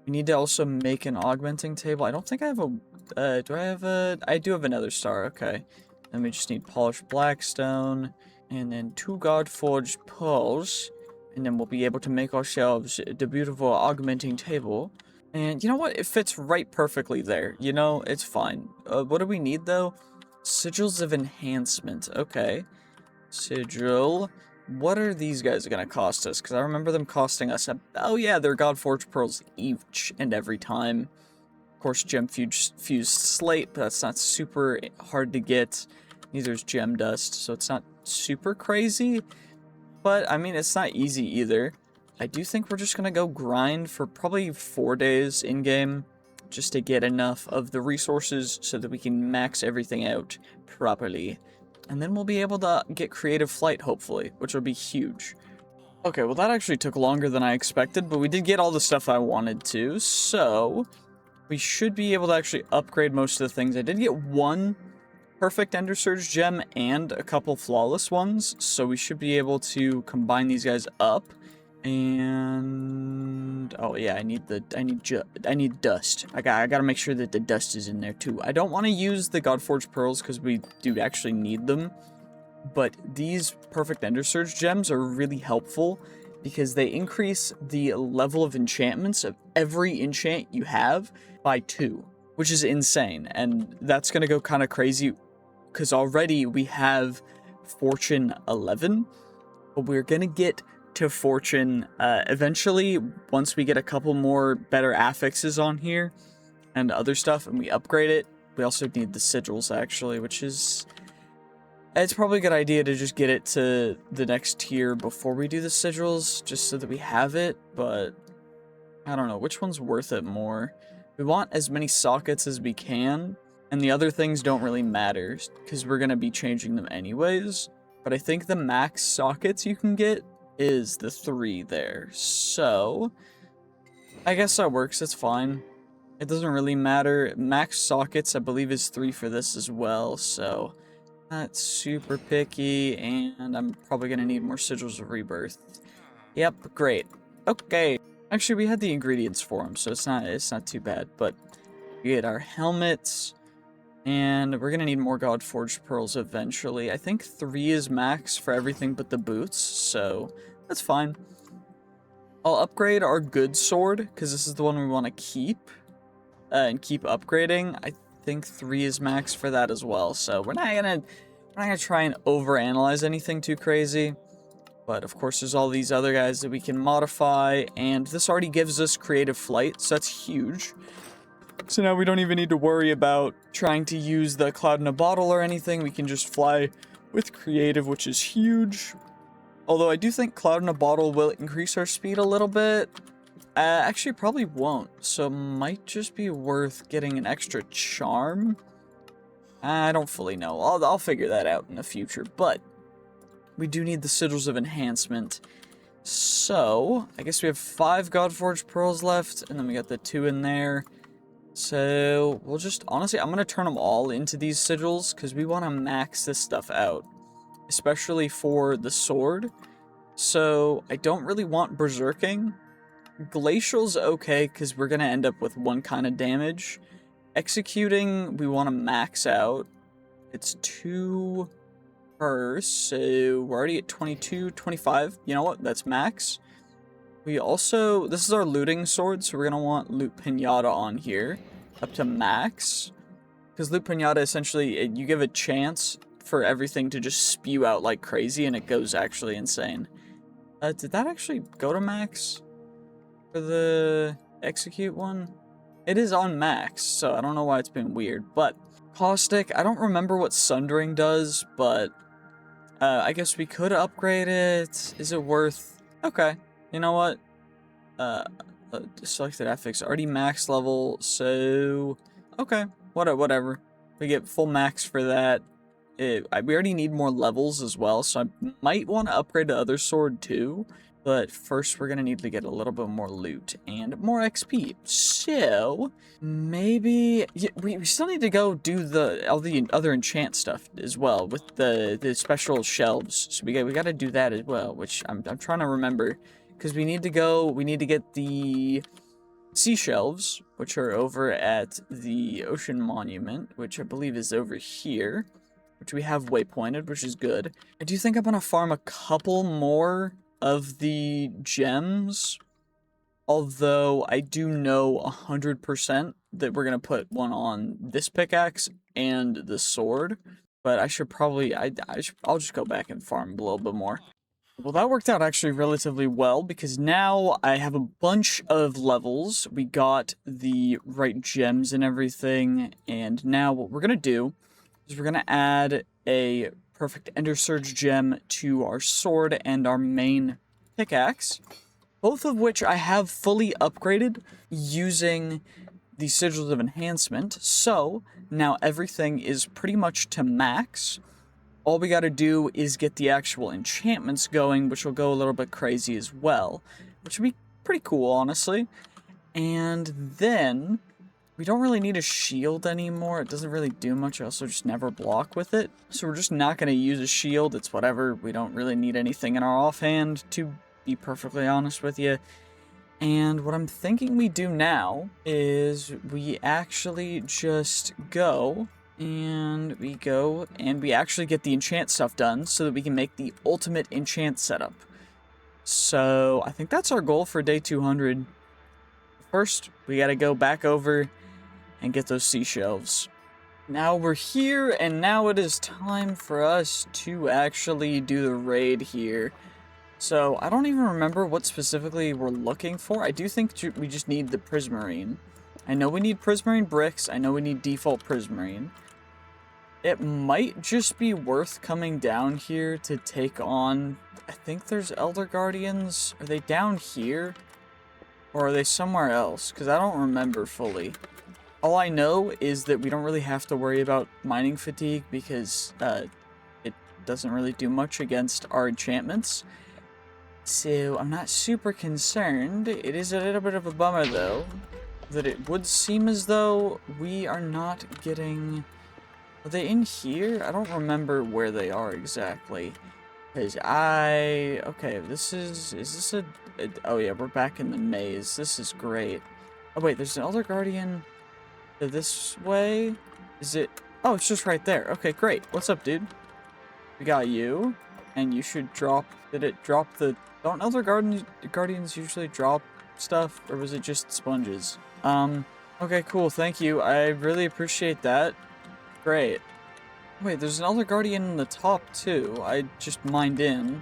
We need to also make an augmenting table. I don't think I have a, do I have a, I do have another star, okay. Then we just need polished blackstone, and then 2 Godforged pearls, and then we'll be able to make ourselves the beautiful augmenting table. And you know what? It fits right perfectly there. You know, it's fine. What do we need, though? Sigils of enhancement. Okay. Sigil. What are these guys going to cost us? Because I remember them costing us oh yeah, they're Godforged pearls each and every time. Of course, gem fused slate, but that's not super hard to get. Neither is gem dust, so it's not super crazy. But, I mean, it's not easy either. I do think we're just going to go grind for probably 4 days in-game, just to get enough of the resources so that we can max everything out properly. And then we'll be able to get creative flight, hopefully, which will be huge. Okay, well that actually took longer than I expected, but we did get all the stuff I wanted to, so we should be able to actually upgrade most of the things. I did get 1 perfect Ender Surge gem and a couple flawless ones, so we should be able to combine these guys up. And oh yeah, I need dust. I gotta make sure that the dust is in there too. I don't want to use the Godforged pearls because we do actually need them, but these perfect Ender Surge gems are really helpful because they increase the level of enchantments of every enchant you have by 2, which is insane. And that's gonna go kind of crazy because already we have Fortune 11, but we're gonna get to Fortune eventually once we get a couple more better affixes on here and other stuff and we upgrade it. We also need the sigils actually, which is, it's probably a good idea to just get it to the next tier before we do the sigils just so that we have it, but I don't know which one's worth it more. We want as many sockets as we can, and the other things don't really matter because we're going to be changing them anyways, but I think the max sockets you can get is the 3 there, so I guess that works. It's fine. It doesn't really matter. Max sockets I believe is 3 for this as well, so not super picky, and I'm probably gonna need more sigils of rebirth. Yep, great. Okay, actually we had the ingredients for them, so it's not too bad. But we get our helmets, and we're gonna need more Godforged pearls eventually. I think 3 is max for everything but the boots, so that's fine. I'll upgrade our good sword, because this is the one we want to keep, and keep upgrading. I think 3 is max for that as well, so we're not gonna try and overanalyze anything too crazy. But of course there's all these other guys that we can modify, and this already gives us creative flight, so that's huge. So now we don't even need to worry about trying to use the cloud in a bottle or anything. We can just fly with creative, which is huge. Although I do think cloud in a bottle will increase our speed a little bit. Actually, probably won't. So might just be worth getting an extra charm. I don't fully know. I'll figure that out in the future. But we do need the sigils of enhancement. So I guess we have 5 Godforged pearls left, and then we got the 2 in there. So we'll just, honestly, I'm going to turn them all into these sigils because we want to max this stuff out, especially for the sword. So I don't really want berserking. Glacial's okay because we're going to end up with 1 kind of damage. Executing, we want to max out. It's 2 per, so we're already at 22, 25. You know what? That's max. We also, this is our looting sword, so we're going to want Loot Pinata on here, up to max. Because Loot Pinata, essentially, you give a chance for everything to just spew out like crazy, and it goes actually insane. Did that actually go to max for the execute one? It is on max, so I don't know why it's been weird. But Caustic, I don't remember what Sundering does, but I guess we could upgrade it. Is it worth? Okay. You know what? Selected affix already max level, so okay, whatever. We get full max for that. We already need more levels as well, so I might want to upgrade the other sword too. But first, we're gonna need to get a little bit more loot and more XP. So maybe we still need to go do all the other enchant stuff as well with the special shelves. So we got to do that as well, which I'm trying to remember because we need to get the sea shelves, which are over at the ocean monument, which I believe is over here, which we have waypointed, which is good. I do think I'm gonna farm a couple more of the gems, although I do know 100% that we're gonna put one on this pickaxe and the sword, but I should probably, I'll just go back and farm a little bit more. Well, that worked out actually relatively well, because now I have a bunch of levels. We got the right gems and everything, and now what we're gonna do is we're gonna add a perfect Ender Surge gem to our sword and our main pickaxe, both of which I have fully upgraded using the Sigils of Enhancement. So now everything is pretty much to max. All we gotta do is get the actual enchantments going, which will go a little bit crazy as well, which would be pretty cool, honestly. And then we don't really need a shield anymore. It doesn't really do much. I also just never block with it. So we're just not going to use a shield. It's whatever. We don't really need anything in our offhand, to be perfectly honest with you. And what I'm thinking we do now is we actually just go and we actually get the enchant stuff done so that we can make the ultimate enchant setup. So I think that's our goal for day 200. First, we got to go back over and get those sea shelves. Now we're here, and now it is time for us to actually do the raid here. So I don't even remember what specifically we're looking for. I do think we just need the prismarine. I know we need prismarine bricks. I know we need default prismarine. It might just be worth coming down here to take on... I think there's Elder Guardians. Are they down here? Or are they somewhere else? Because I don't remember fully. All I know is that we don't really have to worry about mining fatigue because it doesn't really do much against our enchantments. So I'm not super concerned. It is a little bit of a bummer, though, that it would seem as though we are not getting... Are they in here? I don't remember where they are exactly. Because okay, is this a... Oh yeah, we're back in the maze. This is great. Oh wait, there's an Elder Guardian this way? Is it... Oh, it's just right there. Okay, great. What's up, dude? We got you. And you should drop... Did it drop the... Don't Elder Guardians usually drop stuff? Or was it just sponges? Okay, cool. Thank you. I really appreciate that. Great. Wait, there's an Elder Guardian in the top, too. I just mined in.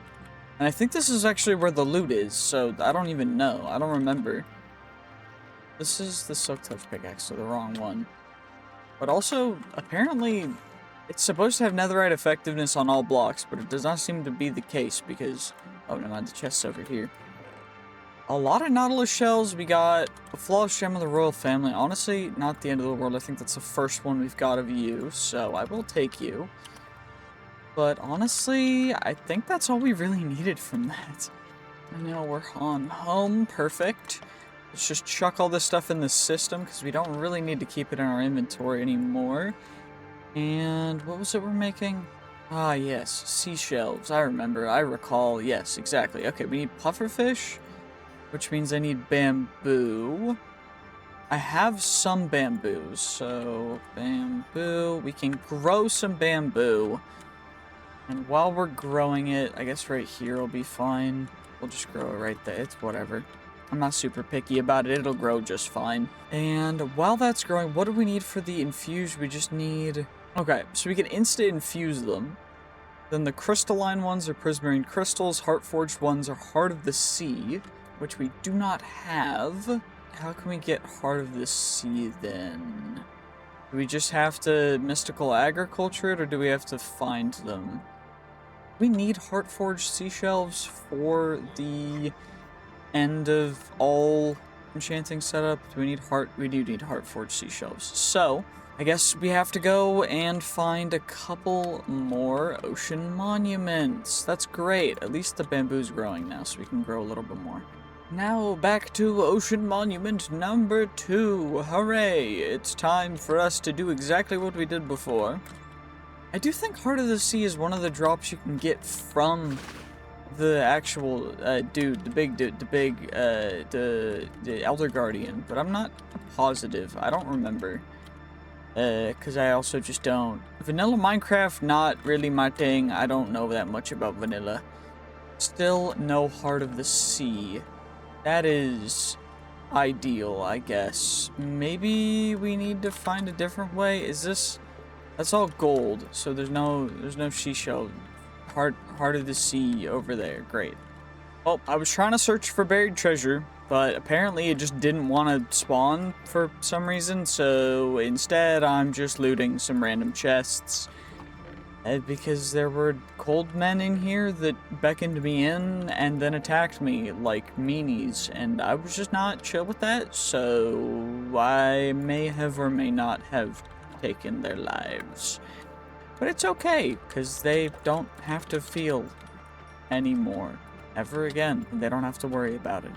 And I think this is actually where the loot is, so I don't even know. I don't remember. This is the Silk Touch pickaxe, so the wrong one. But also, apparently, it's supposed to have netherite effectiveness on all blocks, but it does not seem to be the case because... Oh, never mind, the chest's over here. A lot of Nautilus shells. We got a Flawless Gem of the Royal Family. Honestly, not the end of the world. I think that's the first one we've got of you, so I will take you. But honestly, I think that's all we really needed from that. I know we're on home. Perfect. Let's just chuck all this stuff in the system because we don't really need to keep it in our inventory anymore. And what was it we're making? Ah, yes. Seashells. I remember. I recall. Yes, exactly. Okay, we need pufferfish, which means I need bamboo. I have some bamboo, so bamboo. We can grow some bamboo. And while we're growing it, I guess right here will be fine. We'll just grow it right there. It's whatever. I'm not super picky about it. It'll grow just fine. And while that's growing, what do we need for the infuse? We just need... Okay, so we can insta-infuse them. Then the crystalline ones are prismarine crystals. Heart-forged ones are Heart of the Sea, which we do not have. How can we get Heart of the Sea then? Do we just have to mystical agriculture it, or do we have to find them? We need heart-forged seashells for the end of all enchanting setup. Do we need we do need heart-forged seashells. So, I guess we have to go and find a couple more ocean monuments. That's great. At least the bamboo's growing now, so we can grow a little bit more. Now back to ocean monument number 2. Hooray! It's time for us to do exactly what we did before. I do think Heart of the Sea is one of the drops you can get from the actual dude, the Elder Guardian, but I'm not positive. I don't remember. Because I also just don't. Vanilla Minecraft, not really my thing. I don't know that much about vanilla. Still no Heart of the Sea. That is ideal, I guess. Maybe we need to find a different way. Is this... That's all gold, so there's no seashell. Heart of the Sea over there. Great. Well, I was trying to search for buried treasure, but apparently it just didn't want to spawn for some reason, so instead I'm just looting some random chests. Because there were cold men in here that beckoned me in and then attacked me like meanies, and I was just not chill with that, so I may have or may not have taken their lives. But it's okay, because they don't have to feel anymore. Ever again. They don't have to worry about it.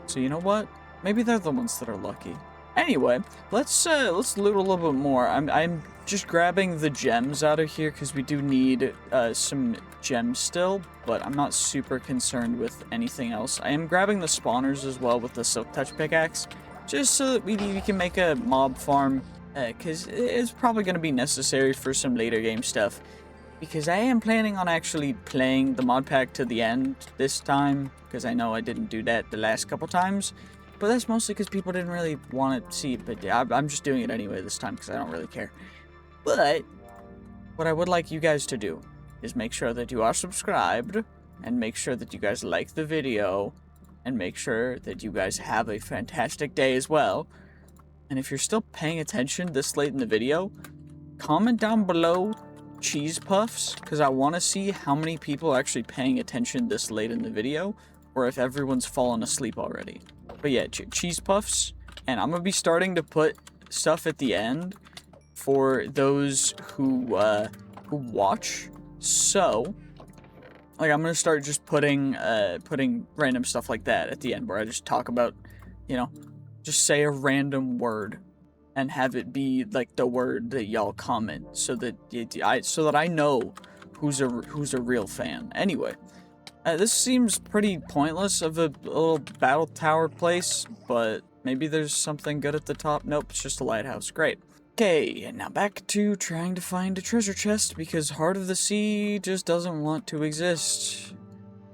So you know what? Maybe they're the ones that are lucky. Anyway, let's loot a little bit more. I'm just grabbing the gems out of here because we do need some gems still, but I'm not super concerned with anything else. I am grabbing the spawners as well with the Silk Touch pickaxe, just so that we can make a mob farm, because it's probably going to be necessary for some later game stuff. Because I am planning on actually playing the mod pack to the end this time, because I know I didn't do that the last couple times, but that's mostly because people didn't really want to see it, but I'm just doing it anyway this time because I don't really care. But what I would like you guys to do is make sure that you are subscribed, and make sure that you guys like the video, and make sure that you guys have a fantastic day as well. And if you're still paying attention this late in the video, comment down below cheese puffs, because I want to see how many people are actually paying attention this late in the video, or if everyone's fallen asleep already. But yeah, cheese puffs, and I'm gonna be starting to put stuff at the end for those who watch. So, like, I'm gonna start just putting random stuff like that at the end, where I just talk about, you know, just say a random word and have it be like the word that y'all comment, so that I know who's a real fan. Anyway, this seems pretty pointless of a little battle tower place, but maybe there's something good at the top. Nope, it's just a lighthouse. Great. Okay, now back to trying to find a treasure chest, because Heart of the Sea just doesn't want to exist.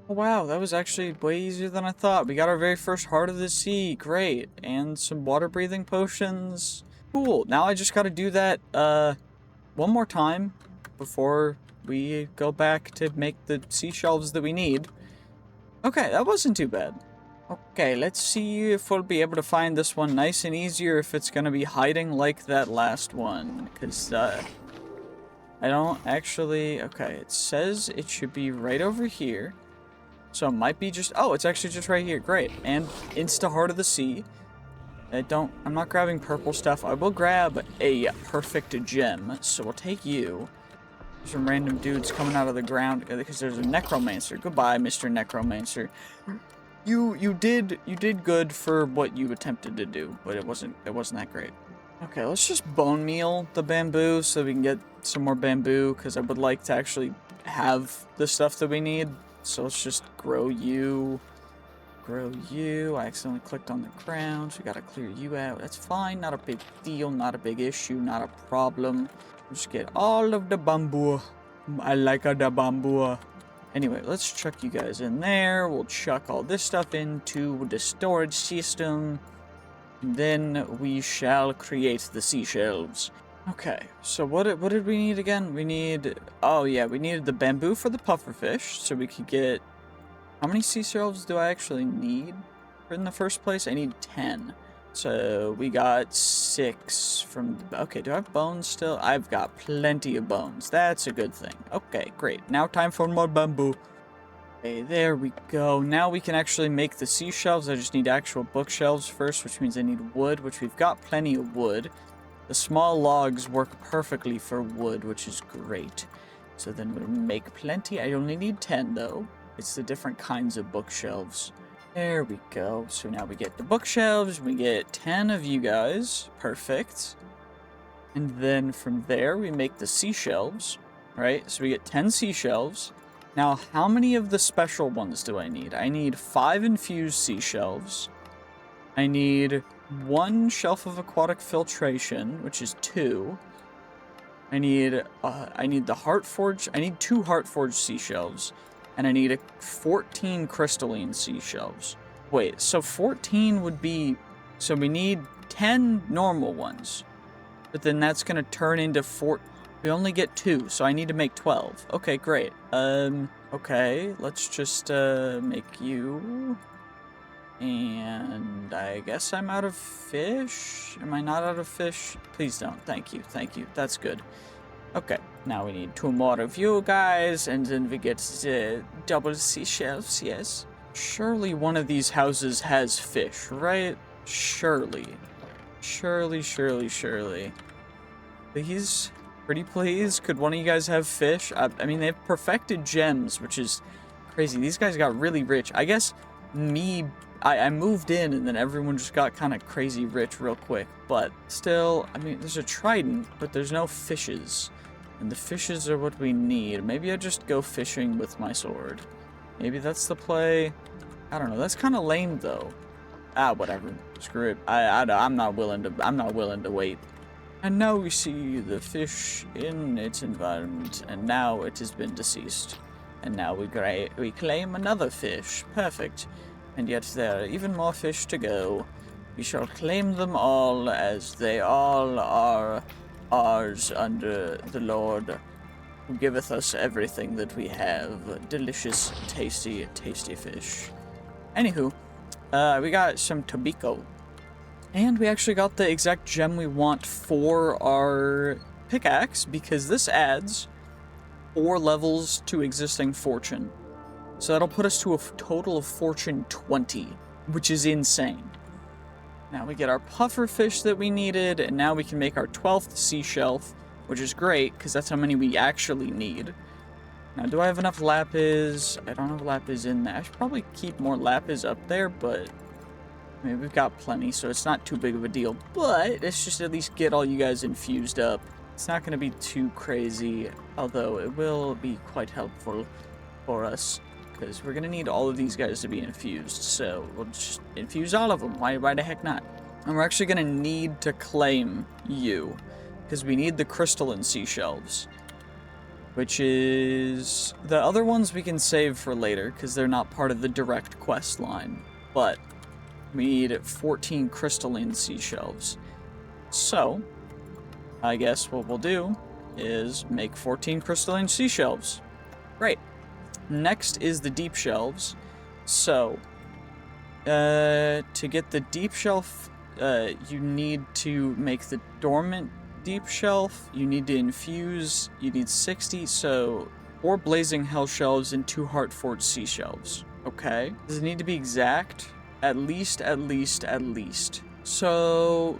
Oh wow, that was actually way easier than I thought. We got our very first Heart of the Sea. Great. And some water breathing potions. Cool. Now I just gotta do that one more time before we go back to make the sea shelves that we need. Okay, that wasn't too bad. Okay, let's see if we'll be able to find this one nice and easy, or if it's gonna be hiding like that last one. Because, I don't actually... Okay, it says it should be right over here. So it might be just... Oh, it's actually just right here. Great. And Insta Heart of the Sea. I'm not grabbing purple stuff. I will grab a perfect gem. So we'll take you. There's some random dudes coming out of the ground because there's a necromancer. Goodbye, Mr. Necromancer. You did good for what you attempted to do, but it wasn't that great. Okay, let's just bone meal the bamboo so we can get some more bamboo, because I would like to actually have the stuff that we need. So let's just grow you. Grow you. I accidentally clicked on the ground, so we gotta clear you out. That's fine, not a big deal, not a big issue, not a problem. Just get all of the bamboo. I like the bamboo. Anyway, let's chuck you guys in there. We'll chuck all this stuff into the storage system. And then we shall create the seashells. Okay, so what did we need again? We need... Oh yeah, we needed the bamboo for the pufferfish, so we could get... How many seashells do I actually need in the first place? I need 10. So we got 6 from... Okay, do I have bones still? I've got plenty of bones. That's a good thing. Okay, great. Now time for more bamboo. Okay, there we go. Now we can actually make the seashelves. I just need actual bookshelves first, which means I need wood, which we've got plenty of wood. The small logs work perfectly for wood, which is great. So then we'll make plenty. I only need 10, though. It's the different kinds of bookshelves. There we go. So now we get the bookshelves. We get 10 of you guys. Perfect. And then from there, we make the seashelves. Right? So we get 10 seashelves. Now, how many of the special ones do I need? I need 5 infused seashelves. I need 1 shelf of aquatic filtration, which is 2. I need the Heartforged. I need 2 Heartforged seashelves, and I need 14 crystalline seashelves. Wait, so 14 would be. So we need 10 normal ones, but then that's gonna turn into 4. We only get 2, so I need to make 12. Okay, great. Okay, let's just make you. And I guess I'm out of fish? Am I not out of fish? Please don't. Thank you. Thank you. That's good. Okay, now we need 2 more of you guys, and then we get double seashells, yes? Surely one of these houses has fish, right? Surely. Surely. Please? Pretty please? Could one of you guys have fish? I mean, they've perfected gems, which is crazy. These guys got really rich. I guess I moved in and then everyone just got kind of crazy rich real quick. But still, I mean, there's a trident, but there's no fishes. And the fishes are what we need. Maybe I just go fishing with my sword. Maybe that's the play. I don't know. That's kind of lame, though. Whatever. Screw it. I'm not willing to wait. And now we see the fish in its environment, and now it has been deceased. And now we claim another fish. Perfect. And yet there are even more fish to go. We shall claim them all, as they all are ours under the Lord, who giveth us everything that we have. Delicious, tasty fish. Anywho, we got some tobacco. And we actually got the exact gem we want for our pickaxe, because this adds 4 levels to existing fortune. So that'll put us to a total of fortune 20, which is insane. Now we get our puffer fish that we needed, and now we can make our 12th sea shelf, which is great, because that's how many we actually need. Now, do I have enough lapis? I don't have lapis in there. I should probably keep more lapis up there, but I mean, we've got plenty, so it's not too big of a deal. But let's just at least get all you guys infused up. It's not going to be too crazy, although it will be quite helpful for us, because we're going to need all of these guys to be infused. So we'll just infuse all of them. Why the heck not? And we're actually going to need to claim you, because we need the crystalline seashelves, which is the other ones we can save for later, because they're not part of the direct quest line. But we need 14 crystalline seashelves. So, I guess what we'll do is make 14 crystalline seashelves. Great. Next is the deep shelves. So, to get the deep shelf, you need to make the dormant deep shelf. You need to infuse. You need 60, so 4 blazing hell shelves and 2 heartforged sea shelves. Okay. Does it need to be exact? At least. So,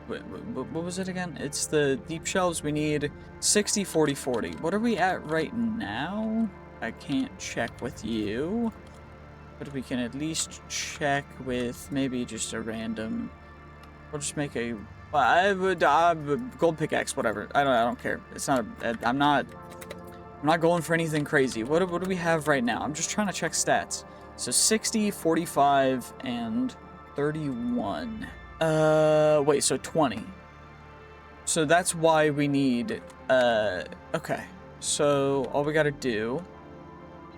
what was it again? It's the deep shelves. We need 60, 40, 40. What are we at right now? I can't check with you, but we can at least check with maybe just a random. We'll just make a. Gold pickaxe, whatever. I don't care. It's not. I'm not going for anything crazy. What do we have right now? I'm just trying to check stats. So 60, 45, and 31. Wait, so 20. So that's why we need, okay. So all we gotta do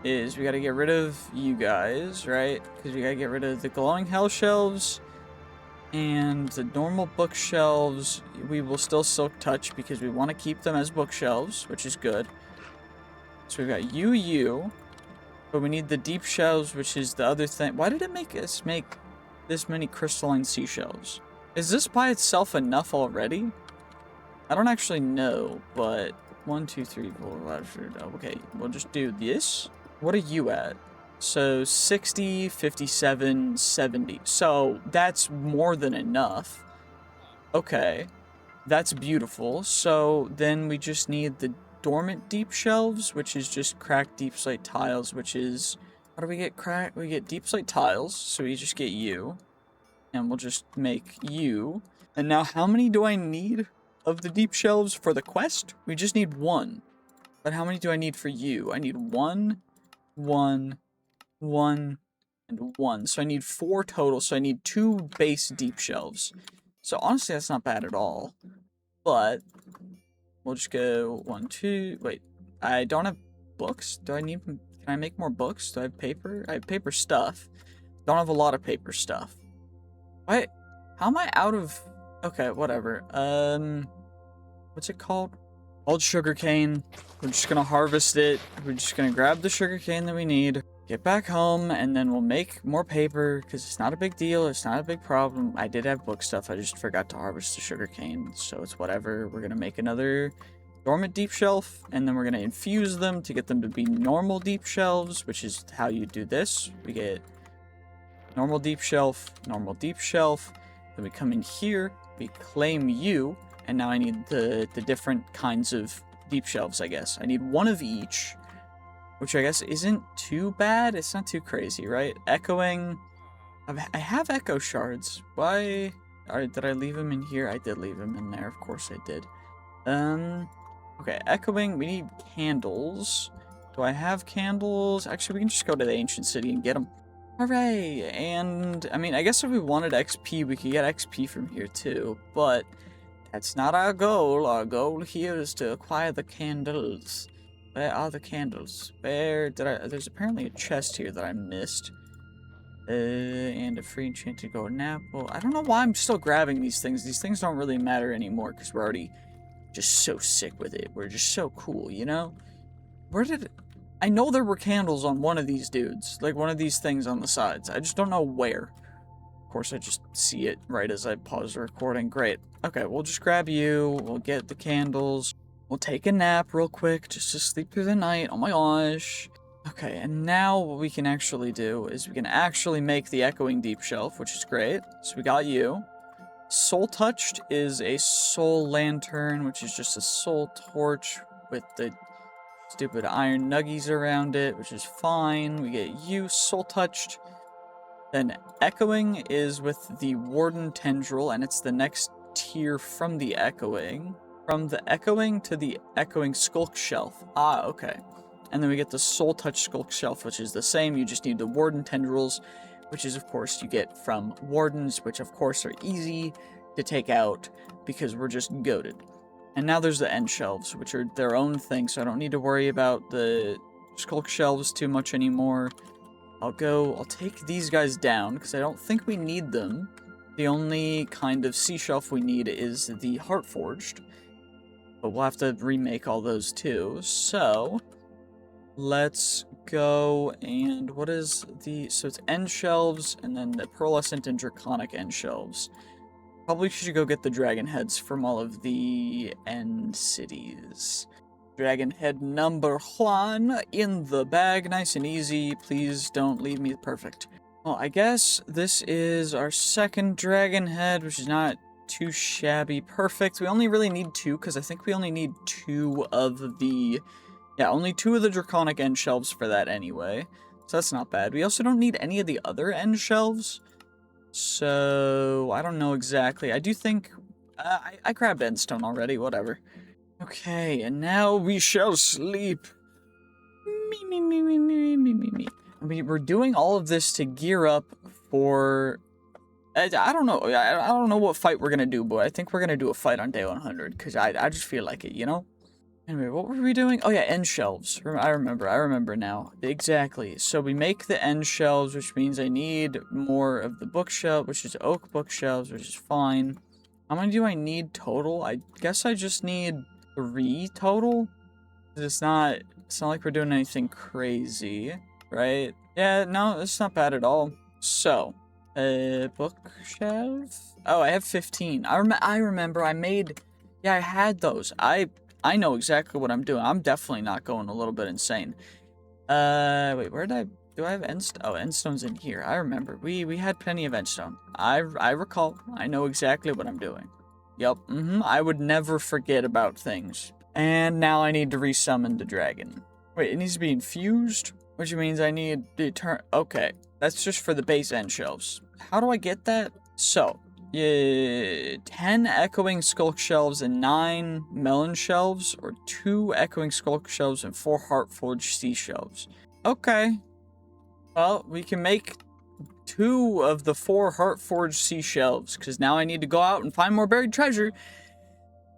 is we gotta get rid of you guys, right? Because we gotta get rid of the glowing hell shelves and the normal bookshelves. We will still silk touch because we want to keep them as bookshelves, which is good. So we've got you. But we need the deep shelves, which is the other thing. Why did it make us make this many crystalline seashells? Is this by itself enough already? I don't actually know, but 1, 2, 3, 4, 5, 6. Okay, we'll just do this. What are you at? So 60, 57, 70. So that's more than enough. Okay. That's beautiful. So then we just need the dormant deep shelves, which is just cracked deep slate tiles, which is... How do we get cracked? We get deep slate tiles, so we just get you. And we'll just make you. And now how many do I need of the deep shelves for the quest? We just need 1. But how many do I need for you? I need 1, 1, 1, and 1. So I need 4 total. So I need 2 base deep shelves. So honestly, that's not bad at all. But we'll just go 1, 2. Wait, I don't have books. Do I need... Can I make more books? Do I have paper? I have paper stuff. Don't have a lot of paper stuff. Wait, how am I out of... Okay, whatever. What's it called? Called sugarcane. We're just gonna harvest it. We're just gonna grab the sugarcane that we need, get back home, and then we'll make more paper, because it's not a big deal, it's not a big problem. I did have book stuff, I just forgot to harvest the sugarcane, so it's whatever. We're gonna make another dormant deep shelf, and then we're gonna infuse them to get them to be normal deep shelves, which is how you do this. We get normal deep shelf, then we come in here, we claim you, and now I need the different kinds of deep shelves, I guess. I need 1 of each, which I guess isn't too bad. It's not too crazy, right? Echoing. I have echo shards. Why? Did I leave them in here? I did leave them in there. Of course I did. Okay, echoing. We need candles. Do I have candles? Actually, we can just go to the ancient city and get them. Hooray! And, I mean, I guess if we wanted XP, we could get XP from here too, but that's not our goal. Our goal here is to acquire the candles. Where are the candles? Where did I... There's apparently a chest here that I missed. And a free enchanted golden apple. I don't know why I'm still grabbing these things. These things don't really matter anymore because we're already just so sick with it. We're just so cool, you know? Where did... I know there were candles on one of these dudes. Like one of these things on the sides. I just don't know where. Of course, I just see it right as I pause the recording. Great. Okay, we'll just grab you. We'll get the candles. We'll take a nap real quick just to sleep through the night. Oh my gosh. Okay, and now what we can actually do is we can actually make the echoing deep shelf, which is great. So we got you. Soul Touched is a soul lantern, which is just a soul torch with the stupid iron nuggies around it, which is fine. We get you Soul Touched. Then Echoing is with the Warden Tendril, and it's the next tier from the Echoing. From the Echoing to the Echoing Skulk Shelf. Ah, okay. And then we get the Soul Touch Skulk Shelf, which is the same. You just need the Warden Tendrils, which is, of course, you get from Wardens, which, of course, are easy to take out because we're just goated. And now there's the End Shelves, which are their own thing, so I don't need to worry about the Skulk Shelves too much anymore. I'll take these guys down, because I don't think we need them. The only kind of sea shelf we need is the Heart Forged. But we'll have to remake all those too. So, let's go and what is the... So it's End Shelves, and then the Pearlescent and Draconic End Shelves. Probably should go get the dragon heads from all of the end cities. Dragon head number 1 in the bag, nice and easy. Please don't leave me perfect. Well, I guess this is our second dragon head, which is not too shabby. Perfect. We only really need 2, because I think we only need 2 of the... Yeah, only 2 of the draconic end shelves for that anyway. So that's not bad. We also don't need any of the other end shelves. So, I don't know exactly. I do think... I grabbed endstone already, whatever. Okay, and now we shall sleep. Me. We're doing all of this to gear up for... I don't know. I don't know what fight we're gonna do, but I think we're gonna do a fight on day 100, because I just feel like it, you know? Anyway, what were we doing? Oh yeah, end shelves. I remember now. Exactly. So we make the end shelves, which means I need more of the bookshelf, which is oak bookshelves, which is fine. How many do I need total? I guess I just need 3 total. It's not like we're doing anything crazy, right? Yeah, no, it's not bad at all. So, bookshelf? Oh, I have 15. I remember I made... Yeah, I had those. I know exactly what I'm doing. I'm definitely not going a little bit insane. Wait, where did I... Do I have endstone? Oh, endstone's in here. I remember. We had plenty of endstone. I recall. I know exactly what I'm doing. Yep, I would never forget about things. And now I need to resummon the dragon. Wait, it needs to be infused? Which means I need to turn... Okay, that's just for the base end shelves. How do I get that? So, yeah, 10 echoing skulk shelves and 9 melon shelves, or 2 echoing skulk shelves and 4 heartforged sea shelves. Okay. Well, we can make 2 of the 4 heartforged sea shelves, because now I need to go out and find more buried treasure.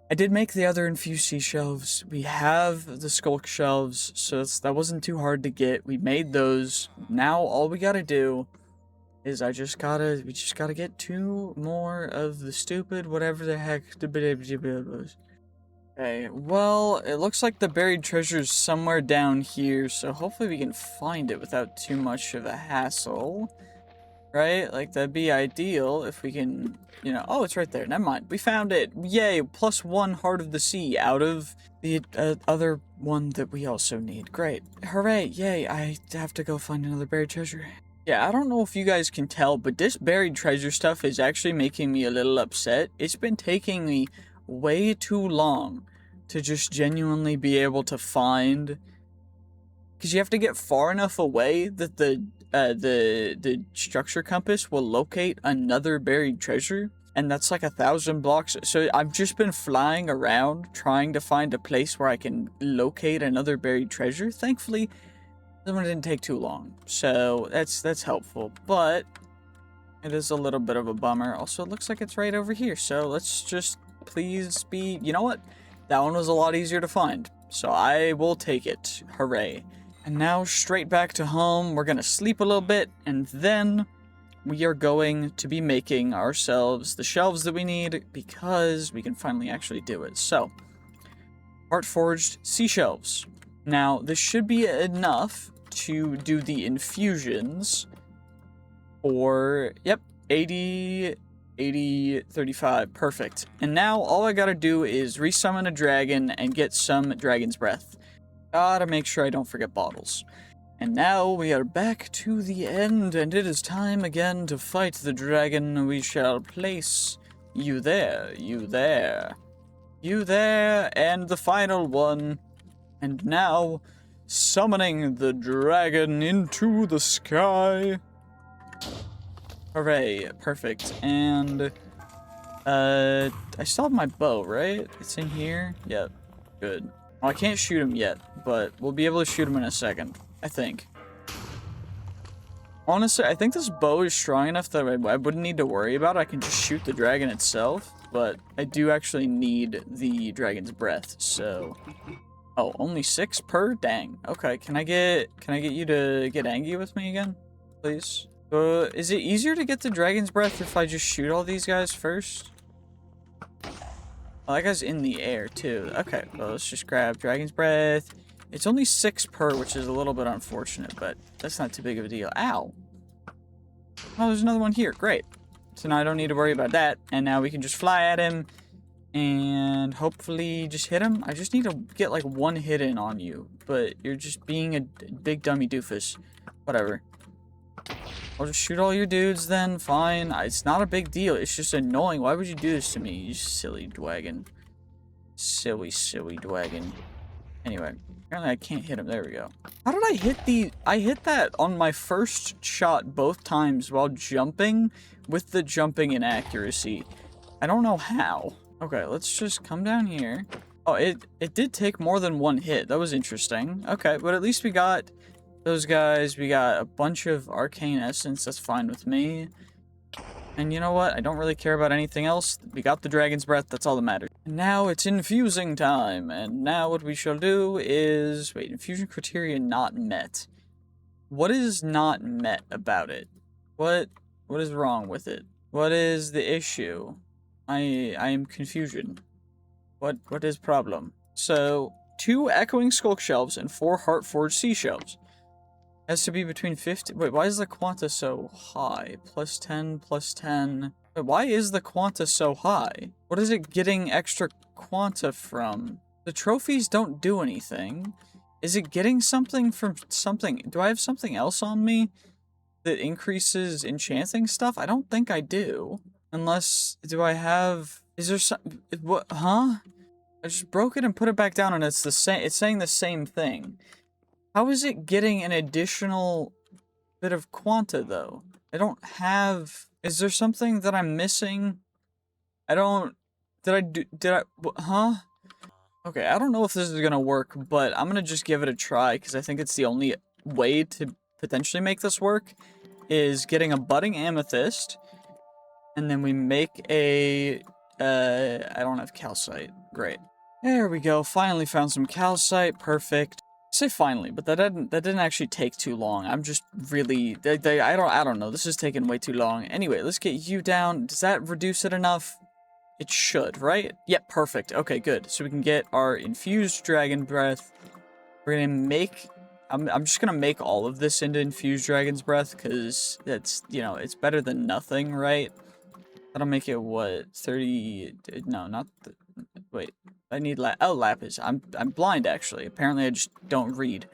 I did make the other infused sea shelves. We have the skulk shelves, so that wasn't too hard to get. We made those. Now all we gotta do is we just gotta get 2 more of the stupid whatever the heck. Okay, well, it looks like the buried treasure's somewhere down here, so hopefully we can find it without too much of a hassle. Right? Like, that'd be ideal if we can, you know... Oh, it's right there. Never mind. We found it. Yay. +1 Heart of the Sea out of the other one that we also need. Great. Hooray. Yay. I have to go find another buried treasure. Yeah, I don't know if you guys can tell, but this buried treasure stuff is actually making me a little upset. It's been taking me way too long to just genuinely be able to find... Because you have to get far enough away that the structure compass will locate another buried treasure, and that's like 1,000 blocks. So I've just been flying around trying to find a place where I can locate another buried treasure. Thankfully, that one didn't take too long, so that's helpful, but it is a little bit of a bummer. Also, it looks like it's right over here, so let's just please be... You know what? That one was a lot easier to find, so I will take it. Hooray. And now, straight back to home, we're gonna sleep a little bit, and then we are going to be making ourselves the shelves that we need, because we can finally actually do it. So, heart-forged sea shelves. Now, this should be enough to do the infusions for, yep, 80, 35, perfect. And now, all I gotta do is resummon a dragon and get some dragon's breath. Gotta make sure I don't forget bottles. And now we are back to the end, and it is time again to fight the dragon. We shall place you there, you there, you there, and the final one. And now, summoning the dragon into the sky. Hooray, perfect. And, I still have my bow, right? It's in here? Yep, good. Well, I can't shoot him yet, but we'll be able to shoot him in a second, I think. Honestly, I think this bow is strong enough that I wouldn't need to worry about it. I can just shoot the dragon itself, but I do actually need the dragon's breath, so... Oh, only 6 per? Dang. Okay, can I get you to get angry with me again? Please? Is it easier to get the dragon's breath if I just shoot all these guys first? Oh, that guy's in the air, too. Okay, well, let's just grab dragon's breath. It's only 6 per, which is a little bit unfortunate, but that's not too big of a deal. Ow. Oh, there's another one here. Great. So now I don't need to worry about that, and now we can just fly at him and hopefully just hit him. I just need to get, like, 1 hit in on you, but you're just being a big dummy doofus. Whatever. I'll just shoot all your dudes then, fine. It's not a big deal, it's just annoying. Why would you do this to me, you silly dwagon? Silly, silly dwagon. Anyway, apparently I can't hit him, there we go. How did I hit I hit that on my first shot both times while jumping with the jumping inaccuracy. I don't know how. Okay, let's just come down here. Oh, it did take more than 1 hit, that was interesting. Okay, but at least we got... those guys, we got a bunch of arcane essence, that's fine with me. And you know what? I don't really care about anything else. We got the dragon's breath, that's all that matters. And now it's infusing time, and now what we shall do is... Wait, infusion criteria not met. What is not met about it? What is wrong with it? What is the issue? I am confusion. What is problem? So, 2 echoing skulk shelves and 4 heartforged sea shelves. Has to be between 50... Wait, why is the quanta so high? +10, +10... Wait, why is the quanta so high? What is it getting extra quanta from? The trophies don't do anything. Is it getting something from something? Do I have something else on me that increases enchanting stuff? I don't think I do. Unless... Do I have Is there some... What? Huh? I just broke it and put it back down and it's the same... It's saying the same thing. How is it getting an additional bit of quanta, though? I don't have... Is there something that I'm missing? I don't... Huh? Okay, I don't know if this is gonna work, but I'm gonna just give it a try, because I think it's the only way to potentially make this work, is getting a budding amethyst, and then we make a... I don't have calcite. Great. There we go, finally found some calcite, perfect. I say finally, but that didn't actually take too long. I'm just really... I don't know, this is taking way too long. Anyway, let's get you down. Does that reduce it enough? It should, right? Yep, perfect. Okay, good. So we can get our infused dragon breath. We're gonna make... I'm just gonna make all of this into infused dragon's breath, because that's, you know, it's better than nothing, right? That'll make it, what, 30... No, not... Wait, I need lapis. I'm blind, actually. Apparently I just don't read.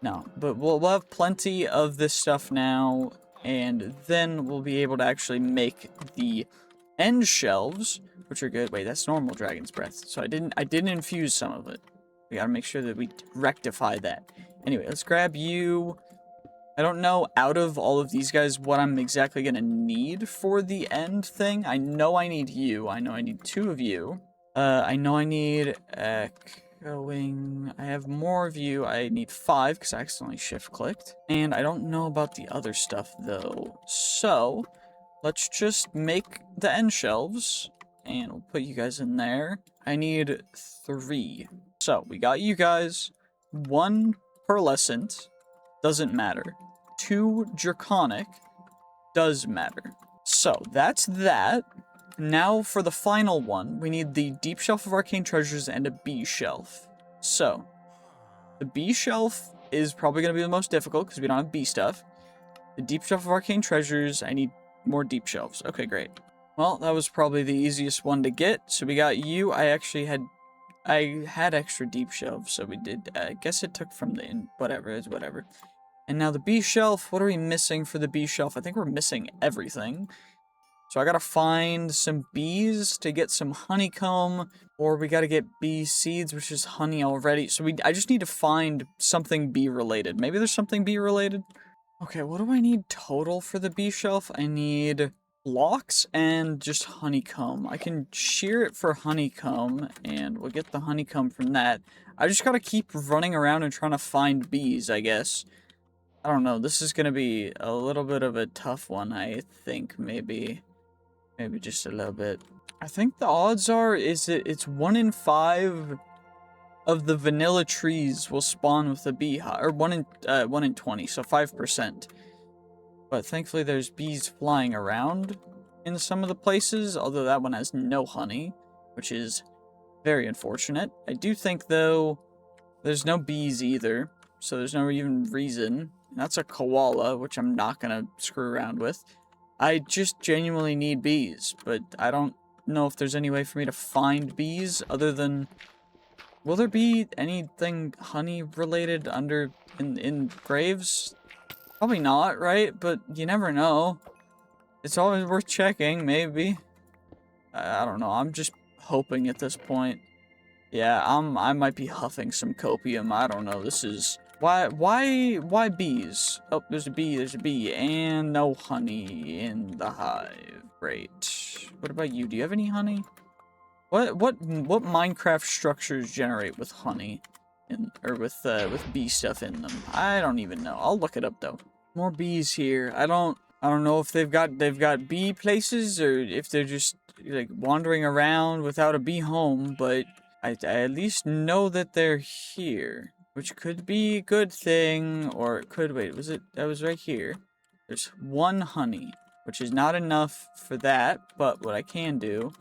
No, but we'll have plenty of this stuff now, and then we'll be able to actually make the end shelves, which are good. Wait, that's normal dragon's breath. So I didn't infuse some of it. We gotta make sure that we rectify that. Anyway, let's grab you. I don't know out of all of these guys what I'm exactly gonna need for the end thing. I know I need you. I know I need 2 of you. I know I need echoing. I have more of you. I need 5 because I accidentally shift clicked. And I don't know about the other stuff though. So let's just make the end shelves, and we'll put you guys in there. I need 3. So, we got you guys. 1 pearlescent, doesn't matter. 2 draconic, does matter. So, that's that. Now, for the final one, we need the deep shelf of arcane treasures and a B shelf. So, the B shelf is probably going to be the most difficult, because we don't have B stuff. The deep shelf of arcane treasures, I need more deep shelves. Okay, great. Well, that was probably the easiest one to get. So we got you. I had extra deep shelves, so we did. I guess it took from the whatever. It's whatever. And now the B shelf. What are we missing for the B shelf? I think we're missing everything. So I gotta find some bees to get some honeycomb, or we gotta get bee seeds, which is honey already. So I just need to find something bee related. Maybe there's something bee related. Okay, what do I need total for the bee shelf? I need blocks and just honeycomb. I can shear it for honeycomb, and we'll get the honeycomb from that. I just gotta keep running around and trying to find bees, I guess. I don't know, this is gonna be a little bit of a tough one, I think, maybe. Maybe just a little bit. I think the odds are, it's 1 in 5 of the vanilla trees will spawn with a beehive, or 1 in 20, so 5%. But thankfully there's bees flying around in some of the places, although that one has no honey, which is very unfortunate. I do think, though, there's no bees either, so there's no even reason. That's a koala, which I'm not gonna screw around with. I just genuinely need bees, but I don't know if there's any way for me to find bees other than... Will there be anything honey related in graves? Probably not, right? But you never know. It's always worth checking, maybe. I don't know. I'm just hoping at this point. Yeah, I might be huffing some copium. I don't know. This is... Why bees? Oh, there's a bee, and no honey in the hive. Great. What about you? Do you have any honey? What Minecraft structures generate with honey, or with bee stuff in them? I don't even know. I'll look it up though. More bees here. I don't know if they've got bee places, or if they're just like wandering around without a bee home. But I at least know that they're here. Which could be a good thing, or it could... Wait, that was right here. There's 1 honey, which is not enough for that, but what I can do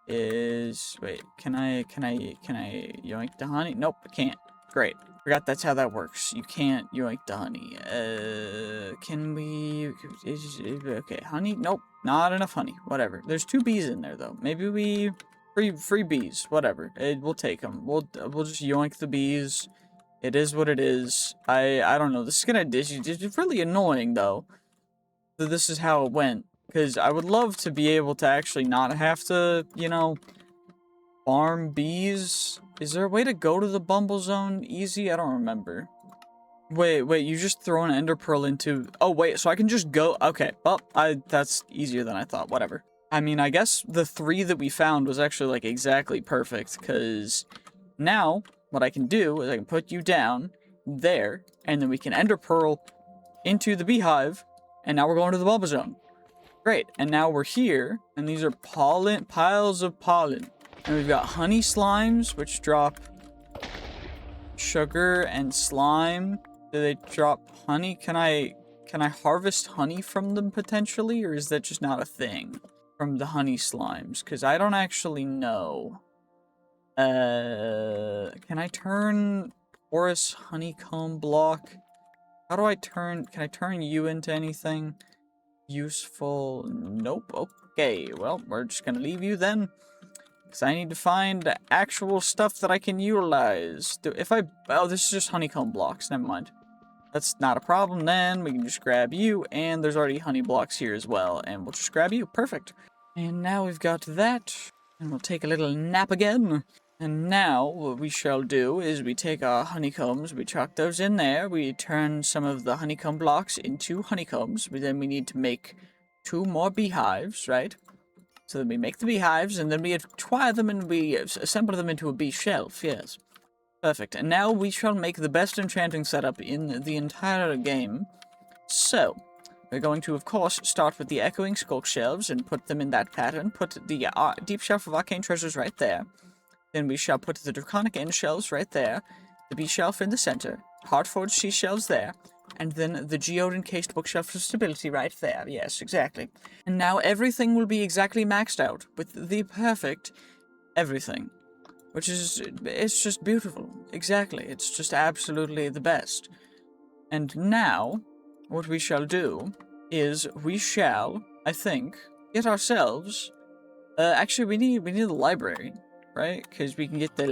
is... Wait, can I yoink the honey? Nope, I can't. Great. Forgot that's how that works. You can't yoink the honey. Can we... Okay, honey? Nope, not enough honey. Whatever. There's 2 bees in there, though. Maybe we... Free bees. Whatever. We'll take them. We'll just yoink the bees. It is what it is. I don't know. This is gonna... It's really annoying, though. That this is how it went. Because I would love to be able to actually not have to, you know, farm bees. Is there a way to go to the Bumble Zone easy? I don't remember. Wait, you just throw an ender pearl into... Oh, wait, so I can just go... Okay, well, that's easier than I thought. Whatever. I mean, I guess the 3 that we found was actually, like, exactly perfect, because now what I can do is I can put you down there, and then we can ender pearl into the beehive, and now we're going to the Bumble Zone. Great, and now we're here, and these are piles of pollen. And we've got honey slimes, which drop sugar and slime. Do they drop honey? Can I harvest honey from them potentially, or is that just not a thing from the honey slimes? Because I don't actually know. Can I turn porous honeycomb block? How do I turn... Can I turn you into anything useful? Nope. Okay, well, we're just gonna leave you then. Because I need to find actual stuff that I can utilize. Oh, this is just honeycomb blocks. Never mind. That's not a problem then. We can just grab you. And there's already honey blocks here as well. And we'll just grab you. Perfect. And now we've got that. And we'll take a little nap again. And now what we shall do is we take our honeycombs. We chuck those in there. We turn some of the honeycomb blocks into honeycombs. But then we need to make 2 more beehives, right? So then we make the beehives, and then we acquire them, and we assemble them into a bee shelf, yes. Perfect. And now we shall make the best enchanting setup in the entire game. So, we're going to, of course, start with the echoing skulk shelves and put them in that pattern. Put the deep shelf of arcane treasures right there. Then we shall put the draconic end shelves right there. The bee shelf in the center. Heartforged sea shelves there. And then the geode encased bookshelf for stability right there. Yes, exactly. And now everything will be exactly maxed out with the perfect everything. Which is, it's just beautiful. Exactly. It's just absolutely the best. And now, what we shall do is we shall, I think, get ourselves... actually, we need the library, right? Because we can get the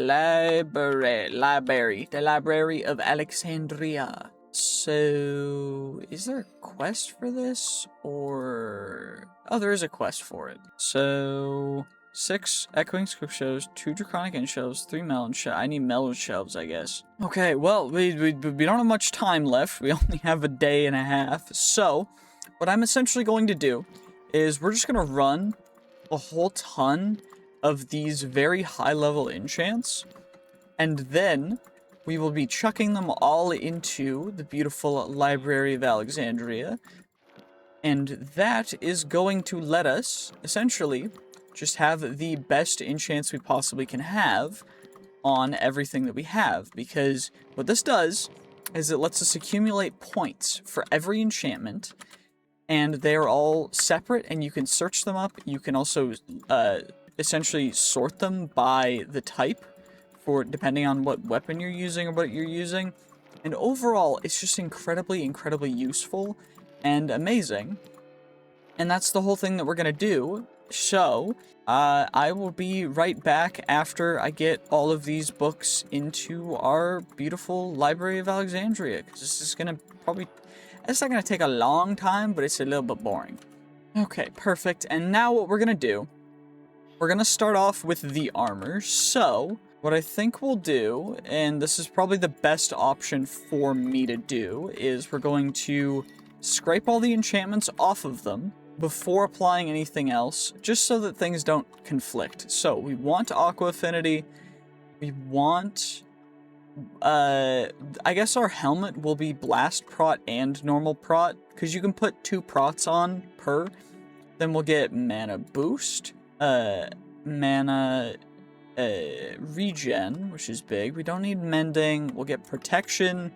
library of Alexandria. So, is there a quest for this? Or... Oh, there is a quest for it. So... 6 echoing scoop shelves, 2 draconic end shelves, 3 melon shelves. I need melon shelves, I guess. Okay, well, we don't have much time left. We only have a day and a half. So, what I'm essentially going to do is we're just going to run a whole ton of these very high-level enchants. And then we will be chucking them all into the beautiful Library of Alexandria. And that is going to let us, essentially, just have the best enchants we possibly can have on everything that we have. Because what this does is it lets us accumulate points for every enchantment. And they are all separate, and you can search them up. You can also essentially sort them by the type, for depending on what weapon you're using or what you're using. And overall, it's just incredibly, incredibly useful and amazing. And that's the whole thing that we're going to do. So, I will be right back after I get all of these books into our beautiful Library of Alexandria. Because this is going to probably... It's not going to take a long time, but it's a little bit boring. Okay, perfect. And now what we're going to do... We're going to start off with the armor. So, what I think we'll do, and this is probably the best option for me to do, is we're going to scrape all the enchantments off of them before applying anything else, just so that things don't conflict. So, we want Aqua Affinity, we want... I guess our helmet will be Blast Prot and Normal Prot, because you can put 2 prots on per. Then we'll get Mana Boost, Mana Regen, which is big. We don't need Mending. We'll get Protection.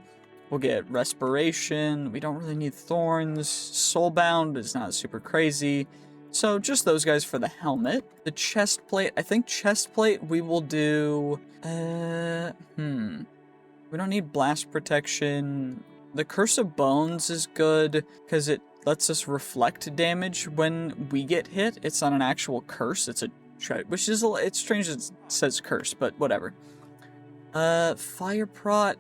We'll get Respiration. We don't really need Thorns. Soulbound is not super crazy. So just those guys for the helmet. The chest plate, I think chest plate we will do... We don't need blast protection. The Curse of Bones is good because it lets us reflect damage when we get hit. It's not an actual curse, it's a which is it's strange it says curse, but whatever. Fire prot.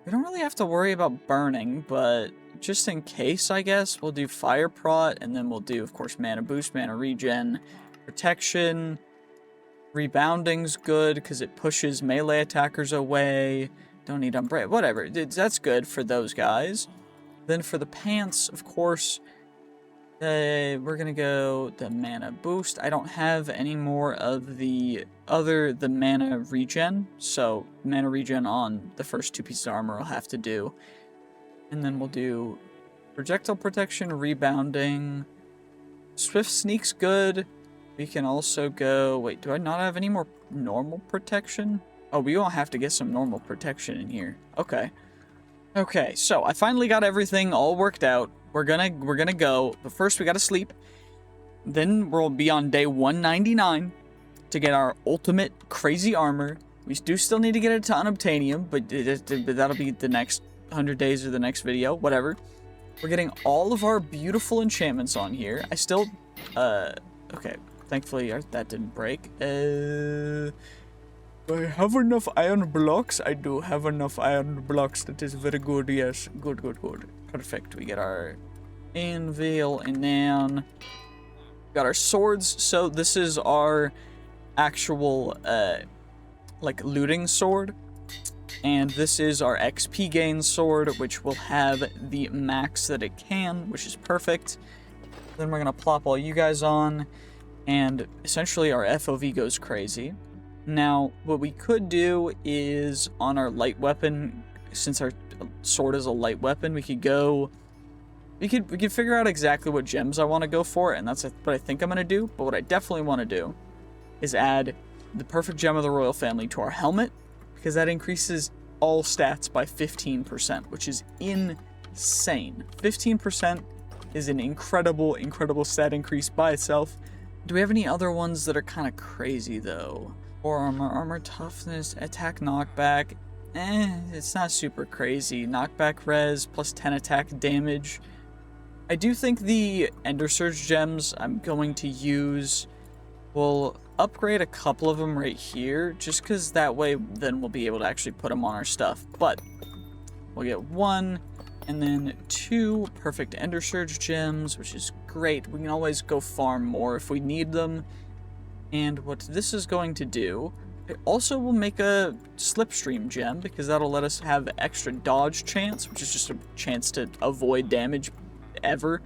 We don't really have to worry about burning, but just in case, I guess, we'll do fire prot, and then we'll do, of course, mana boost, mana regen, protection. Rebounding's good because it pushes melee attackers away. Don't need umbrella, whatever. That's good for those guys. Then for the pants, of course, we're gonna go the mana boost. I don't have any more of the mana regen, so mana regen on the first 2 pieces of armor I'll have to do. And then we'll do projectile protection, rebounding. Swift sneak's good. We can also go... Wait, do I not have any more normal protection? Oh, we won't have to get some normal protection in here. Okay. Okay, so I finally got everything all worked out. We're gonna go, but first we gotta sleep. Then we'll be on day 199 to get our ultimate crazy armor. We do still need to get it to unobtainium, but that'll be the next 100 days or the next video, whatever. We're getting all of our beautiful enchantments on here. I still... Okay. Thankfully, that didn't break. Do I have enough iron blocks? I do have enough iron blocks. That is very good, yes. Good, good, good. Perfect. We get our anvil, and then we got our swords. So this is our actual, like, looting sword. And this is our XP gain sword, which will have the max that it can, which is perfect. Then we're going to plop all you guys on. And essentially our FOV goes crazy. Now, what we could do is on our light weapon, since our sword is a light weapon, we could figure out exactly what gems I want to go for, and that's what I think I'm going to do. But what I definitely want to do is add the perfect gem of the royal family to our helmet, because that increases all stats by 15%, which is insane. 15% is an incredible, incredible stat increase by itself. Do we have any other ones that are kind of crazy, though? Or armor toughness, attack knockback. It's not super crazy. Knockback res, plus 10 attack damage. I do think the Ender Surge gems I'm going to use will upgrade a couple of them right here, just because that way then we'll be able to actually put them on our stuff. But we'll get 1... and then 2 perfect Ender Surge gems, which is great. We can always go farm more if we need them. And what this is going to do, it also will make a Slipstream gem, because that'll let us have extra dodge chance, which is just a chance to avoid damage ever.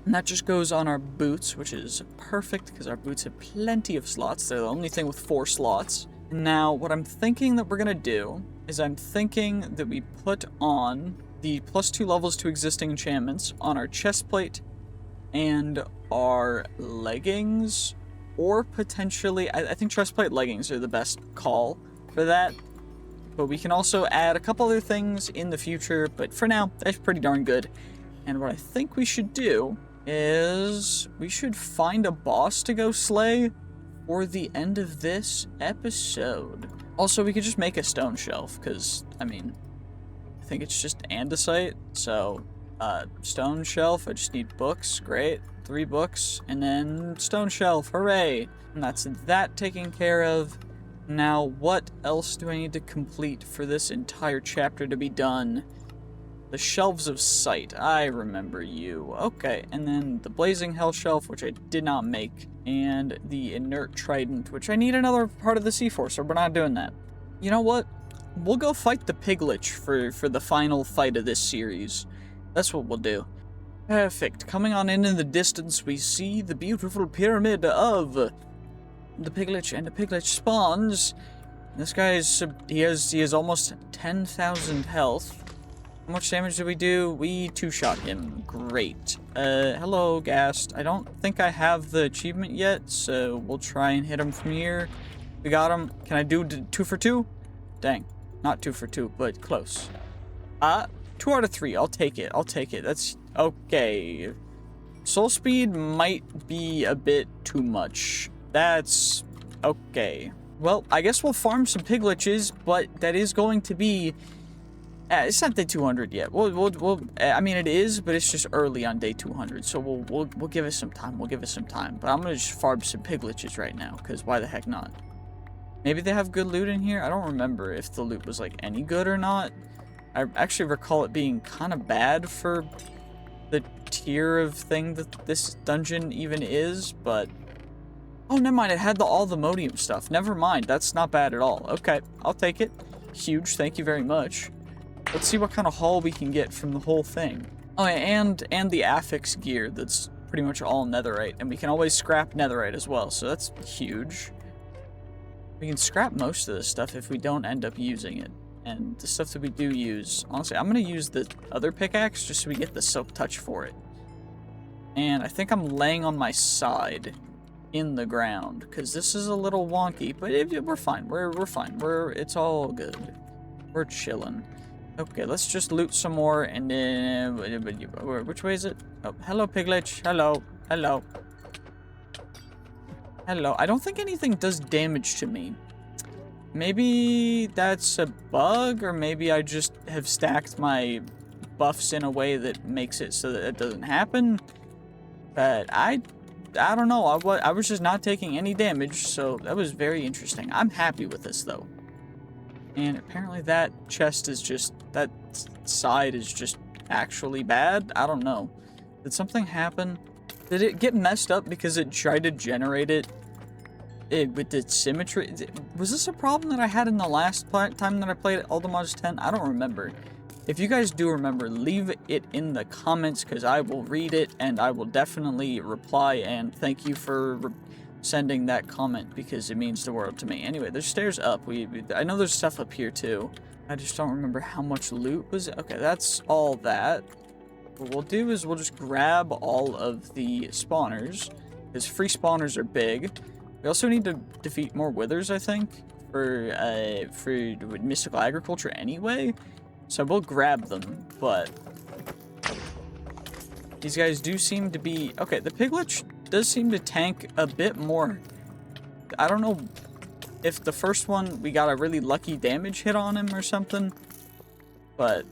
And that just goes on our boots, which is perfect, because our boots have plenty of slots. They're the only thing with 4 slots. Now, what I'm thinking that we're going to do is I'm thinking that we put on the +2 levels to existing enchantments on our chestplate and our leggings, or potentially, I think chestplate leggings are the best call for that, but we can also add a couple other things in the future, but for now, that's pretty darn good. And what I think we should do is we should find a boss to go slay for the end of this episode. Also, we could just make a stone shelf, because, I mean, I think it's just andesite, so stone shelf. I just need books. Great, 3 books, and then stone shelf. Hooray! And that's that taken care of. Now, what else do I need to complete for this entire chapter to be done? The Shelves of Sight. I remember you. Okay, and then the Blazing Hell Shelf, which I did not make, and the Inert Trident, which I need another part of the C4, so we're not doing that. You know what? We'll go fight the Piglich for the final fight of this series. That's what we'll do. Perfect. Coming on in the distance, we see the beautiful pyramid of the Piglich, and the Piglich spawns. This guy is, he has almost 10,000 health. How much damage did we do? We 2-shot him. Great. Hello, Ghast. I don't think I have the achievement yet, so we'll try and hit him from here. We got him. Can I do 2 for 2? Dang. Not 2 for 2, but close. 2 out of 3. I'll take it. I'll take it. That's okay. Soul speed might be a bit too much. That's okay. Well, I guess we'll farm some Pigliches, but that is going to be... it's not day 200 yet. I mean, it is, but it's just early on day 200, so we'll give it some time. We'll give it some time. But I'm gonna just farm some Pigliches right now, because why the heck not? Maybe they have good loot in here? I don't remember if the loot was, like, any good or not. I actually recall it being kind of bad for the tier of thing that this dungeon even is, but... Oh, never mind, it had all the modium stuff. Never mind, that's not bad at all. Okay, I'll take it. Huge, thank you very much. Let's see what kind of haul we can get from the whole thing. Oh, and the affix gear that's pretty much all netherite, and we can always scrap netherite as well, so that's huge. We can scrap most of this stuff if we don't end up using it. And the stuff that we do use, honestly, I'm going to use the other pickaxe just so we get the silk touch for it. And I think I'm laying on my side in the ground, because this is a little wonky, but we're fine. We're fine. It's all good. We're chilling. Okay, let's just loot some more, and then... which way is it? Oh, hello, Piglet. Hello. Hello. Hello. I don't think anything does damage to me. Maybe that's a bug, or maybe I just have stacked my buffs in a way that makes it so that it doesn't happen. But I don't know. I was just not taking any damage, so that was very interesting. I'm happy with this, though. And apparently that chest is just... that side is just actually bad. I don't know. Did something happen? Did it get messed up because it tried to generate it with its symmetry? Was this a problem that I had in the last time that I played All the Mods 10? I don't remember. If you guys do remember, leave it in the comments, because I will read it and I will definitely reply, and thank you for sending that comment because it means the world to me. Anyway, there's stairs up. I know there's stuff up here too. I just don't remember how much loot was. Okay, that's all that. What we'll do is we'll just grab all of the spawners, because free spawners are big. We also need to defeat more withers, I think, for mystical agriculture anyway. So we'll grab them, but these guys do seem to be... Okay, the piglet does seem to tank a bit more. I don't know if the first one we got a really lucky damage hit on him or something, but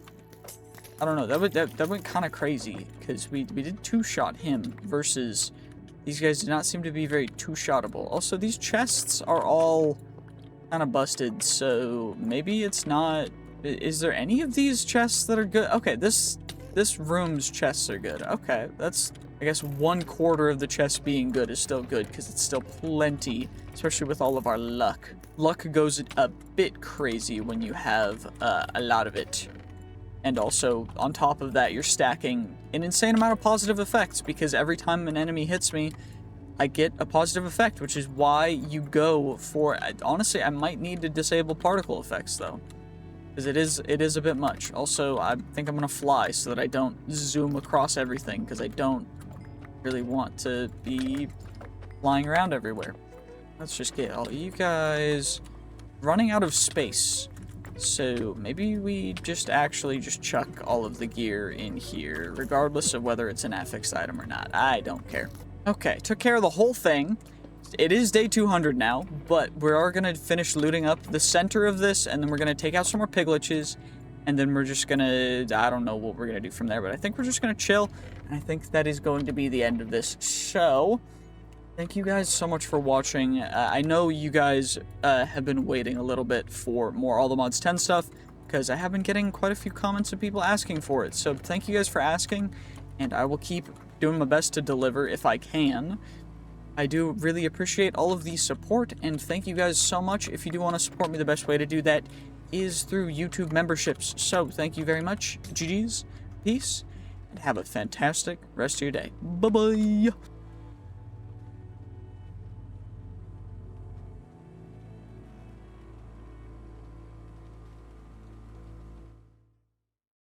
I don't know. That went kind of crazy, because we did two-shot him versus these guys did not seem to be very two-shottable. Also, these chests are all kind of busted, so maybe it's not... Is there any of these chests that are good? Okay, this room's chests are good. Okay, that's... I guess 1/4 of the chest being good is still good, because it's still plenty, especially with all of our luck. Luck goes a bit crazy when you have a lot of it. And also, on top of that, you're stacking an insane amount of positive effects, because every time an enemy hits me, I get a positive effect, which is why you go for... Honestly, I might need to disable particle effects, though, because it is a bit much. Also, I think I'm going to fly so that I don't zoom across everything, because I don't really want to be flying around everywhere. Let's just get all you guys running out of space. So maybe we just actually just chuck all of the gear in here, regardless of whether it's an affixed item or not. I don't care. Okay, took care of the whole thing. It is day 200 now, but we are going to finish looting up the center of this, and then we're going to take out some more pigletches, and then we're just going to... I don't know what we're going to do from there, but I think we're just going to chill, and I think that is going to be the end of this. So, thank you guys so much for watching. I know you guys have been waiting a little bit for more All the Mods 10 stuff, because I have been getting quite a few comments of people asking for it. So thank you guys for asking, and I will keep doing my best to deliver if I can. I do really appreciate all of the support, and thank you guys so much. If you do want to support me, the best way to do that is through YouTube memberships. So thank you very much. GG's, peace, and have a fantastic rest of your day. Bye-bye.